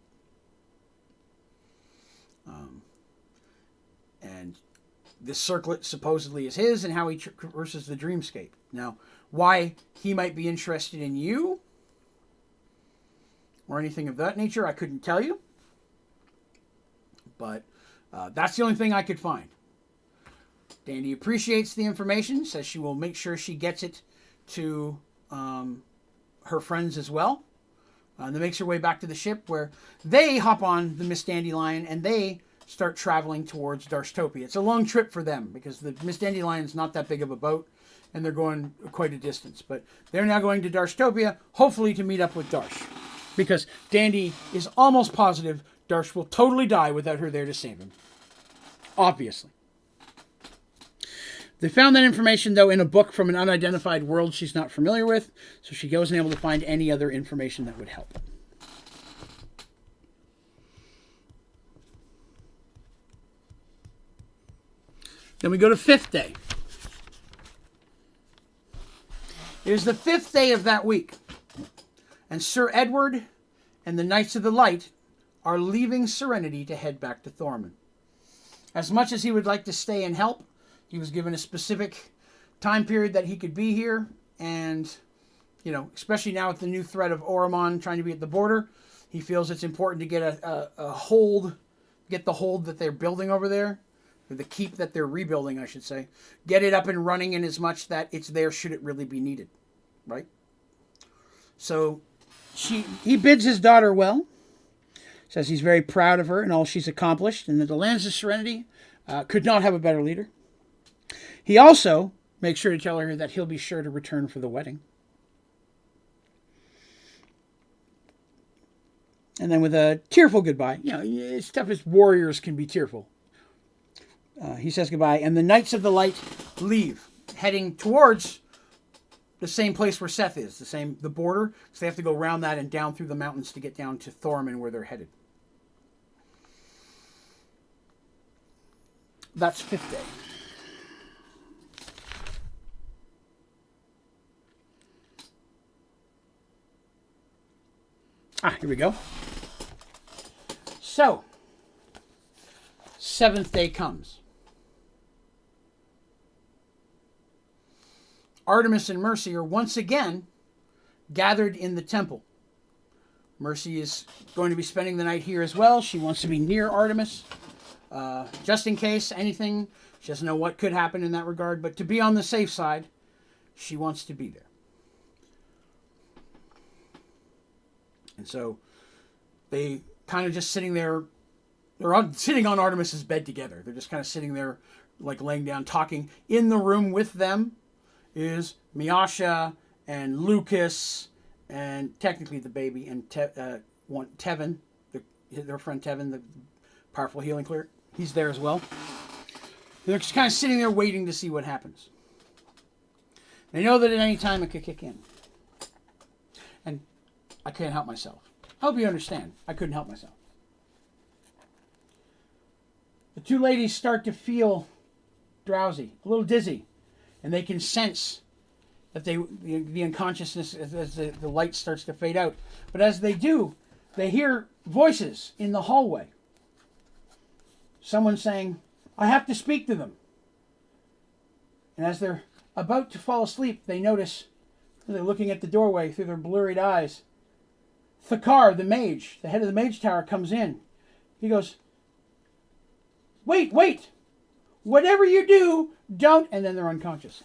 And this circlet supposedly is his, and how he traverses the dreamscape. Now, why he might be interested in you or anything of that nature, I couldn't tell you. But that's the only thing I could find. Dandy appreciates the information, says she will make sure she gets it to her friends as well. And then makes her way back to the ship, where they hop on the Miss Dandelion and they start traveling towards Darstopia. It's a long trip for them because the Miss Dandelion is not that big of a boat and they're going quite a distance. But they're now going to Darstopia, hopefully to meet up with Darsh. Because Dandy is almost positive Darsh will totally die without her there to save him. Obviously. They found that information, though, in a book from an unidentified world she's not familiar with, so she goes and able to find any other information that would help. Then we go to 5th day. It is the 5th day of that week, and Sir Edward and the Knights of the Light are leaving Serenity to head back to Thorman. As much as he would like to stay and help, he was given a specific time period that he could be here, and, you know, especially now with the new threat of Oromon trying to be at the border, he feels it's important to get a hold, get the hold that they're building over there, or the keep that they're rebuilding, I should say, get it up and running in as much that it's there should it really be needed, right? So he bids his daughter well, says he's very proud of her and all she's accomplished, and that the Lands of Serenity could not have a better leader. He also makes sure to tell her that he'll be sure to return for the wedding. And then with a tearful goodbye, you know, it's tough as warriors can be tearful. He says goodbye, and the Knights of the Light leave, heading towards the same place where Seth is, the border. So they have to go around that and down through the mountains to get down to Thorman, where they're headed. That's 5th day. Here we go. So, 7th day comes. Artemis and Mercy are once again gathered in the temple. Mercy is going to be spending the night here as well. She wants to be near Artemis, just in case anything. She doesn't know what could happen in that regard, but to be on the safe side, she wants to be there. And so they kind of just sitting there, they're sitting on Artemis's bed together. They're just kind of sitting there, like laying down, talking. In the room with them is Miasha and Lucas and technically the baby and Tevin, their friend Tevin, the powerful healing cleric. He's there as well. They're just kind of sitting there waiting to see what happens. They know that at any time it could kick in. And I can't help myself. I hope you understand. I couldn't help myself. The two ladies start to feel drowsy, a little dizzy, and they can sense that the unconsciousness as the light starts to fade out. But as they do, they hear voices in the hallway. Someone saying, "I have to speak to them." And as they're about to fall asleep, they notice, they're looking at the doorway through their blurred eyes, Thakar, the mage, the head of the mage tower, comes in. He goes, wait, whatever you do, don't, and then they're unconscious.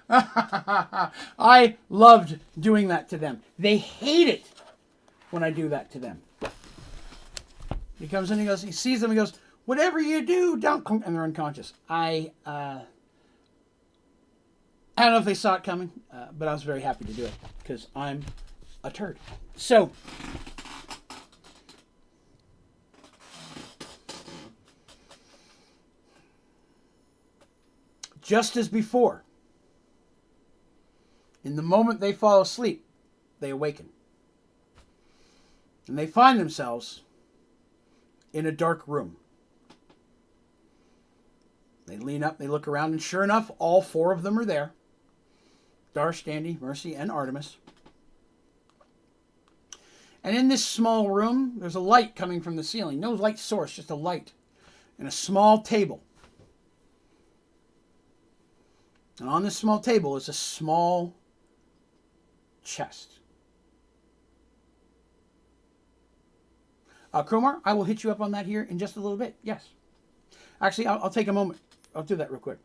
I loved doing that to them. They hate it when I do that to them. He comes in, he sees them, he goes, whatever you do, don't, and they're unconscious. I don't know if they saw it coming, but I was very happy to do it because I'm a turd. So, just as before, in the moment they fall asleep, they awaken. And they find themselves in a dark room. They lean up, they look around, and sure enough, all four of them are there. Darsh, Dandy, Mercy, and Artemis. And in this small room, there's a light coming from the ceiling. No light source, just a light. And a small table. And on this small table is a small chest. Cromar, I will hit you up on that here in just a little bit. Yes. Actually, I'll take a moment. I'll do that real quick.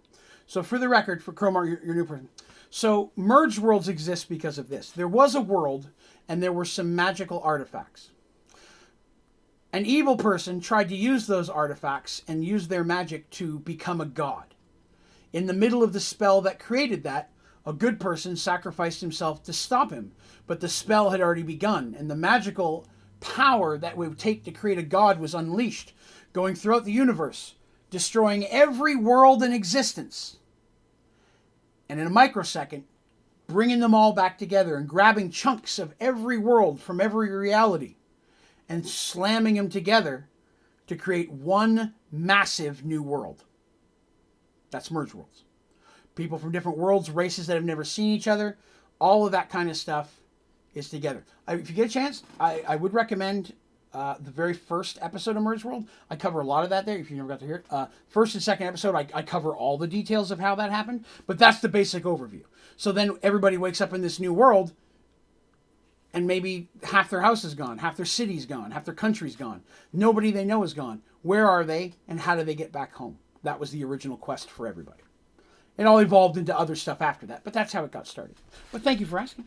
So for the record, for Cromar, your new person. So Mergeworlds exists because of this. There was a world, and there were some magical artifacts. An evil person tried to use those artifacts and use their magic to become a god. In the middle of the spell that created that, a good person sacrificed himself to stop him. But the spell had already begun, and the magical power that it would take to create a god was unleashed, going throughout the universe, destroying every world in existence. And in a microsecond, bringing them all back together and grabbing chunks of every world from every reality and slamming them together to create one massive new world. That's Mergeworlds. People from different worlds, races that have never seen each other, all of that kind of stuff is together. If you get a chance, I would recommend the very first episode of Mergeworld. I cover a lot of that there, if you never got to hear it. First and second episode, I cover all the details of how that happened, but that's the basic overview. So then everybody wakes up in this new world, and maybe half their house is gone, half their city's gone, half their country's gone. Nobody they know is gone. Where are they, and how do they get back home? That was the original quest for everybody. It all evolved into other stuff after that, but that's how it got started. But thank you for asking.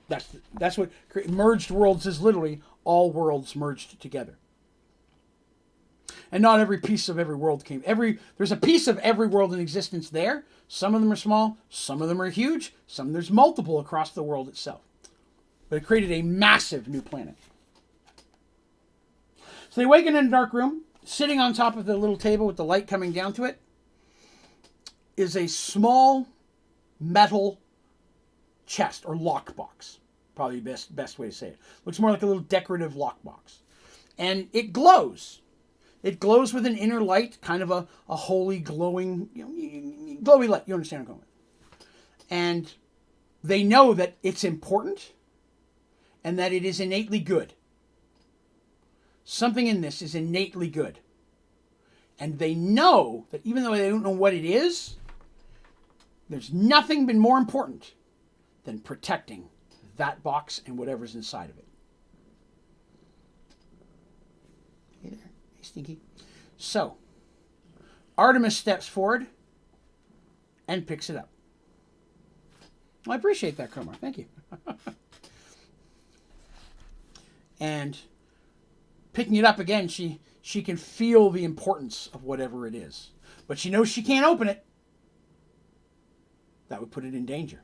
That's what merged worlds is. Literally all worlds merged together. And not every piece of every world came. There's a piece of every world in existence there. Some of them are small, some of them are huge, there's multiple across the world itself. But it created a massive new planet. So they awaken in a dark room. Sitting on top of the little table with the light coming down to it is a small metal chest or lockbox. Probably the best way to say it. Looks more like a little decorative lockbox. And it glows. It glows with an inner light, kind of a holy glowing, glowy light. You understand what I'm going with. And they know that it's important and that it is innately good. Something in this is innately good. And they know that even though they don't know what it is, there's nothing been more important than protecting that box and whatever's inside of it. Hey there. Hey, Stinky. So, Artemis steps forward and picks it up. Well, I appreciate that, Cromar. Thank you. And picking it up again, she can feel the importance of whatever it is. But she knows she can't open it. That would put it in danger.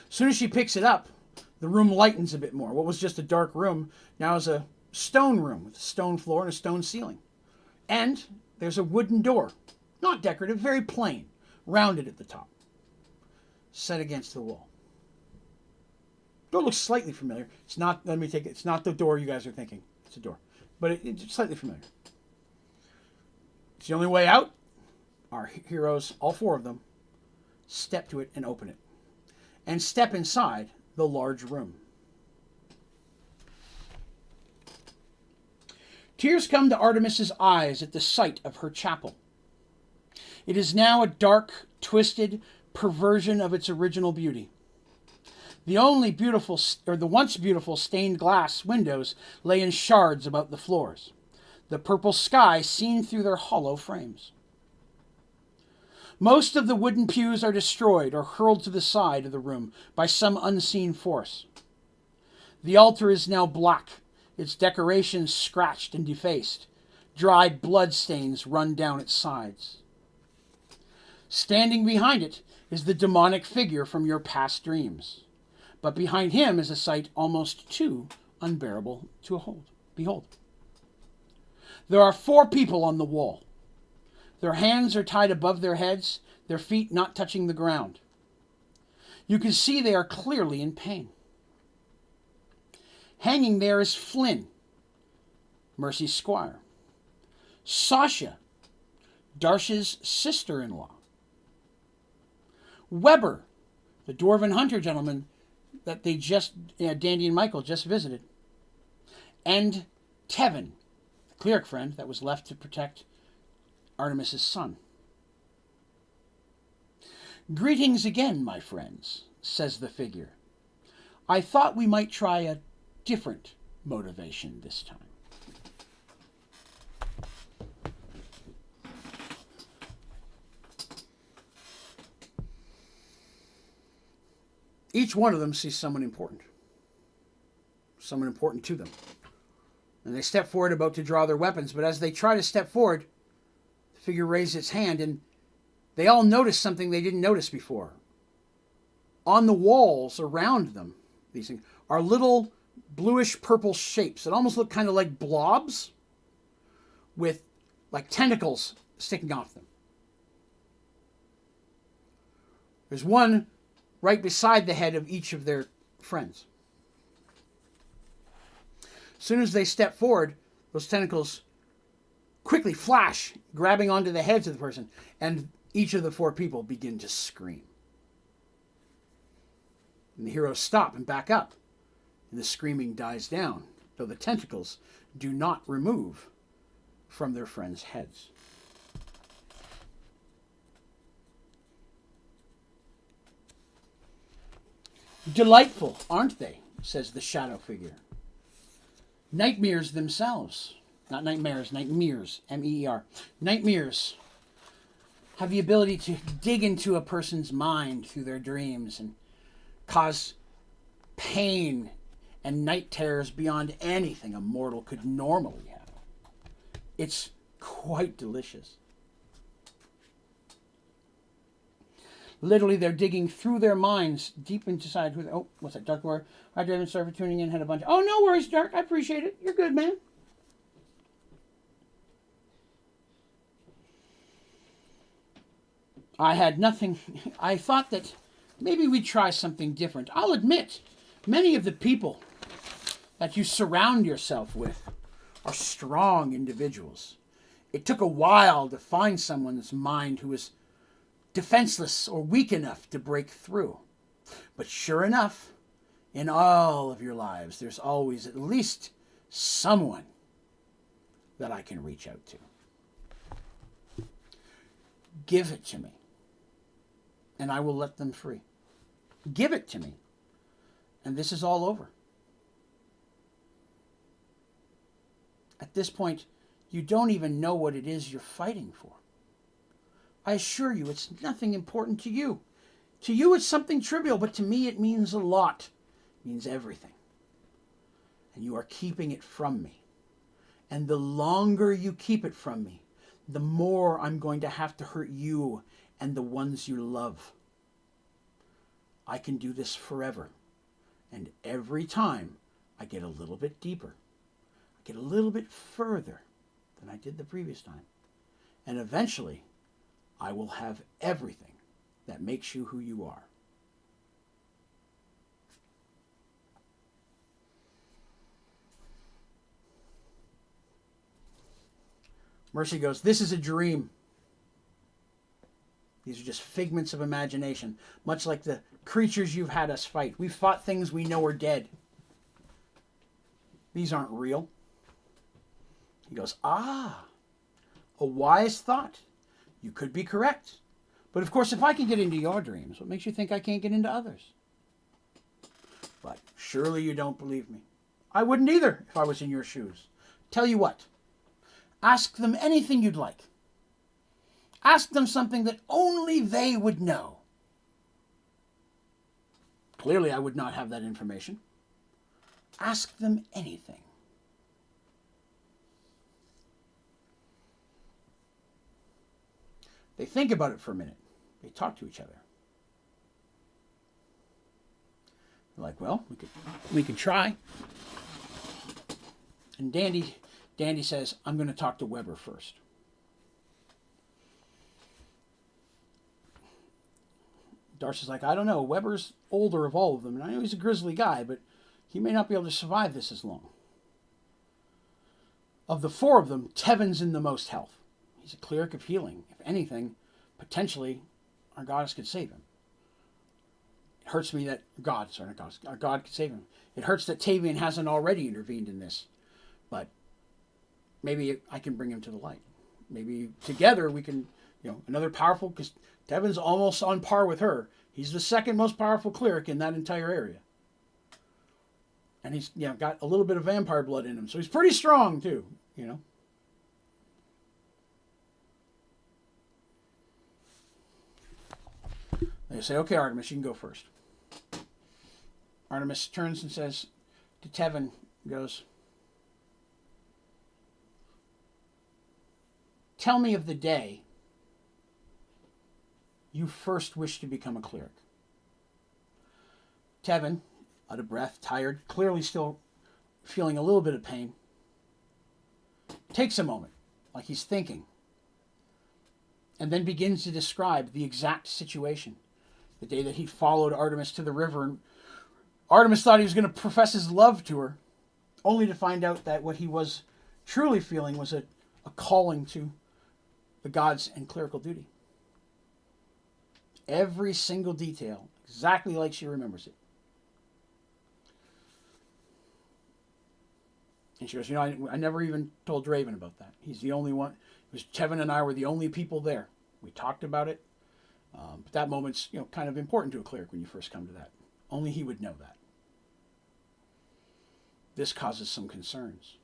As soon as she picks it up, the room lightens a bit more. What was just a dark room now is a stone room with a stone floor and a stone ceiling. And there's a wooden door. Not decorative, very plain. Rounded at the top. Set against the wall. Door looks slightly familiar. It's not, let me take it, it's not the door you guys are thinking. It's a door. But it's slightly familiar. It's the only way out. Our heroes, all four of them, step to it and open it. And step inside the large room. Tears come to Artemis's eyes at the sight of her chapel. It is now a dark, twisted perversion of its original beauty. The once beautiful stained glass windows lay in shards about the floors, the purple sky seen through their hollow frames. Most of the wooden pews are destroyed or hurled to the side of the room by some unseen force. The altar is now black, its decorations scratched and defaced. Dried blood stains run down its sides. Standing behind it is the demonic figure from your past dreams. But behind him is a sight almost too unbearable to behold. There are 4 people on the wall. Their hands are tied above their heads, their feet not touching the ground. You can see they are clearly in pain. Hanging there is Flynn, Mercy's squire. Sasha, Darsh's sister-in-law. Weber, the dwarven hunter gentleman that Dandy and Michael just visited. And Tevin, the cleric friend that was left to protect Artemis's son. Greetings again, my friends, says the figure. I thought we might try a different motivation this time. Each one of them sees someone important to them. And they step forward about to draw their weapons, but as they try to step forward, the figure raises its hand, and they all notice something they didn't notice before. On the walls around them, these things, are little bluish-purple shapes that almost look kind of like blobs with like tentacles sticking off them. There's one right beside the head of each of their friends. As soon as they step forward, those tentacles quickly flash, grabbing onto the heads of the person, and each of the 4 people begin to scream. And the heroes stop and back up, and the screaming dies down, though the tentacles do not remove from their friends' heads. Delightful, aren't they? Says the shadow figure. Nightmares themselves, not nightmares, nightmares, M-E-E-R. Nightmares have the ability to dig into a person's mind through their dreams and cause pain and night terrors beyond anything a mortal could normally have. It's quite delicious. Literally, they're digging through their minds deep inside. Oh, what's that? Dark War. Hi, David. Sorry for tuning in. Had a bunch. Oh, no worries, Dark. I appreciate it. You're good, man. I had nothing. I thought that maybe we'd try something different. I'll admit, many of the people that you surround yourself with are strong individuals. It took a while to find someone's mind who was defenseless or weak enough to break through. But sure enough, in all of your lives, there's always at least someone that I can reach out to. Give it to me, and I will let them free. Give it to me, and this is all over. At this point, you don't even know what it is you're fighting for. I assure you, it's nothing important to you. To you, it's something trivial, but to me, it means a lot. It means everything. And you are keeping it from me. And the longer you keep it from me, the more I'm going to have to hurt you and the ones you love. I can do this forever. And every time, I get a little bit deeper. I get a little bit further than I did the previous time. And eventually, I will have everything that makes you who you are. Mercy goes, this is a dream. These are just figments of imagination, much like the creatures you've had us fight. We've fought things we know are dead. These aren't real. He goes, a wise thought. You could be correct. But of course, if I can get into your dreams, what makes you think I can't get into others? But surely you don't believe me. I wouldn't either if I was in your shoes. Tell you what. Ask them anything you'd like. Ask them something that only they would know. Clearly, I would not have that information. Ask them anything. They think about it for a minute. They talk to each other. They're like, well, we could try. And Dandy says, I'm going to talk to Weber first. Darcy's like, I don't know. Weber's older of all of them, and I know he's a grizzly guy, but he may not be able to survive this as long. Of the 4 of them, Tevin's in the most health. He's a cleric of healing. If anything, potentially, our goddess could save him. It hurts me that... our God could save him. It hurts that Tavian hasn't already intervened in this. But maybe I can bring him to the light. Maybe together we can, another powerful... Because Tevin's almost on par with her. He's the second most powerful cleric in that entire area. And he's got a little bit of vampire blood in him, so he's pretty strong too. They say, okay, Artemis, you can go first. Artemis turns and says to Tevin, goes, tell me of the day you first wished to become a cleric. Tevin, out of breath, tired, clearly still feeling a little bit of pain, takes a moment, like he's thinking, and then begins to describe the exact situation. The day that he followed Artemis to the river, and Artemis thought he was going to profess his love to her, only to find out that what he was truly feeling was a calling to the gods and clerical duty. Every single detail, exactly like she remembers it. And she goes, I never even told Draven about that. He's the only one. It was Tevin and I were the only people there. We talked about it. But that moment's, kind of important to a cleric when you first come to that. Only he would know that. This causes some concerns.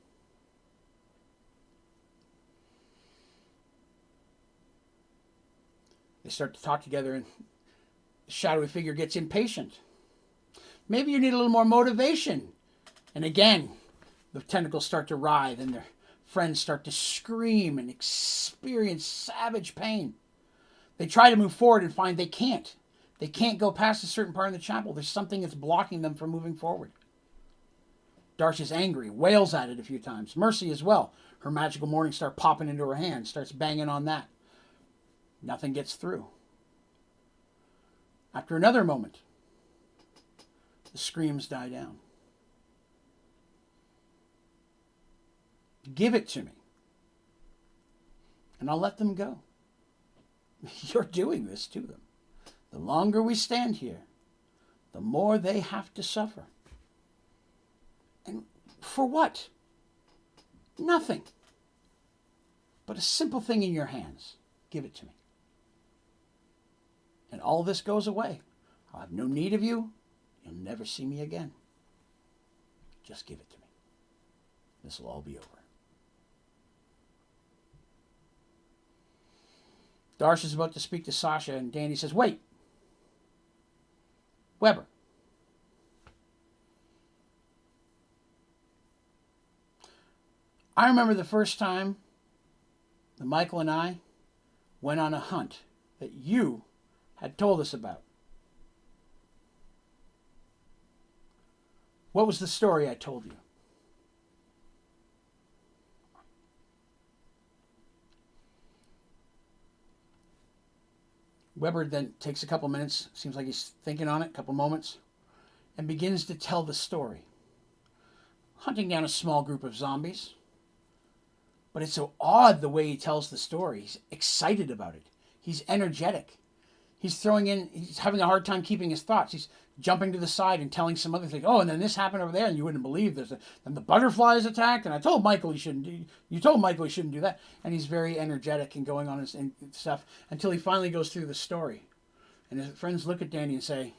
They start to talk together, and the shadowy figure gets impatient. Maybe you need a little more motivation. And again, the tentacles start to writhe, and their friends start to scream and experience savage pain. They try to move forward and find they can't. They can't go past a certain part of the chapel. There's something that's blocking them from moving forward. Darsh is angry, wails at it a few times. Mercy as well. Her magical morning star popping into her hand, starts banging on that. Nothing gets through. After another moment, the screams die down. Give it to me, and I'll let them go. You're doing this to them. The longer we stand here, the more they have to suffer. And for what? Nothing. But a simple thing in your hands. Give it to me. And all this goes away. I'll have no need of you. You'll never see me again. Just give it to me. This will all be over. Darsh is about to speak to Sasha, and Danny says, wait. Weber. I remember the first time that Michael and I went on a hunt that you had told us about. What was the story I told you? Weber then takes a couple minutes, seems like he's thinking on it, a couple moments, and begins to tell the story. Hunting down a small group of zombies. But it's so odd the way he tells the story. He's excited about it. He's energetic. He's having a hard time keeping his thoughts. He's jumping to the side and telling some other thing. Oh, and then this happened over there, and you wouldn't believe this. Then the butterflies attacked, and I told Michael he shouldn't do. You told Michael he shouldn't do that, and he's very energetic and going on and stuff until he finally goes through the story, and his friends look at Danny and say,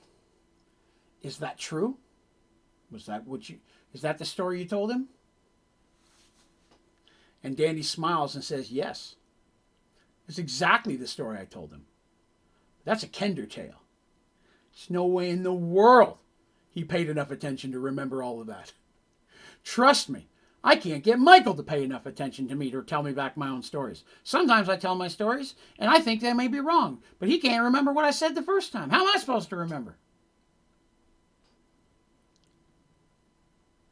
"Is that true? Is that the story you told him?" And Danny smiles and says, "Yes, it's exactly the story I told him. That's a Kender tale. There's no way in the world he paid enough attention to remember all of that. Trust me, I can't get Michael to pay enough attention to me to tell me back my own stories. Sometimes I tell my stories, and I think they may be wrong, but he can't remember what I said the first time. How am I supposed to remember?"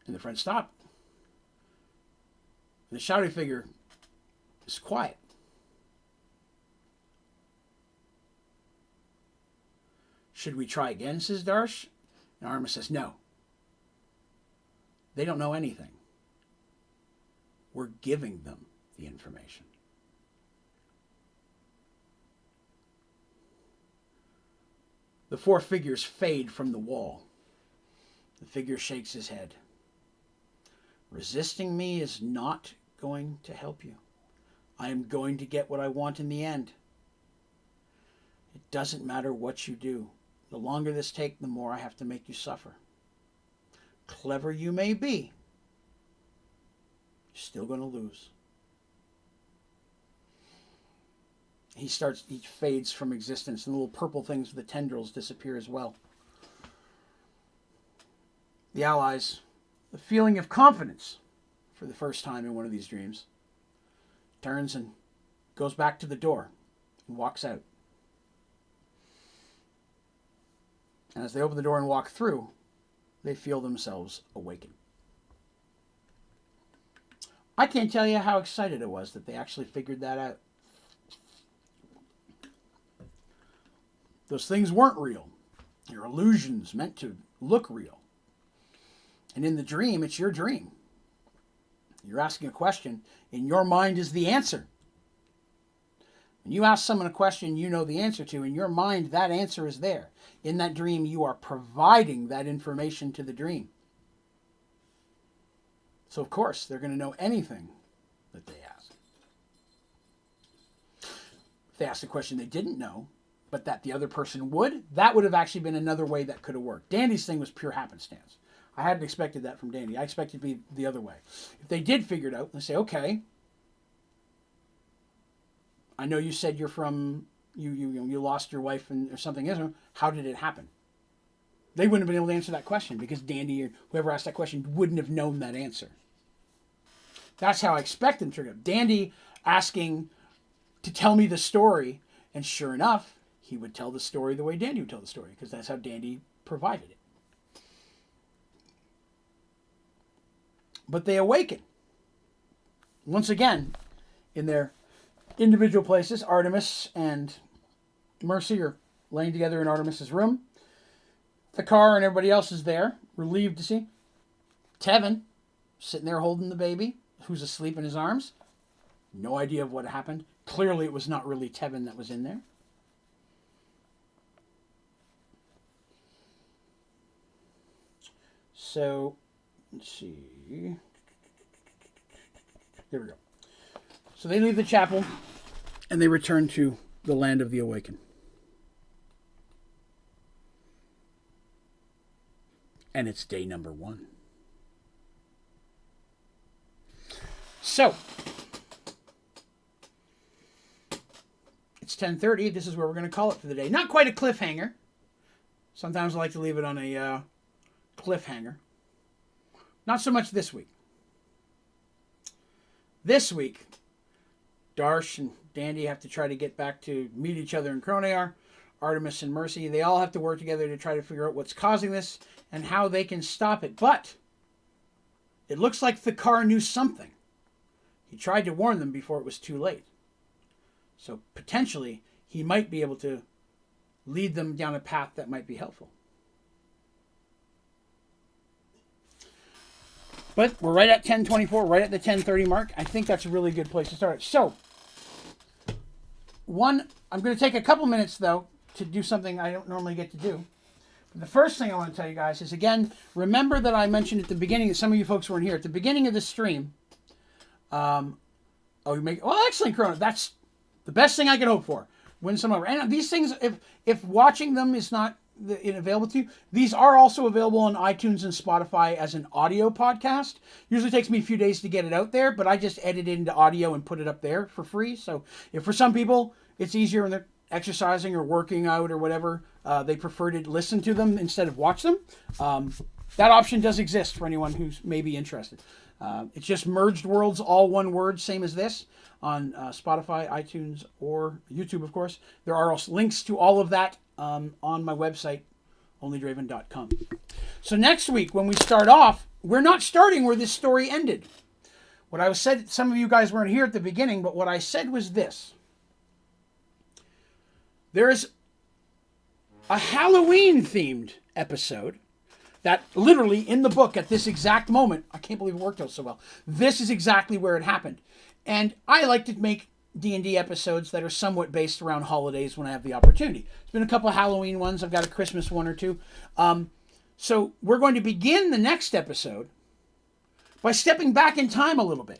And the friends stop. And the shouting figure is quiet. "Should we try again?" says Darsh. And Arma says, "No. They don't know anything. We're giving them the information." The four figures fade from the wall. The figure shakes his head. "Resisting me is not going to help you. I am going to get what I want in the end. It doesn't matter what you do. The longer this takes, the more I have to make you suffer. clever you may be, you're still going to lose. He fades from existence, and the little purple things with the tendrils disappear as well. The allies, the feeling of confidence for the first time in one of these dreams, turns and goes back to the door and walks out. And as they open the door and walk through, they feel themselves awaken. I can't tell you how excited I was that they actually figured that out. Those things weren't real. They're illusions meant to look real. And in the dream, it's your dream. You're asking a question. In your mind is the answer. When you ask someone a question you know the answer to, in your mind, that answer is there. In that dream, you are providing that information to the dream. So, of course, they're going to know anything that they ask. If they asked a question they didn't know, but that the other person would, that would have actually been another way that could have worked. Dandy's thing was pure happenstance. I hadn't expected that from Dandy. I expected it to be the other way. If they did figure it out, they say, okay, I know you said you're from, you lost your wife or something. How did it happen? They wouldn't have been able to answer that question because Dandy or whoever asked that question wouldn't have known that answer. That's how I expect them to trigger. Dandy asking to tell me the story, and sure enough, he would tell the story the way Dandy would tell the story because that's how Dandy provided it. But they awaken. Once again, in their individual places, Artemis and Mercy are laying together in Artemis's room. The car and everybody else is there, relieved to see Tevin sitting there holding the baby, who's asleep in his arms. No idea of what happened. Clearly, it was not really Tevin that was in there. So, let's see. There we go. So they leave the chapel and they return to the land of the awakened. And it's day number 1. So, it's 10:30. This is where we're going to call it for the day. Not quite a cliffhanger. Sometimes I like to leave it on a cliffhanger. Not so much this week. This week, Darsh and Dandy have to try to get back to meet each other in Kronear. Artemis and Mercy, they all have to work together to try to figure out what's causing this and how they can stop it. But it looks like the car knew something. He tried to warn them before it was too late. So potentially, he might be able to lead them down a path that might be helpful. But we're right at 10:24, right at the 10:30 mark. I think that's a really good place to start. So, I'm going to take a couple minutes, though, to do something I don't normally get to do. The first thing I want to tell you guys is, again, remember that I mentioned at the beginning, that some of you folks weren't here, at the beginning of the stream, excellent, Corona. That's the best thing I could hope for. Win some over. And these things, if watching them is not available to you, these are also available on iTunes and Spotify as an audio podcast. Usually takes me a few days to get it out there, but I just edit it into audio and put it up there for free. So if for some people it's easier when they're exercising or working out or whatever, they prefer to listen to them instead of watch them, that option does exist for anyone who's maybe interested. It's just Mergedworlds, all one word, same as this, on Spotify, iTunes, or YouTube, of course. There are also links to all of that on my website, onlydraven.com. So next week, when we start off, we're not starting where this story ended. What I said, some of you guys weren't here at the beginning, but what I said was this. There's a Halloween-themed episode that literally in the book at this exact moment, I can't believe it worked out so well. This is exactly where it happened. And I like to make D&D episodes that are somewhat based around holidays when I have the opportunity. There's been a couple of Halloween ones. I've got a Christmas one or two. So we're going to begin the next episode by stepping back in time a little bit.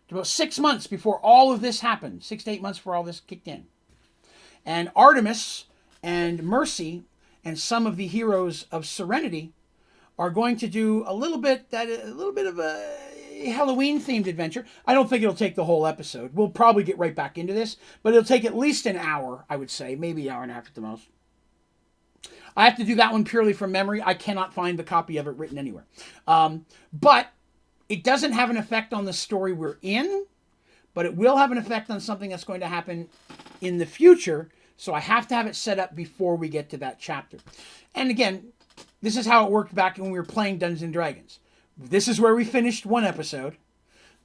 To about 6 months before all of this happened. 6 to 8 months before all this kicked in. And Artemis and Mercy and some of the heroes of Serenity are going to do a little bit of a Halloween themed adventure. I don't think it'll take the whole episode. We'll probably get right back into this, but it'll take at least an hour, I would say, maybe an hour and a half at the most. I have to do that one purely from memory. I cannot find the copy of it written anywhere. But it doesn't have an effect on the story we're in, but it will have an effect on something that's going to happen in the future. So I have to have it set up before we get to that chapter. And again, this is how it worked back when we were playing Dungeons & Dragons. This is where we finished one episode.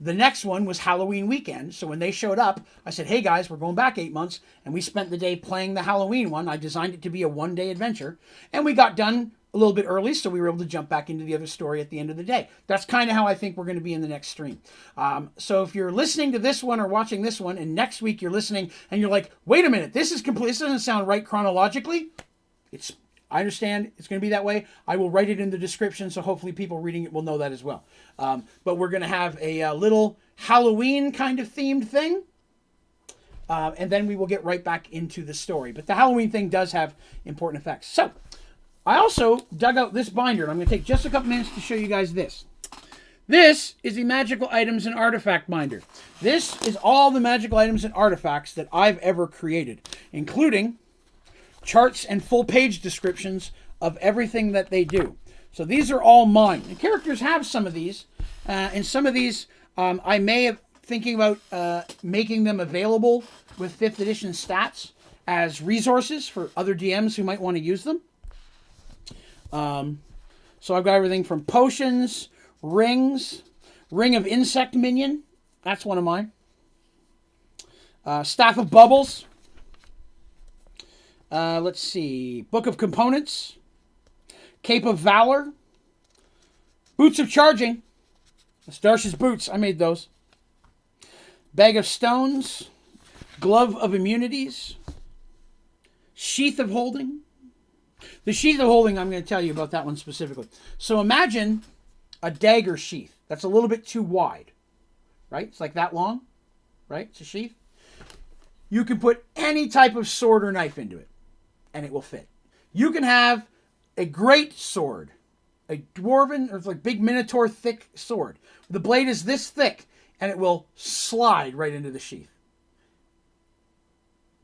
The next one was Halloween weekend. So when they showed up, I said, hey guys, we're going back 8 months. And we spent the day playing the Halloween one. I designed it to be a one-day adventure. And we got done a little bit early, so we were able to jump back into the other story at the end of the day. That's kind of how I think we're going to be in the next stream. So if you're listening to this one or watching this one, and next week you're listening and you're like, wait a minute, this doesn't sound right chronologically. I understand it's going to be that way. I will write it in the description, so hopefully people reading it will know that as well. But we're going to have a little Halloween kind of themed thing. And then we will get right back into the story. But the Halloween thing does have important effects. So, I also dug out this binder, and I'm going to take just a couple minutes to show you guys this. This is the Magical Items and Artifact binder. This is all the magical items and artifacts that I've ever created, including charts and full page descriptions of everything that they do. So these are all mine. The characters have some of these, and some of these I may have thinking about making them available with 5th edition stats as resources for other DMs who might want to use them. So I've got everything from potions, rings, ring of insect minion. That's one of mine. Staff of bubbles. Let's see. Book of components. Cape of valor. Boots of charging. That's Darsh's boots. I made those. Bag of stones. Glove of immunities. Sheath of holding. The sheath of holding, I'm going to tell you about that one specifically. So imagine a dagger sheath. That's a little bit too wide, right? It's like that long, right? It's a sheath. You can put any type of sword or knife into it, and it will fit. You can have a great sword, a dwarven, or like big minotaur thick sword. The blade is this thick, and it will slide right into the sheath.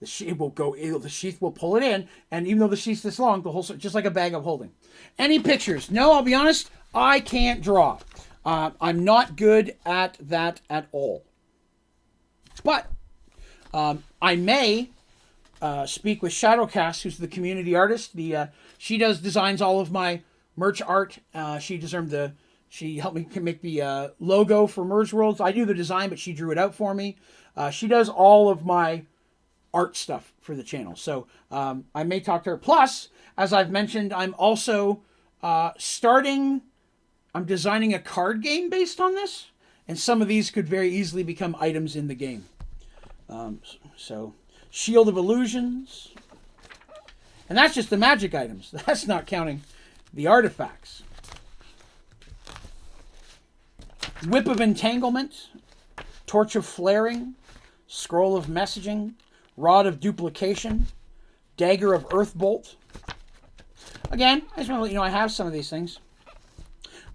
The sheath will pull it in, and even though the sheath's this long, the whole just like a bag of holding. Any pictures? No, I'll be honest, I can't draw. I'm not good at that at all. But I may speak with Shadowcast, who's the community artist. She designs all of my merch art. She helped me make the logo for Mergeworlds. I do the design, but she drew it out for me. She does all of my art stuff for the channel. So I may talk to her. Plus, as I've mentioned, I'm also I'm designing a card game based on this. And some of these could very easily become items in the game. So, Shield of Illusions. And that's just the magic items. That's not counting the artifacts. Whip of Entanglement. Torch of Flaring. Scroll of Messaging. Rod of Duplication. Dagger of Earthbolt. Again, I just want to let you know I have some of these things.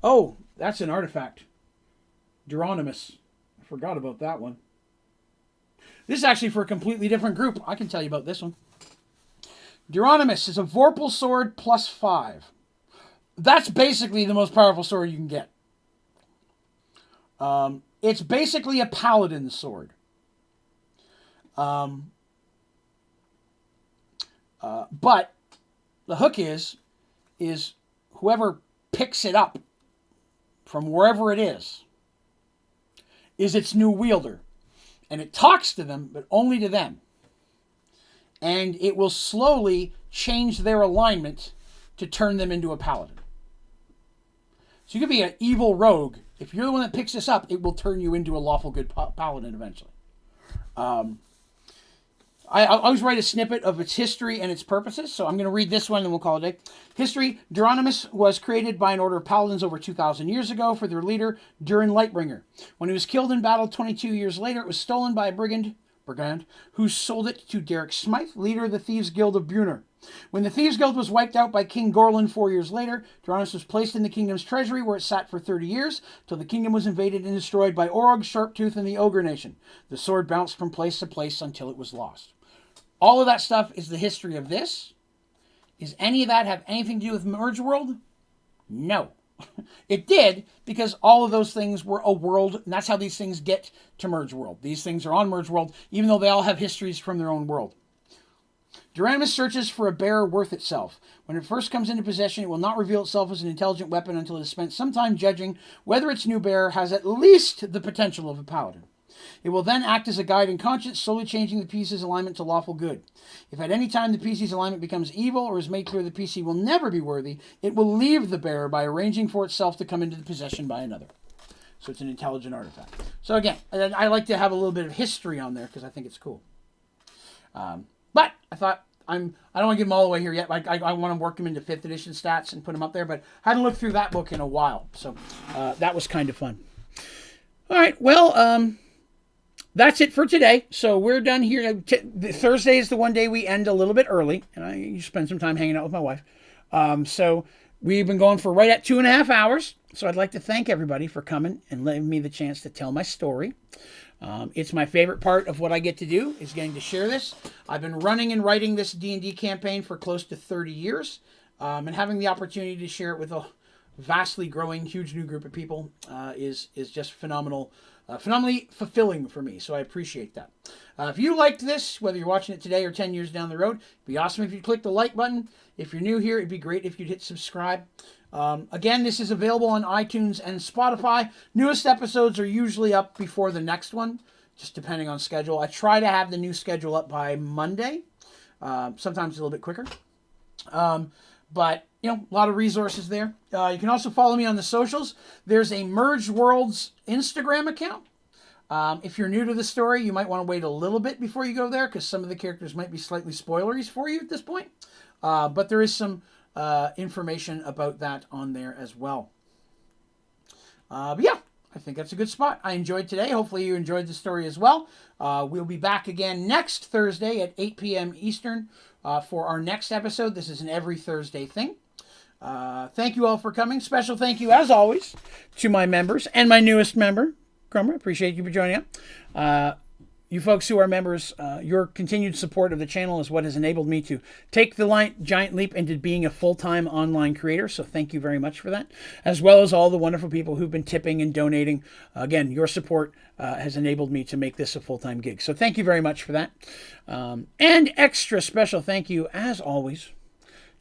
Oh, that's an artifact. Duronimus. I forgot about that one. This is actually for a completely different group. I can tell you about this one. Duronimus is a Vorpal sword +5. That's basically the most powerful sword you can get. It's basically a paladin sword. But the hook is whoever picks it up from wherever it is its new wielder. And it talks to them, but only to them. And it will slowly change their alignment to turn them into a paladin. So you could be an evil rogue. If you're the one that picks this up, it will turn you into a lawful good paladin eventually. I always write a snippet of its history and its purposes, so I'm going to read this one and we'll call it a day. History: Duronimus was created by an order of paladins over 2,000 years ago for their leader, Durin Lightbringer. When he was killed in battle 22 years later, it was stolen by a brigand brigand, who sold it to Derek Smythe, leader of the Thieves Guild of Brunner. When the Thieves Guild was wiped out by King Gorlin 4 years later, Tyrannus was placed in the kingdom's treasury where it sat for 30 years, till the kingdom was invaded and destroyed by Orog, Sharptooth, and the Ogre Nation. The sword bounced from place to place until it was lost. All of that stuff is the history of this. Is any of that have anything to do with Mergeworld? No. It did, because all of those things were a world, and that's how these things get to Mergeworld. These things are on Mergeworld, even though they all have histories from their own world. Duranimus searches for a bearer worth itself. When it first comes into possession, it will not reveal itself as an intelligent weapon until it has spent some time judging whether its new bearer has at least the potential of a paladin. It will then act as a guide and conscience, slowly changing the PC's alignment to lawful good. If at any time the PC's alignment becomes evil or is made clear the PC will never be worthy, it will leave the bearer by arranging for itself to come into the possession by another. So it's an intelligent artifact. So again, I like to have a little bit of history on there because I think it's cool. But I thought I don't want to give them all the way here yet. I want to work them into 5th edition stats and put them up there, but I hadn't looked through that book in a while. So that was kind of fun. All right, well, that's it for today. So we're done here. Thursday is the one day we end a little bit early, and I spend some time hanging out with my wife. So we've been going for right at 2.5 hours. So I'd like to thank everybody for coming and letting me the chance to tell my story. It's my favorite part of what I get to do, is getting to share this. I've been running and writing this D&D campaign for close to 30 years, and having the opportunity to share it with a vastly growing, huge new group of people is just phenomenal. Phenomenally fulfilling for me, so I appreciate that. If you liked this, whether you're watching it today or 10 years down the road, it'd be awesome if you'd click the like button. If you're new here, it'd be great if you'd hit subscribe. Again, this is available on iTunes and Spotify. Newest episodes are usually up before the next one, just depending on schedule. I try to have the new schedule up by Monday. Sometimes a little bit quicker. But, you know, a lot of resources there. You can also follow me on the socials. There's a Mergeworlds Instagram account. If you're new to the story, you might want to wait a little bit before you go there, because some of the characters might be slightly spoileries for you at this point. But there is some information about that on there as well. But yeah, I think that's a good spot. I enjoyed today. Hopefully you enjoyed the story as well. We'll be back again next Thursday at 8 p.m. Eastern for our next episode. This is an every Thursday thing. Thank you all for coming. Special thank you, as always, to my members and my newest member, Cromer. Appreciate you for joining up. You folks who are members, your continued support of the channel is what has enabled me to take the giant leap into being a full-time online creator. So thank you very much for that, as well as all the wonderful people who've been tipping and donating. Again, your support has enabled me to make this a full-time gig. So thank you very much for that. And extra special thank you, as always,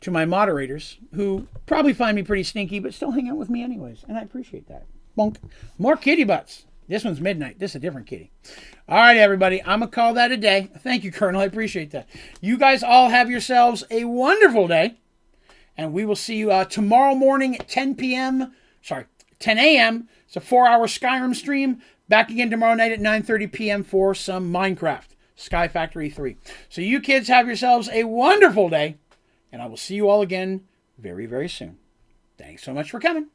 to my moderators, who probably find me pretty stinky, but still hang out with me anyways. And I appreciate that. Bonk. More kitty butts. This one's midnight. This is a different kitty. All right, everybody. I'm going to call that a day. Thank you, Colonel. I appreciate that. You guys all have yourselves a wonderful day. And we will see you tomorrow morning at 10 a.m. It's a 4-hour Skyrim stream. Back again tomorrow night at 9:30 p.m. for some Minecraft. Sky Factory 3. So you kids have yourselves a wonderful day. And I will see you all again very, very soon. Thanks so much for coming.